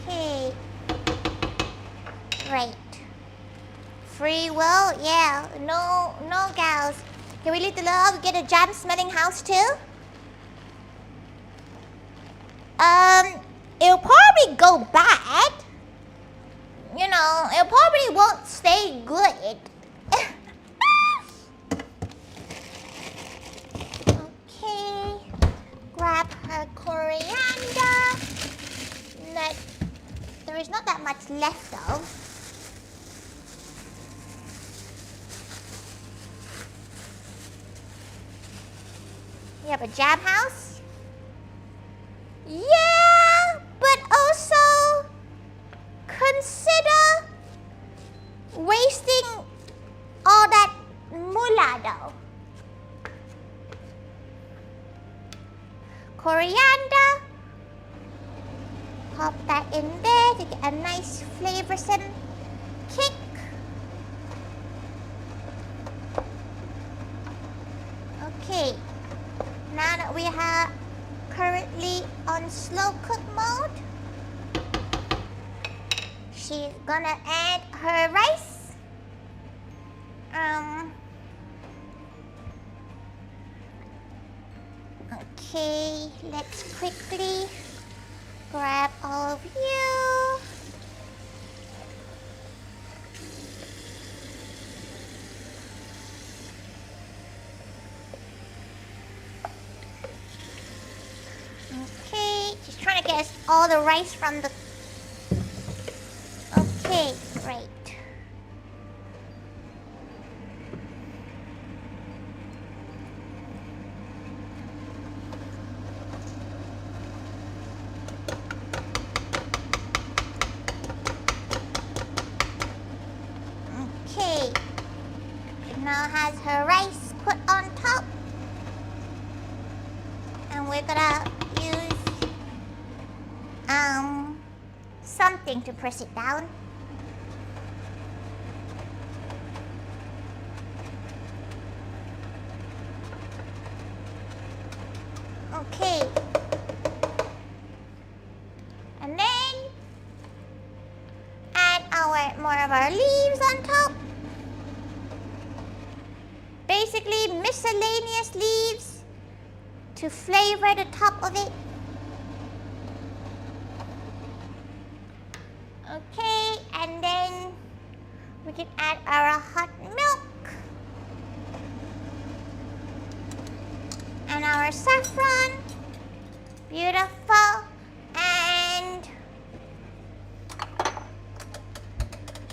Speaker 1: Okay. Right. Free will? Yeah. No gals. Can we leave the love? Get a jam smelling house too? It'll probably go bad. You know, it probably won't stay good. Okay. Grab her coriander. That there is not that much left of. have a jam house. Yeah, but also consider wasting all that moolah though. Coriander. Pop that in there to get a nice flavorsome kick. Okay, now that we are currently on slow cook mode, she's gonna add her rice. Okay, let's quickly grab all of you. Okay, just trying to get us all the rice from the... Okay, great. Okay, she now has her rice put on top. And we're gonna use something to press it down. Okay. And then add more of our leaves on top. Basically miscellaneous leaves to flavor the top of it. Okay, and then we can add our hot milk and our saffron. Beautiful. And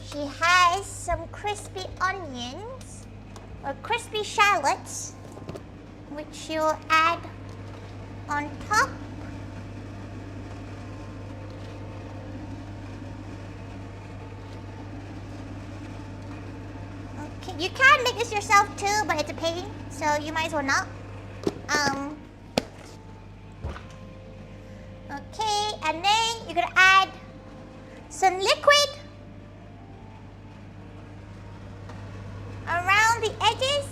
Speaker 1: she has some crispy onions or crispy shallots, which you'll add on top. Okay, you can make this yourself too, but it's a pain, so you might as well not. Okay, and then you're gonna add some liquid around the edges.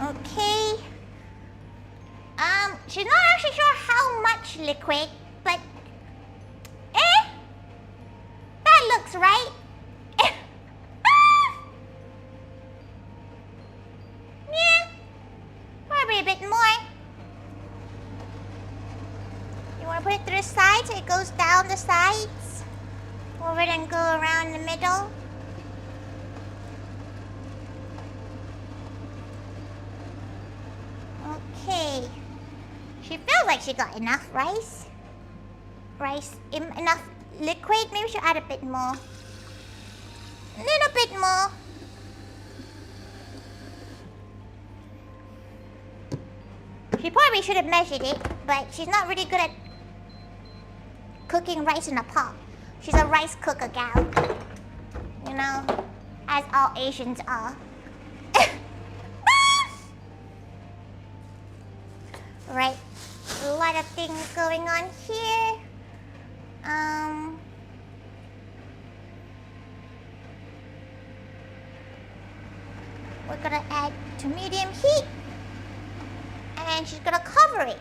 Speaker 1: Okay. She's not actually sure how much liquid, but that looks right. Yeah, probably a bit more. You want to put it to the side so it goes down the sides, over and go around the middle. Okay. She feels like she got enough rice. Enough liquid. Maybe she'll add a bit more. A little bit more. She probably should have measured it, but she's not really good at cooking rice in a pot. She's a rice cooker gal. You know, as all Asians are. Right, a lot of things going on here. We're gonna add to medium heat, and she's gonna cover it.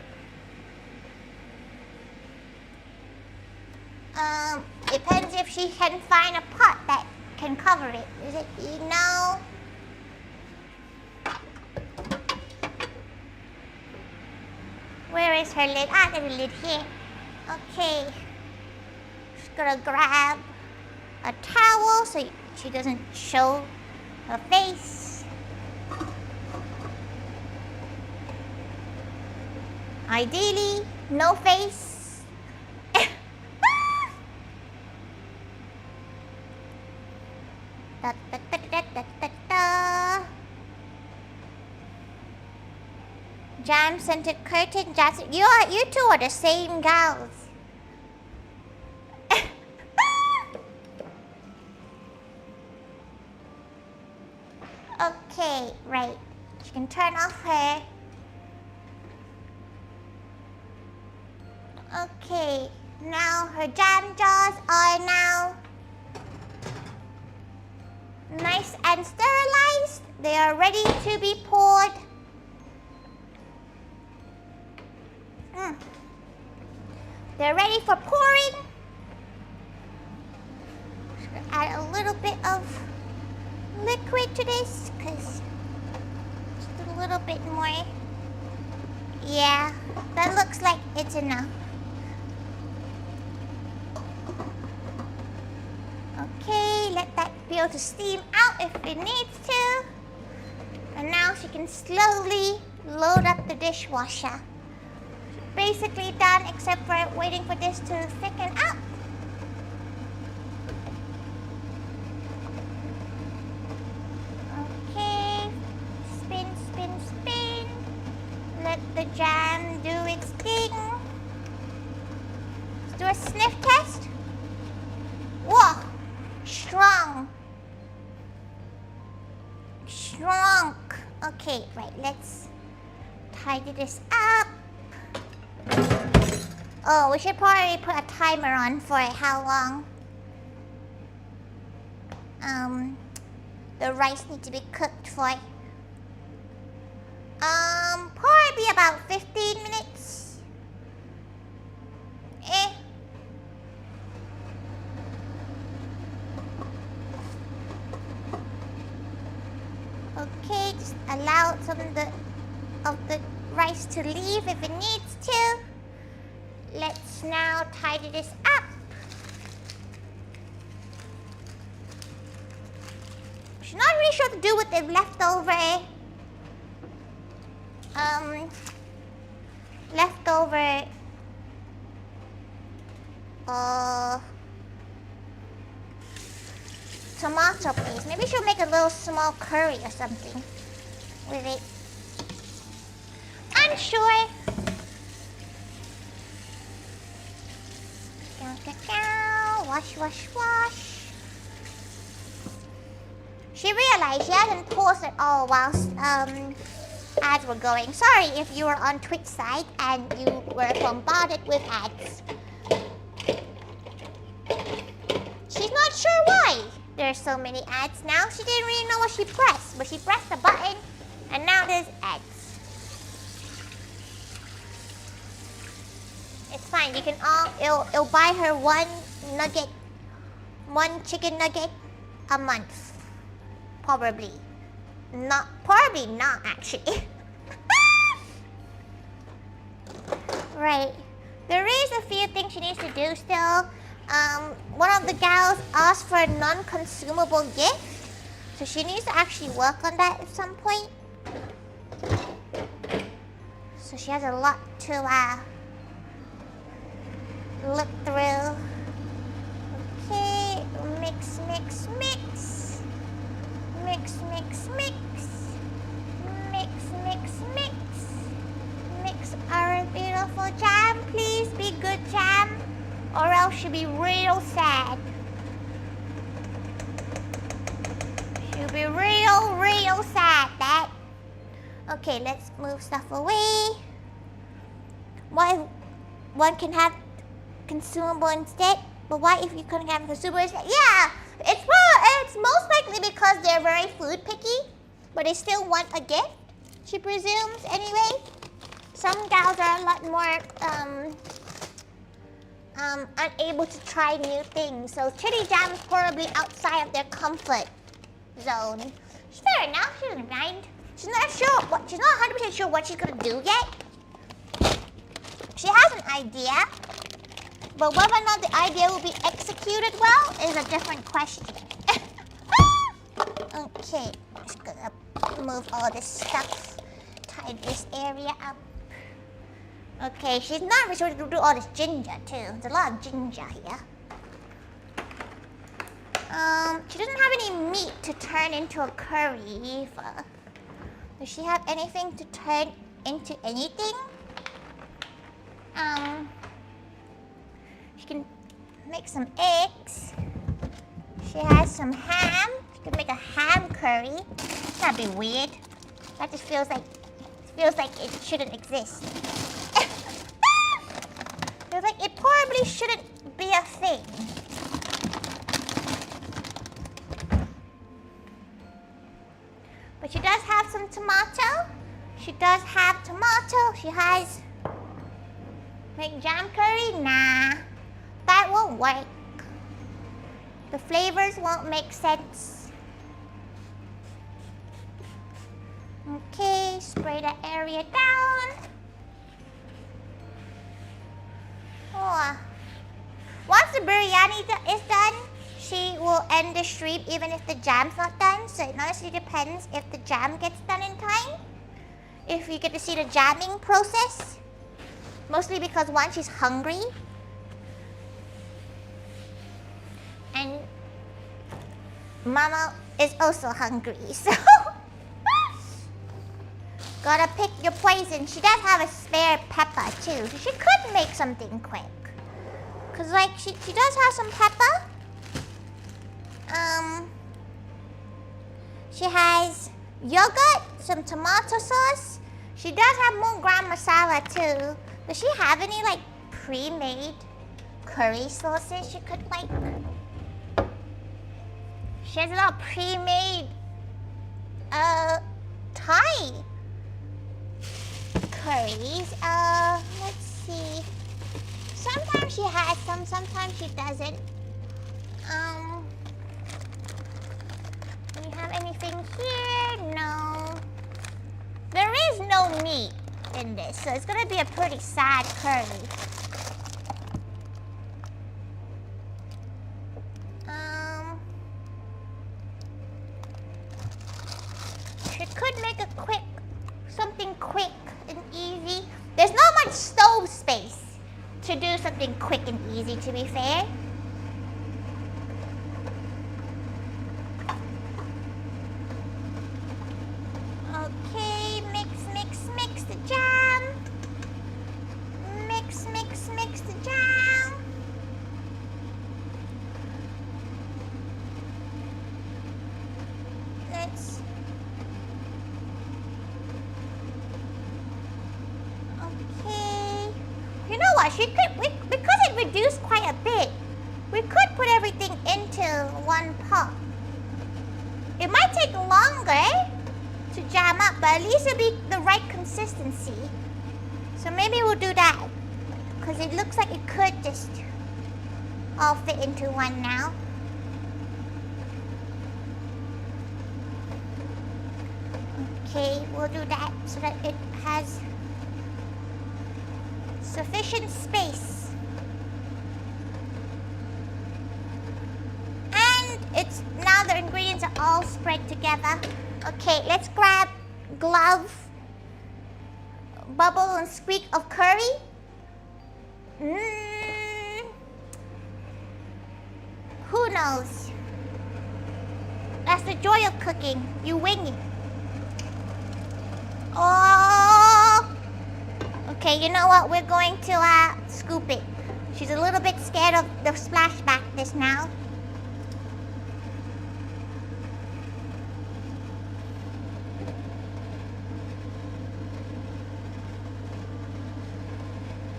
Speaker 1: Depends if she can find a pot that can cover it. Is it, you know? Where is her lid? Ah, there's a lid here. Okay. She's gonna grab a towel so she doesn't show her face. Ideally, no face. Da, da, da, da, da, da, da. Jam scented curtain. You two are the same gals. Okay, right. She can turn off her. Okay, now her jam jars are now nice and sterilized. They are ready to be poured. They're ready for pouring. Just gonna add a little bit of liquid to this, because just a little bit more. Yeah, that looks like it's enough. Okay, let that be able to steam out if it needs to. And now she can slowly load up the dishwasher. Basically done, except for waiting for this to thicken up. Okay, spin, spin, spin. Let the jam do its thing. Let's do a sniff test. Whoa, strong. Strong. Okay, right, let's tidy this up. Oh, we should probably put a timer on for how long the rice needs to be cooked for. Probably about 15 minutes. Okay, just allow some of the rice to leave if it needs to. Let's now tidy this up. She's not really sure what to do with the leftover tomato paste. Maybe she'll make a little small curry or something with it. Unsure. Wash, wash, wash. She realized she hadn't paused at all whilst ads were going. Sorry if you were on Twitch side and you were bombarded with ads. She's not sure why there's so many ads now. She didn't really know what she pressed, but she pressed the button and now there's ads. It's fine. You can it'll buy her one chicken nugget a month. Probably not actually. Right. There is a few things she needs to do still. One of the gals asked for a non-consumable gift, so she needs to actually work on that at some point. So she has a lot to look through. Okay, mix, mix, mix. Mix, mix, mix. Mix, mix, mix. Mix our beautiful jam. Please be good jam, or else she'll be real sad. She'll be real sad, that. Okay, let's move stuff away. What if one can have consumable instead? But why if you couldn't have consumable instead? Yeah, it's most likely because they're very food picky, but they still want a gift, she presumes anyway. Some gals are a lot more unable to try new things, so chili jam is probably outside of their comfort zone. Fair enough, she doesn't mind. She's not 100% sure what she's gonna do yet. She has an idea, but whether or not the idea will be executed well is a different question. Okay, just gonna move all this stuff, tidy this area up. Okay, she's not really sure to do all this ginger too. There's a lot of ginger here. She doesn't have any meat to turn into a curry either. Does she have anything to turn into anything? She can make some eggs. She has some ham. She can make a ham curry. That'd be weird. That just feels like it shouldn't exist. Feels like it probably shouldn't be a thing. But she does have some tomato. She does have tomato. She has make jam curry? Nah, that won't work. The flavors won't make sense. Okay, spray the area down. Oh. Once the biryani is done, she will end the stream even if the jam's not done. So it honestly depends if the jam gets done in time. If you get to see the jamming process. Mostly because one, she's hungry. And Mama is also hungry, so gotta pick your poison. She does have a spare pepper too, so she could make something quick. Cause like she does have some pepper. She has yogurt, some tomato sauce. She does have more gram masala too. Does she have any like pre-made curry sauces she could like? She has a lot of pre-made Thai curries. Let's see. Sometimes she has some, sometimes she doesn't. Do we have anything here? No. There is no meat in this, so it's gonna be a pretty sad curry. She could make something quick and easy. There's not much stove space to do something quick and easy, to be fair. Okay, mix the jam. Mix the jam. Okay. You know what? Because it reduced quite a bit, we could put everything into one pot. It might take longer to jam up, but at least it'll be the right consistency. So maybe we'll do that, because it looks like it could just all fit into one now. Okay, we'll do that so that it has sufficient space. And it's now the ingredients are all spread together. Okay, let's grab glove, bubble and squeak of curry. Who knows? That's the joy of cooking. You wing it. Oh! Okay, you know what? We're going to scoop it. She's a little bit scared of the splashbackness now.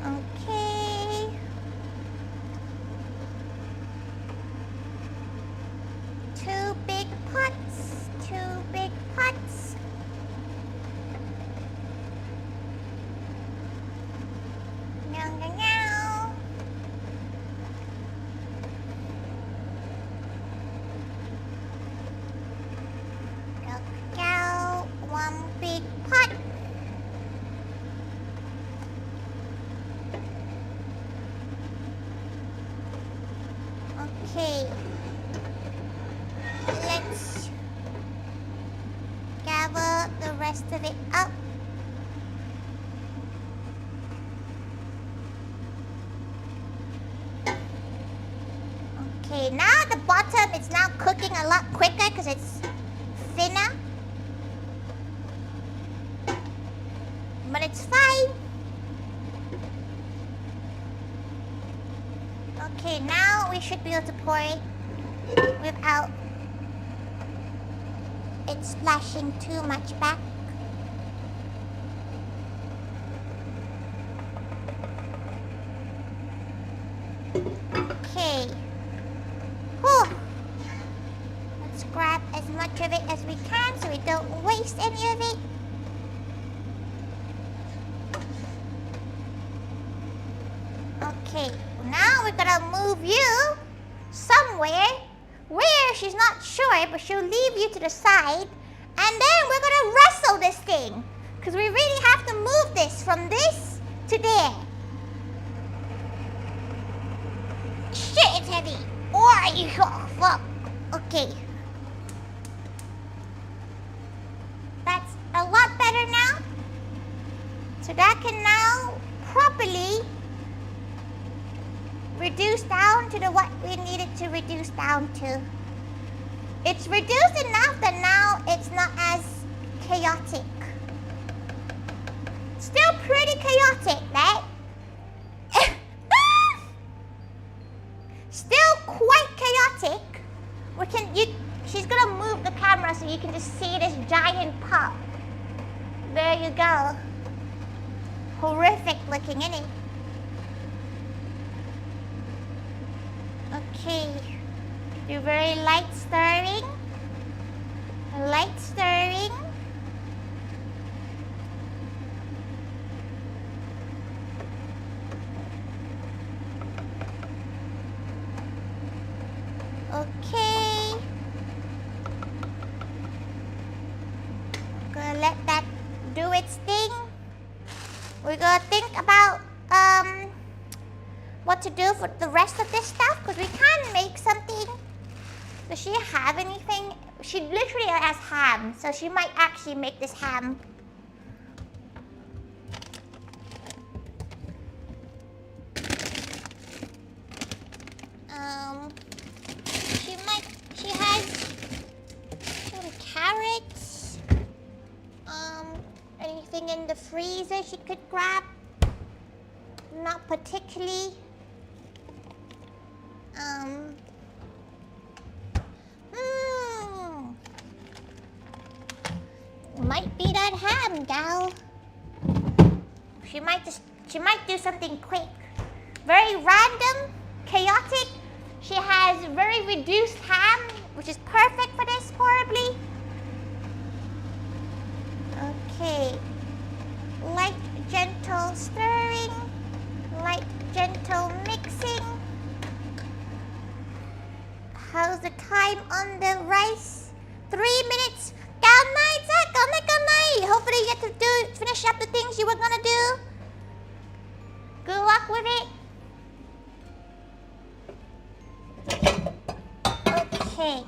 Speaker 1: Okay. Two big pots. Meow, meow, meow. Go, one big pot. Okay. Let's gather the rest of it up. It's now cooking a lot quicker because it's thinner. But it's fine. Okay, now we should be able to pour it without it splashing too much back. Okay. Whew. Let's grab as much of it as we can so we don't waste any of it. Okay, now we're gonna move you somewhere where she's not sure, but she'll leave you to the side, and then we're gonna wrestle this thing, because we really have to move this from this to there. Shit, it's heavy. Oh, fuck. Okay. That's a lot better now. So that can now properly reduce down to what we needed to reduce down to. It's reduced enough that now it's not as chaotic. Still pretty chaotic, right? Still quite chaotic. She's gonna move the camera so you can just see this giant pop. There you go. Horrific looking, isn't it? Okay. Do very light stirring. Light stirring. Okay. Gonna let that do its thing. We're gonna think about what to do for the rest of this stuff, because we can make something. Does she have anything? She literally has ham, so she might actually make this ham. She has some carrots. Anything in the freezer she could grab? Not particularly. Might be that ham, gal. She might do something quick. Very random, chaotic. She has very reduced ham, which is perfect for this, probably. Okay. Light, gentle stirring. Light, gentle mixing. How's the time on the rice? 3 minutes. Hopefully you get to finish up the things you were gonna do. Good luck with it. Okay.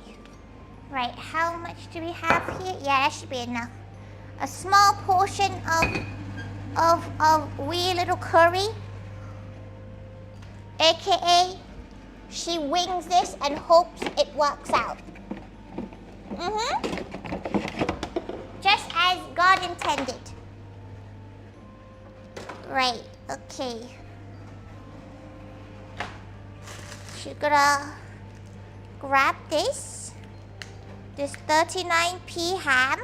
Speaker 1: Right, how much do we have here? Yeah, that should be enough. A small portion of wee little curry. AKA, she wings this and hopes it works out. Just as God intended. Right, okay. She's gonna grab this 39p ham.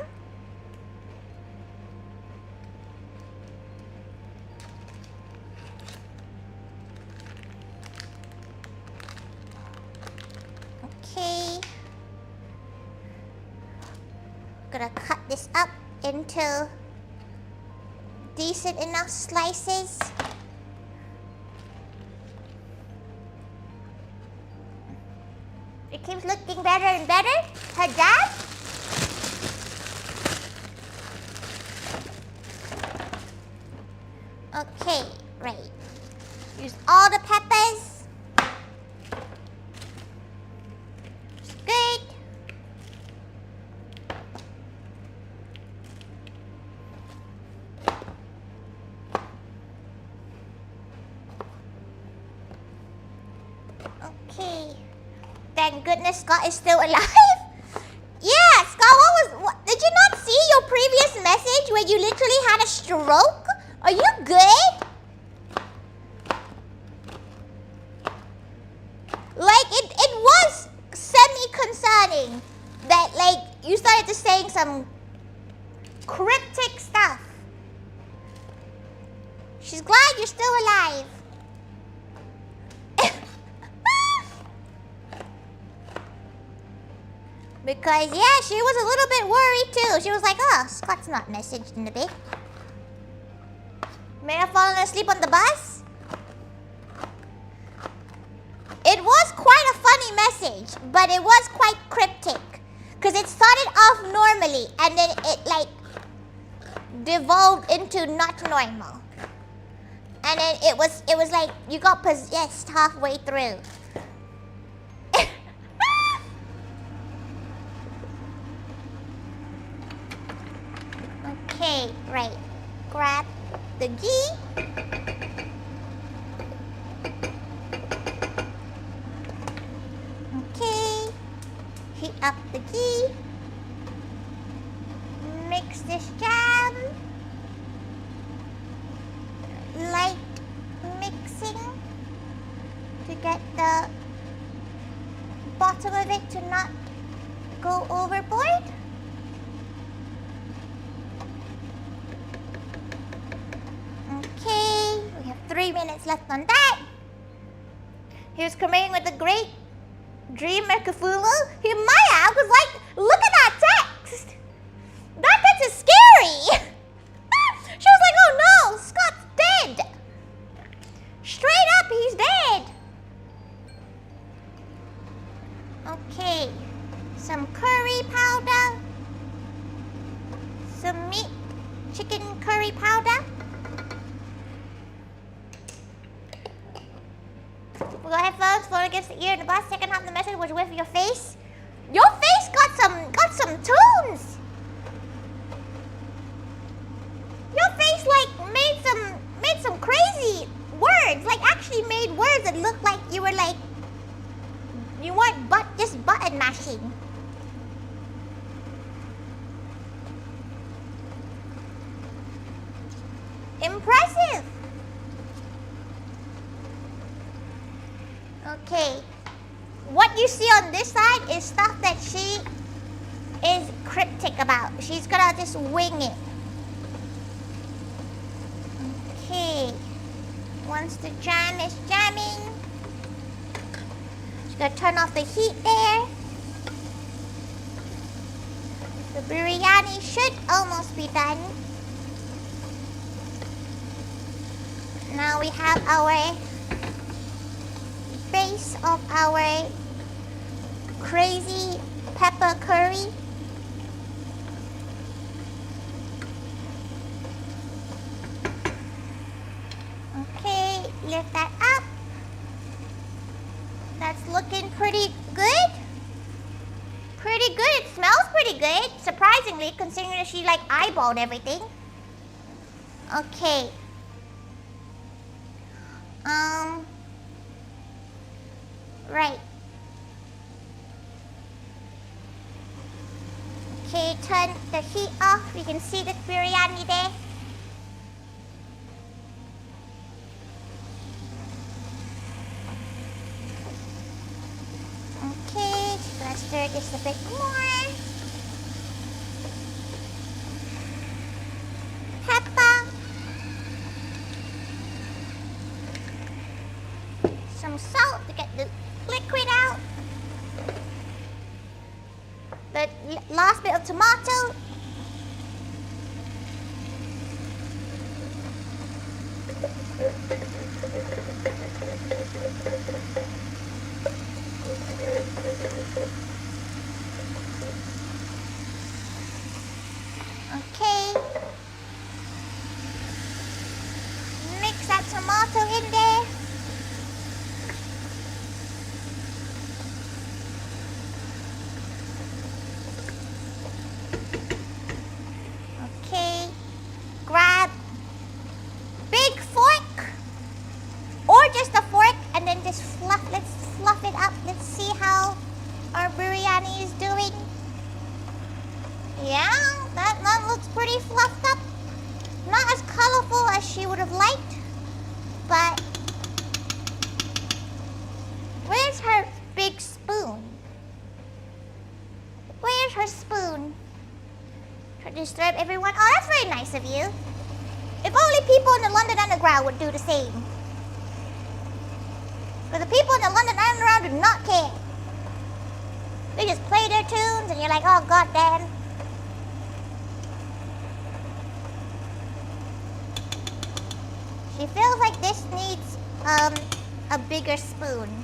Speaker 1: Okay. Gonna cut this up into decent enough slices. It keeps looking better and better. Her dad. Okay, right. Use all the peppers. It's good. Okay. Then Thank goodness Scott is still alive. Yeah, Scott, did you not see your previous message where you literally had a stroke? Are you good? Like, it was semi-concerning that, like, you started to saying some cryptic stuff. She's glad you're still alive. Because, yeah, she was a little bit worried too. She was like, oh, Scott's not messaged in a bit. May I have fallen asleep on the bus? It was quite a funny message, but it was quite cryptic. Because it started off normally, and then it, like, devolved into not normal. And then it was like you got possessed halfway through. Okay, right. Grab the ghee. Okay. Heat up the ghee. Mix this jam. Light mixing to get the bottom of it to not go overboard. Okay, we have 3 minutes left on that. Here's Cremating with the great Dreamer Cthulhu. He might have, because, like, look at that text. That text is scary. She was like, oh no, Scott's dead. Straight up, he's dead. Okay, some curry powder. Some meat, chicken curry powder. Go ahead, folks. Phone against the ear in the bus. Second half of the message was with your face. Your face got some tunes. Your face like made some crazy words. Like actually made words that looked like you weren't just button mashing. Impressive. Okay, what you see on this side is stuff that she is cryptic about. She's gonna just wing it. Okay, once the jam is jamming, she's gonna turn off the heat there. The biryani should almost be done. Now we have our base of our crazy pepper curry. Okay, lift that up. That's looking pretty good. Pretty good. It smells pretty good, surprisingly, considering that she like eyeballed everything. Okay. Right. Okay, turn the heat off. You can see the biryani there. Okay, just gonna stir this a bit more. Pepper. Some salt to get the liquid out. The last bit of tomato. Okay. Mix that tomato in there. Okay. Grab big fork or just a fork and then just let's fluff it up. Let's see how Yeah, that looks pretty fluffed up. Not as colorful as she would have liked, but where's her big spoon? Where's her spoon? To disturb everyone. Oh, that's very nice of you. If only people in the London Underground would do the same. But the people in the London Underground do not care. They just play their tunes and you're like, oh god damn. She feels like this needs a bigger spoon.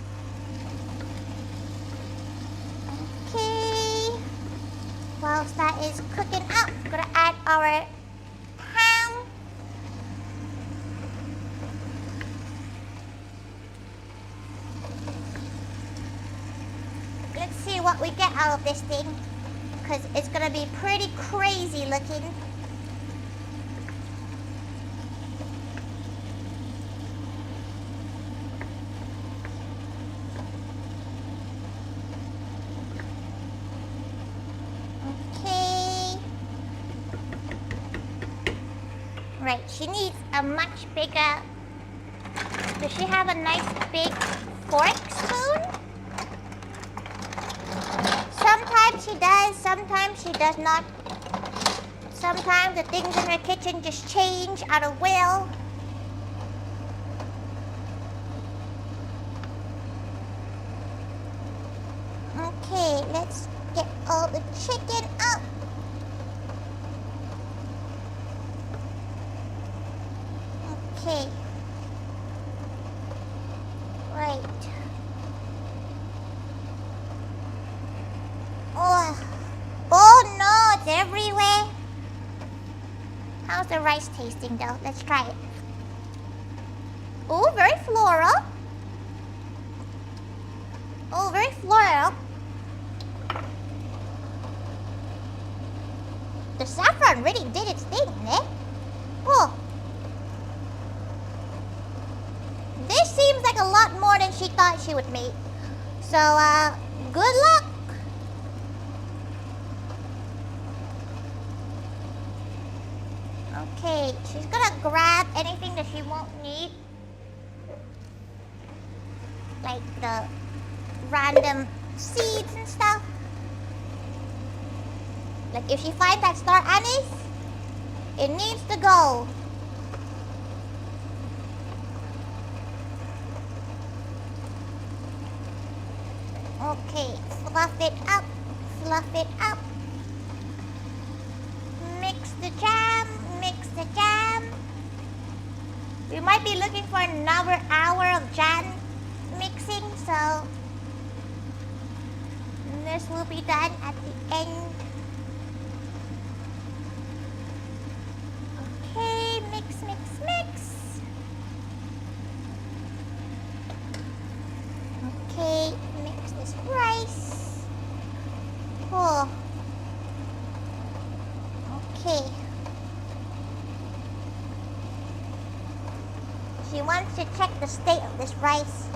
Speaker 1: Okay. Whilst that is cooking up, we're gonna add our ham. Let's see what we get out of this thing, because it's gonna be pretty crazy looking. Right, she needs a much bigger. Does she have a nice big fork spoon? Sometimes she does, sometimes she does not. Sometimes the things in her kitchen just change out of will. Okay, let's get all the chicken up. Okay. Right. Oh no, it's everywhere. How's the rice tasting though? Let's try it. Oh, very floral. Oh, very floral. The saffron really did its thing, eh? Oh. This seems like a lot more than she thought she would make. So, good luck. Okay, she's gonna grab anything that she won't need. Like the random seeds and stuff. Like if she finds that star anise, it needs to go. Okay, fluff it up, fluff it up. Mix the jam, mix the jam. We might be looking for another hour of jam mixing, so this will be done at the end. Okay, mix, mix, mix. Okay, mix this rice. Oh. Okay. She wants to check the state of this rice.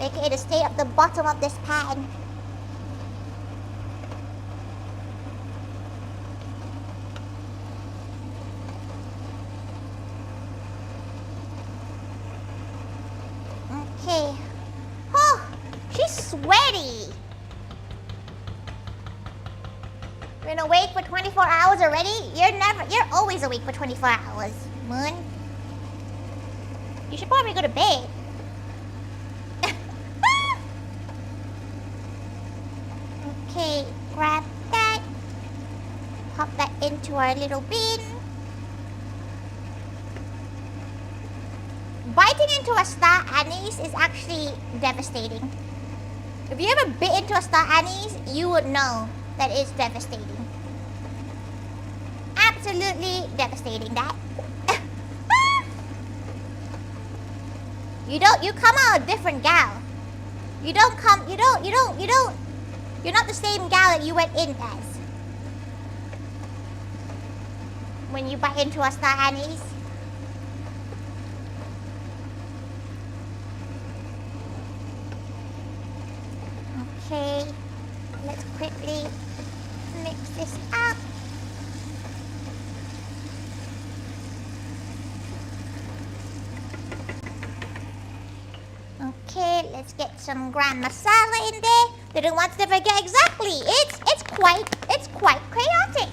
Speaker 1: AKA the state of the bottom of this pan. Okay. Oh, she's sweaty. Been awake for 24 hours already? You're always awake for 24 hours, Moon. You should probably go to bed. Okay, grab that. Pop that into our little bin. Biting into a star anise is actually devastating. If you ever bit into a star anise, you would know that it's devastating. Absolutely devastating, that. You come out a different gal. You're not the same gal that you went in as. When you bite into a star anise. Okay, Let's quickly mix this up. Okay, let's get some gram masala in there. Didn't want to forget exactly. It's quite chaotic.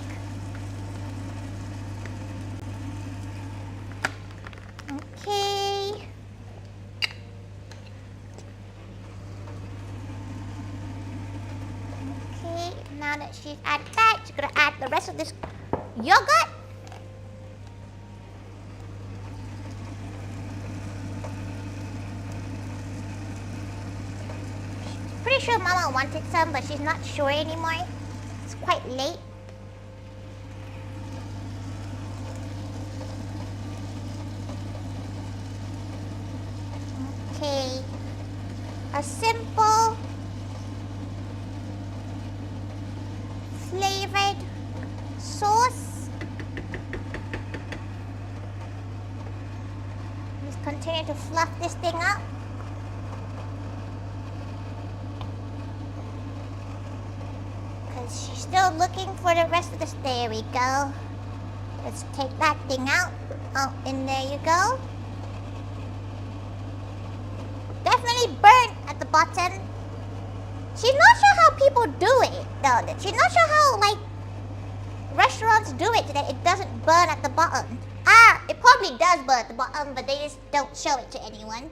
Speaker 1: Okay. Okay, now that she's added that, she's gonna add the rest of this yogurt. Pretty sure Mama wanted some, but she's not sure anymore. It's quite late. Okay. A simple flavored sauce. Just continue to fluff this thing up. She's still looking for the rest of this. There we go. Let's take that thing out. Oh, and there you go. Definitely burnt at the bottom. She's not sure how people do it, though. She's not sure how, like, restaurants do it, that it doesn't burn at the bottom. Ah, it probably does burn at the bottom, but they just don't show it to anyone.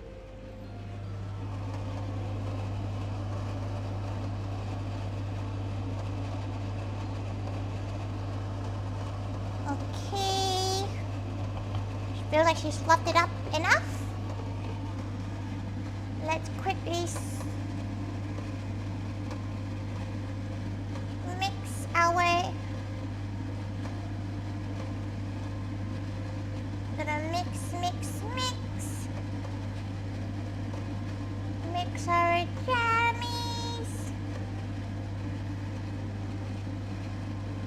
Speaker 1: Okay. Feels like she's fluffed it up enough. Let's quickly mix our... Gonna mix. Mix our jammies.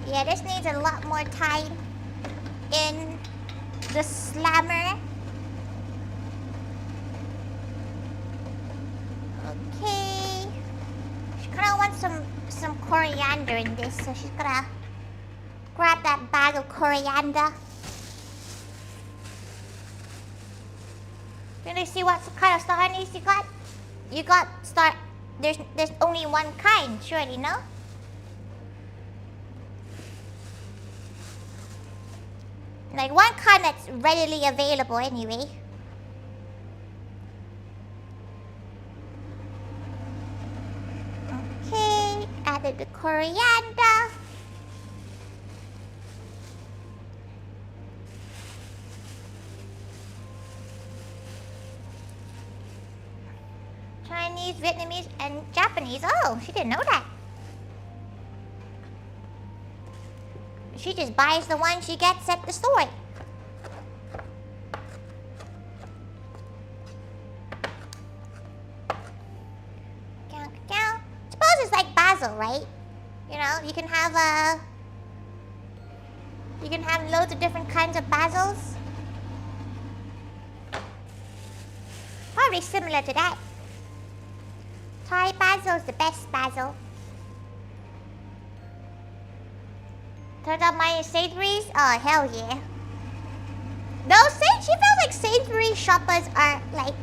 Speaker 1: Yeah, this needs a lot more time in the slammer. Okay. She kind of wants some coriander in this, so she's gonna grab that bag of coriander. Really see what kind of star anise you got? You got star. There's only one kind, surely, no? Like one kind that's readily available anyway. Okay, added the coriander. Chinese, Vietnamese, and Japanese. Oh, she didn't know that. She just buys the one she gets at the store. Suppose it's like basil, right? You know, you can have loads of different kinds of basils. Probably similar to that. Thai basil is the best basil. Turns out mine is Sainsbury's. Oh, hell yeah. Though, she feels like Sainsbury's shoppers are like,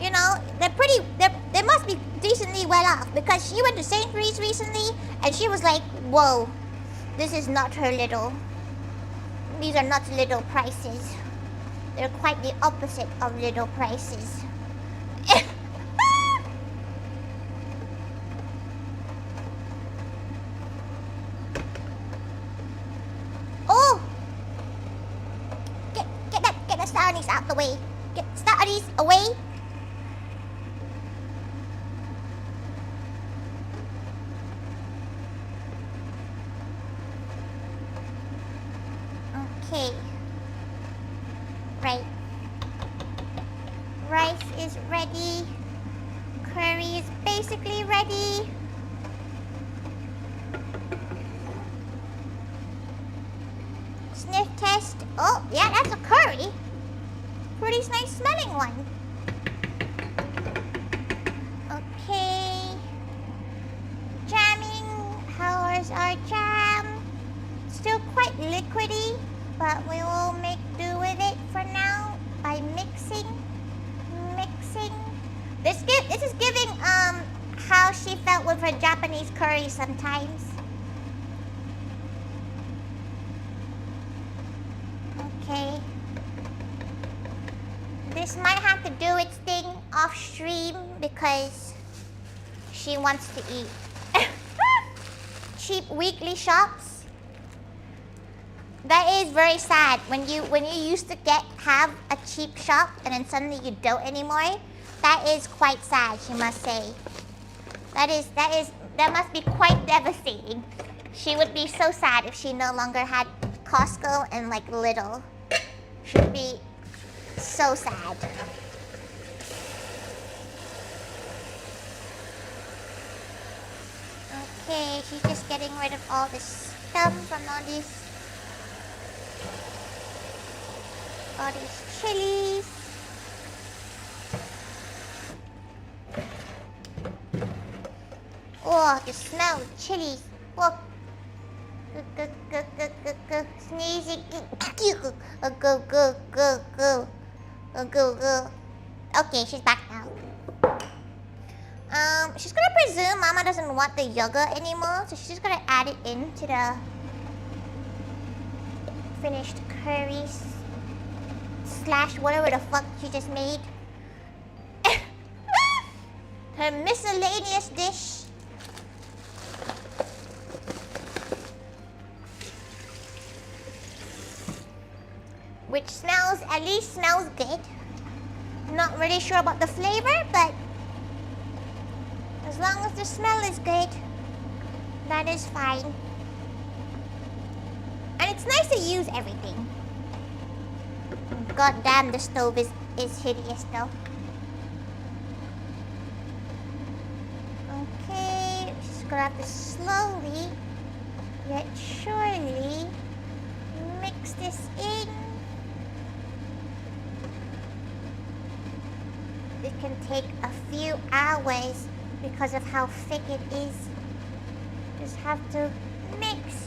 Speaker 1: you know, they must be decently well off, because she went to Sainsbury's recently and she was like, whoa, this is not her little. These are not little prices. They're quite the opposite of little prices. Out the way. Get studies away. Okay. Right. Rice is ready. Curry is basically ready. Sniff test. Oh, yeah, that's a curry. Pretty nice smelling one. Okay. Here's our jam. Still quite liquidy, but we will make do with it for now by mixing. This is giving how she felt with her Japanese curry sometimes. Okay. This might have to do its thing off stream because she wants to eat. Cheap weekly shops. That is very sad when you used to have a cheap shop and then suddenly you don't anymore. That is quite sad, she must say. That must be quite devastating. She would be so sad if she no longer had Costco and like Lidl. She'd be so sad. Okay, she's just getting rid of all this stuff from all these chilies. Oh, the smell of chilies. Oh. Sneezing. Go. Okay, she's back now. She's gonna presume Mama doesn't want the yogurt anymore, so she's just gonna add it into the finished curries / whatever the fuck she just made. Her miscellaneous dish. Which at least smells good. Not really sure about the flavor, but as long as the smell is good, that is fine. And it's nice to use everything. God damn, the stove is hideous though. Okay, just gonna have to slowly yet surely mix this in. It can take a few hours because of how thick it is. Just have to mix.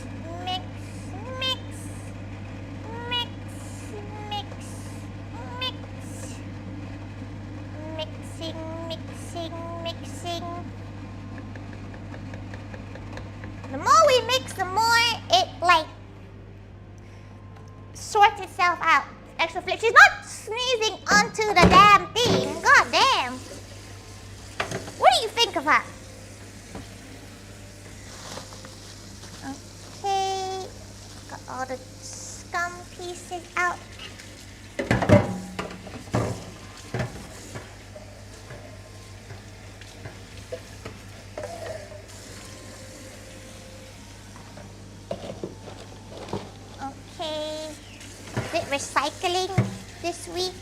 Speaker 1: Mixing. The more we mix, the more it like sorts itself out. Extra flip. She's not sneezing onto the damn thing. God damn. What do you think of her? Okay. Got all the scum pieces out. Recycling this week.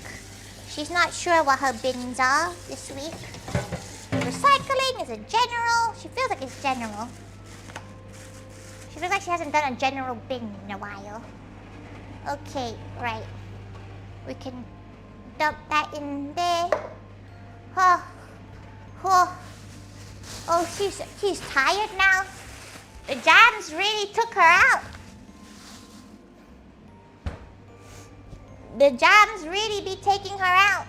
Speaker 1: She's not sure what her bins are this week. Recycling is a general. She feels like it's general. She feels like she hasn't done a general bin in a while. Okay, right. We can dump that in there. Oh, she's tired now. The jams really took her out. The jams really be taking her out.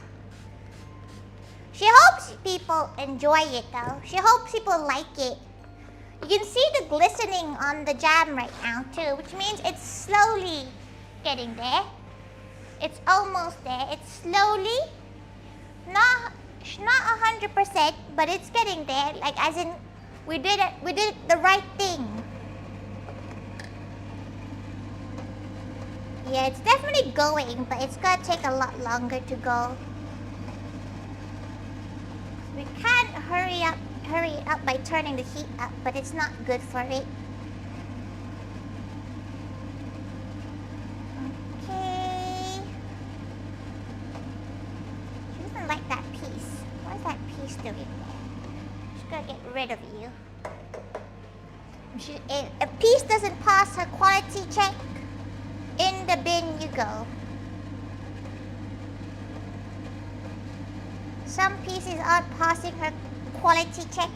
Speaker 1: She hopes people enjoy it though. She hopes people like it. You can see the glistening on the jam right now too, which means it's slowly getting there. It's almost there. It's slowly, not 100%, but it's getting there. Like as in, we did the right thing. Yeah, it's definitely going, but it's gonna take a lot longer to go. We can't hurry it up by turning the heat up, but it's not good for it. Okay. She doesn't like that piece. What's that piece doing there? She's gonna get rid of you. If a piece doesn't pass her quality check, in the bin you go. Some pieces aren't passing her quality check.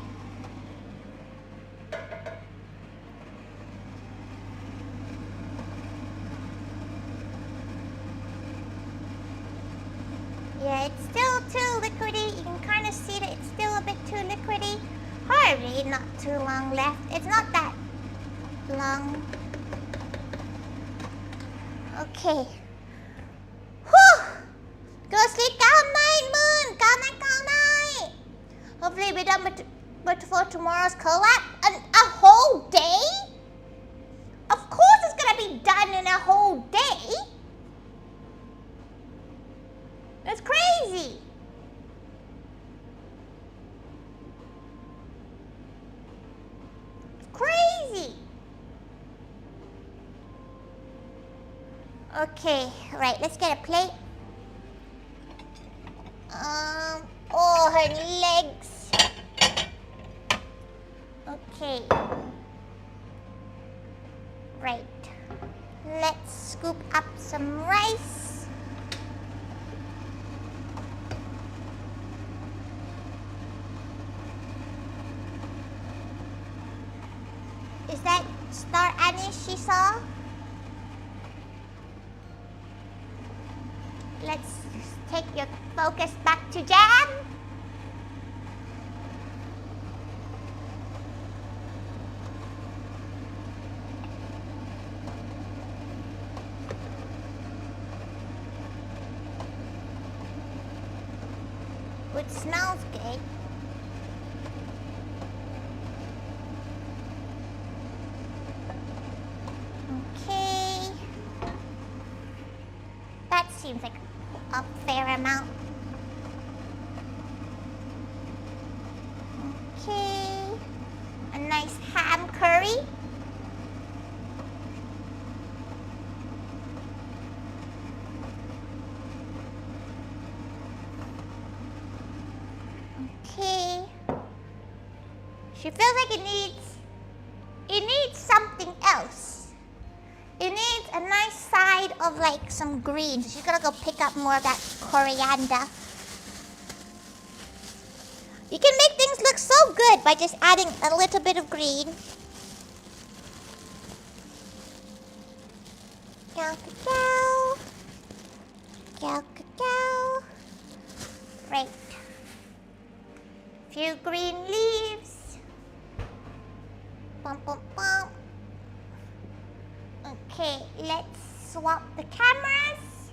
Speaker 1: Yeah, it's still too liquidy. You can kind of see that it's still a bit too liquidy. Hardly, not too long left. It's not that long. Okay. Whew! Go sleep, calm night, Moon. Calm night, calm night. Hopefully we're done before tomorrow's collab. A whole day? Of course it's gonna be done in a whole day. That's crazy. It's crazy. Okay, right, let's get a plate. Oh, her legs. Okay. Right. Let's scoop up some rice. Is that star anise she saw? Let's take your focus back to Jam. It smells good. Okay. That seems like a fair amount. Okay. A nice ham curry. Okay. She feels like it needs something else. It needs a nice side of like some greens. She's gonna go pick up more of that coriander. You can make things look so good by just adding a little bit of green. Cow, cow, cow, cow. Right. Few green leaves. Bum, bum, bum. Okay, let's swap the cameras.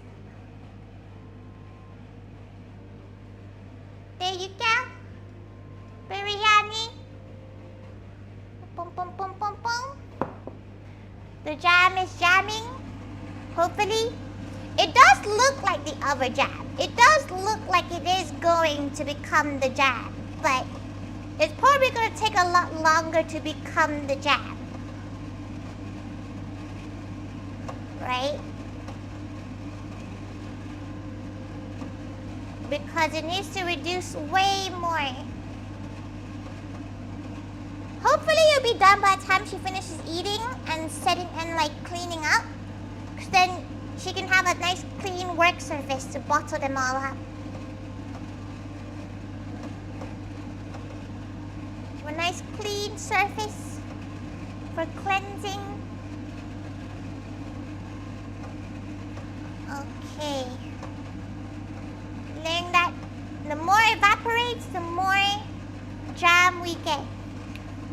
Speaker 1: There you go. Biryani. Boom, boom, boom, boom, boom. The jam is jamming. Hopefully. It does look like the other jam. It does look like it is going to become the jam. But it's probably going to take a lot longer to become the jam. Right? Because it needs to reduce way more. Hopefully it'll be done by the time she finishes eating and setting and like cleaning up. Because then she can have a nice clean work surface to bottle them all up. So a nice clean surface for cleansing. Okay. Learn that the more it evaporates, the more jam we get.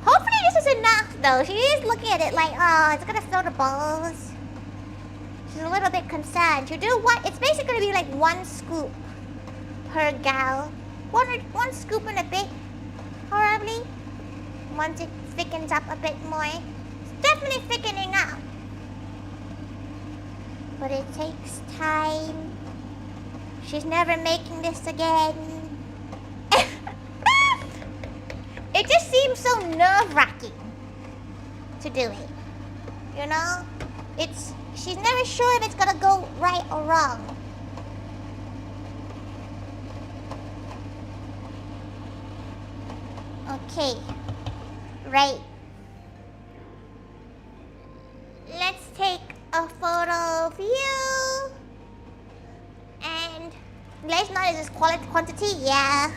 Speaker 1: Hopefully this is enough though. She is looking at it like, oh, it's gonna fill the bowls. She's a little bit concerned. You do what? It's basically gonna be like 1 scoop per gal. One scoop and a bit, probably. Once it thickens up a bit more. It's definitely thickening up. But it takes time. She's never making this again. It just seems so nerve-wracking to do it. You know? She's never sure if it's gonna go right or wrong. Okay. Right. Let's take a photo of you. And let's not is this quantity, yeah.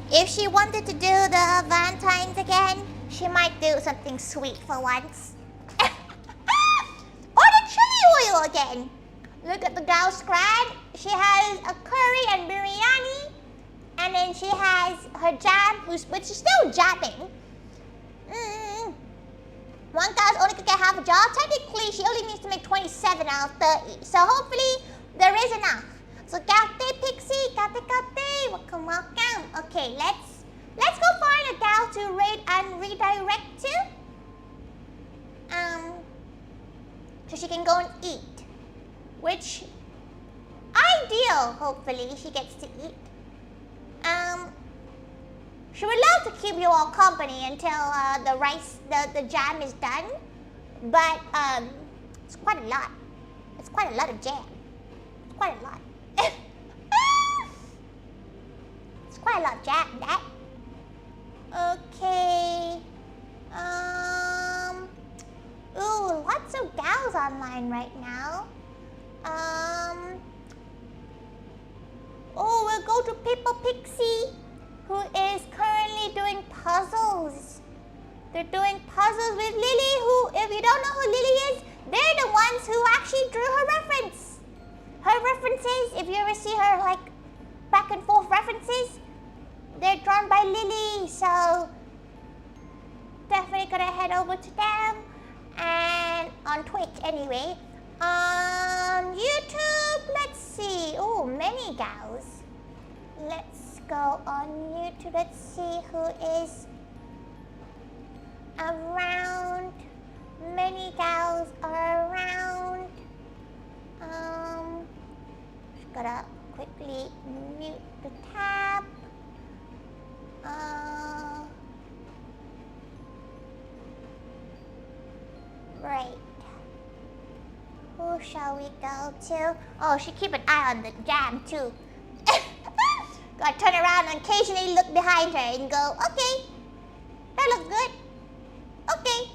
Speaker 1: If she wanted to do the Valentine's again, she might do something sweet for once. Or the chili oil again. Look at the gal scran. She has a curry and biryani. And then she has her jam, which is still jamming. One gal's only gonna get half a job. Technically, she only needs to make 27 out of 30. So hopefully, there is enough. So Gate Pixie, Gate, welcome. Okay, let's go find a gal to raid and redirect to. So she can go and eat. Which, ideal, hopefully, she gets to eat. She would love to keep you all company until the jam is done. But, it's quite a lot. It's quite a lot of jam. It's quite a lot. It's quite a lot of jam, that. Okay. Ooh, lots of gals online right now. Oh, we'll go to Pippa Pixie, who is currently doing puzzles. They're doing puzzles with Lily, who, if you don't know who Lily is, they're the ones who actually drew her reference. Her references, if you ever see her like back and forth references, they're drawn by Lily. So definitely gonna head over to them. And on Twitch anyway. On YouTube, let's see. Oh, many gals. Let's go on YouTube. Let's see who is around. Many gals are around. Just gotta quickly mute the tab. Right. Who shall we go to? Oh, she keep an eye on the jam too. Gotta turn around and occasionally look behind her and go, okay, that looks good. Okay.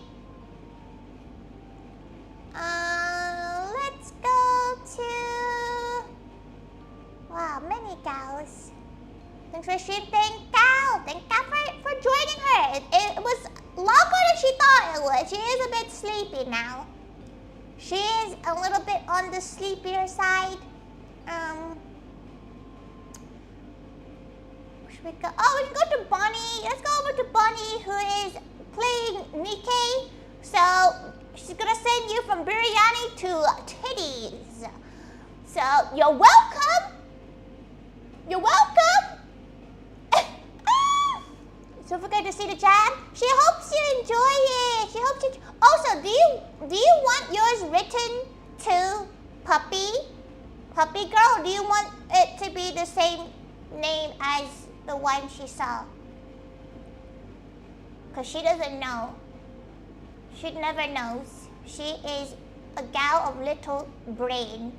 Speaker 1: Let's go to... Wow, many gals. Thanks for stream. Thank Gal for joining her. It was longer than she thought it was. She is a bit sleepy now. She is a little bit on the sleepier side. Should we go? Oh, we can go to Bonnie. Let's go over to Bonnie, who is playing Nikkei. So she's gonna send you from biryani to titties. So you're welcome. You're welcome. So forget to see the jam. She hopes you enjoy it. She hopes you. Also, do you want yours written to Puppy Girl? Do you want it to be the same name as the one she saw? Cause she doesn't know. She never knows. She is a gal of little brain,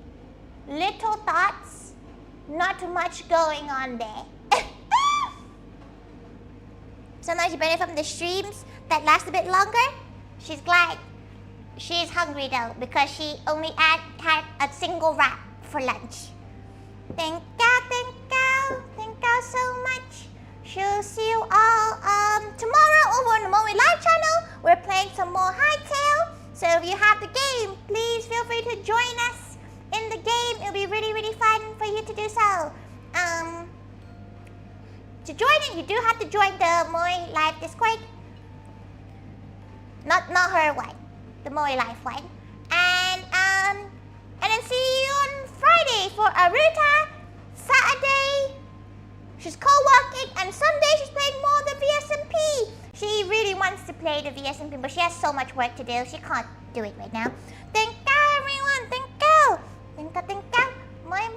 Speaker 1: little thoughts, not much going on there. Sometimes you benefit from the streams that last a bit longer. She's glad. She's hungry though because she only had a single wrap for lunch. Thank you so much. She'll see you all tomorrow over on the Moe Live channel. We're playing some more Hightail. So if you have the game, please feel free to join us in the game. It'll be really, really fun for you to do so. To join it, you do have to join the Moe Live Discord. Not her one, the Moe Live one. And then see you on Friday for Aruta. Saturday, she's co-working, and Sunday she's playing more of the VSMP. She really wants to play the VSMP, but she has so much work to do. She can't do it right now. Thank you, everyone. Thank you. Bye.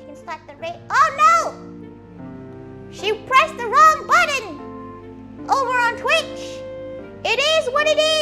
Speaker 1: She can start the raid. Oh no! She pressed the wrong button over on Twitch. It is what it is.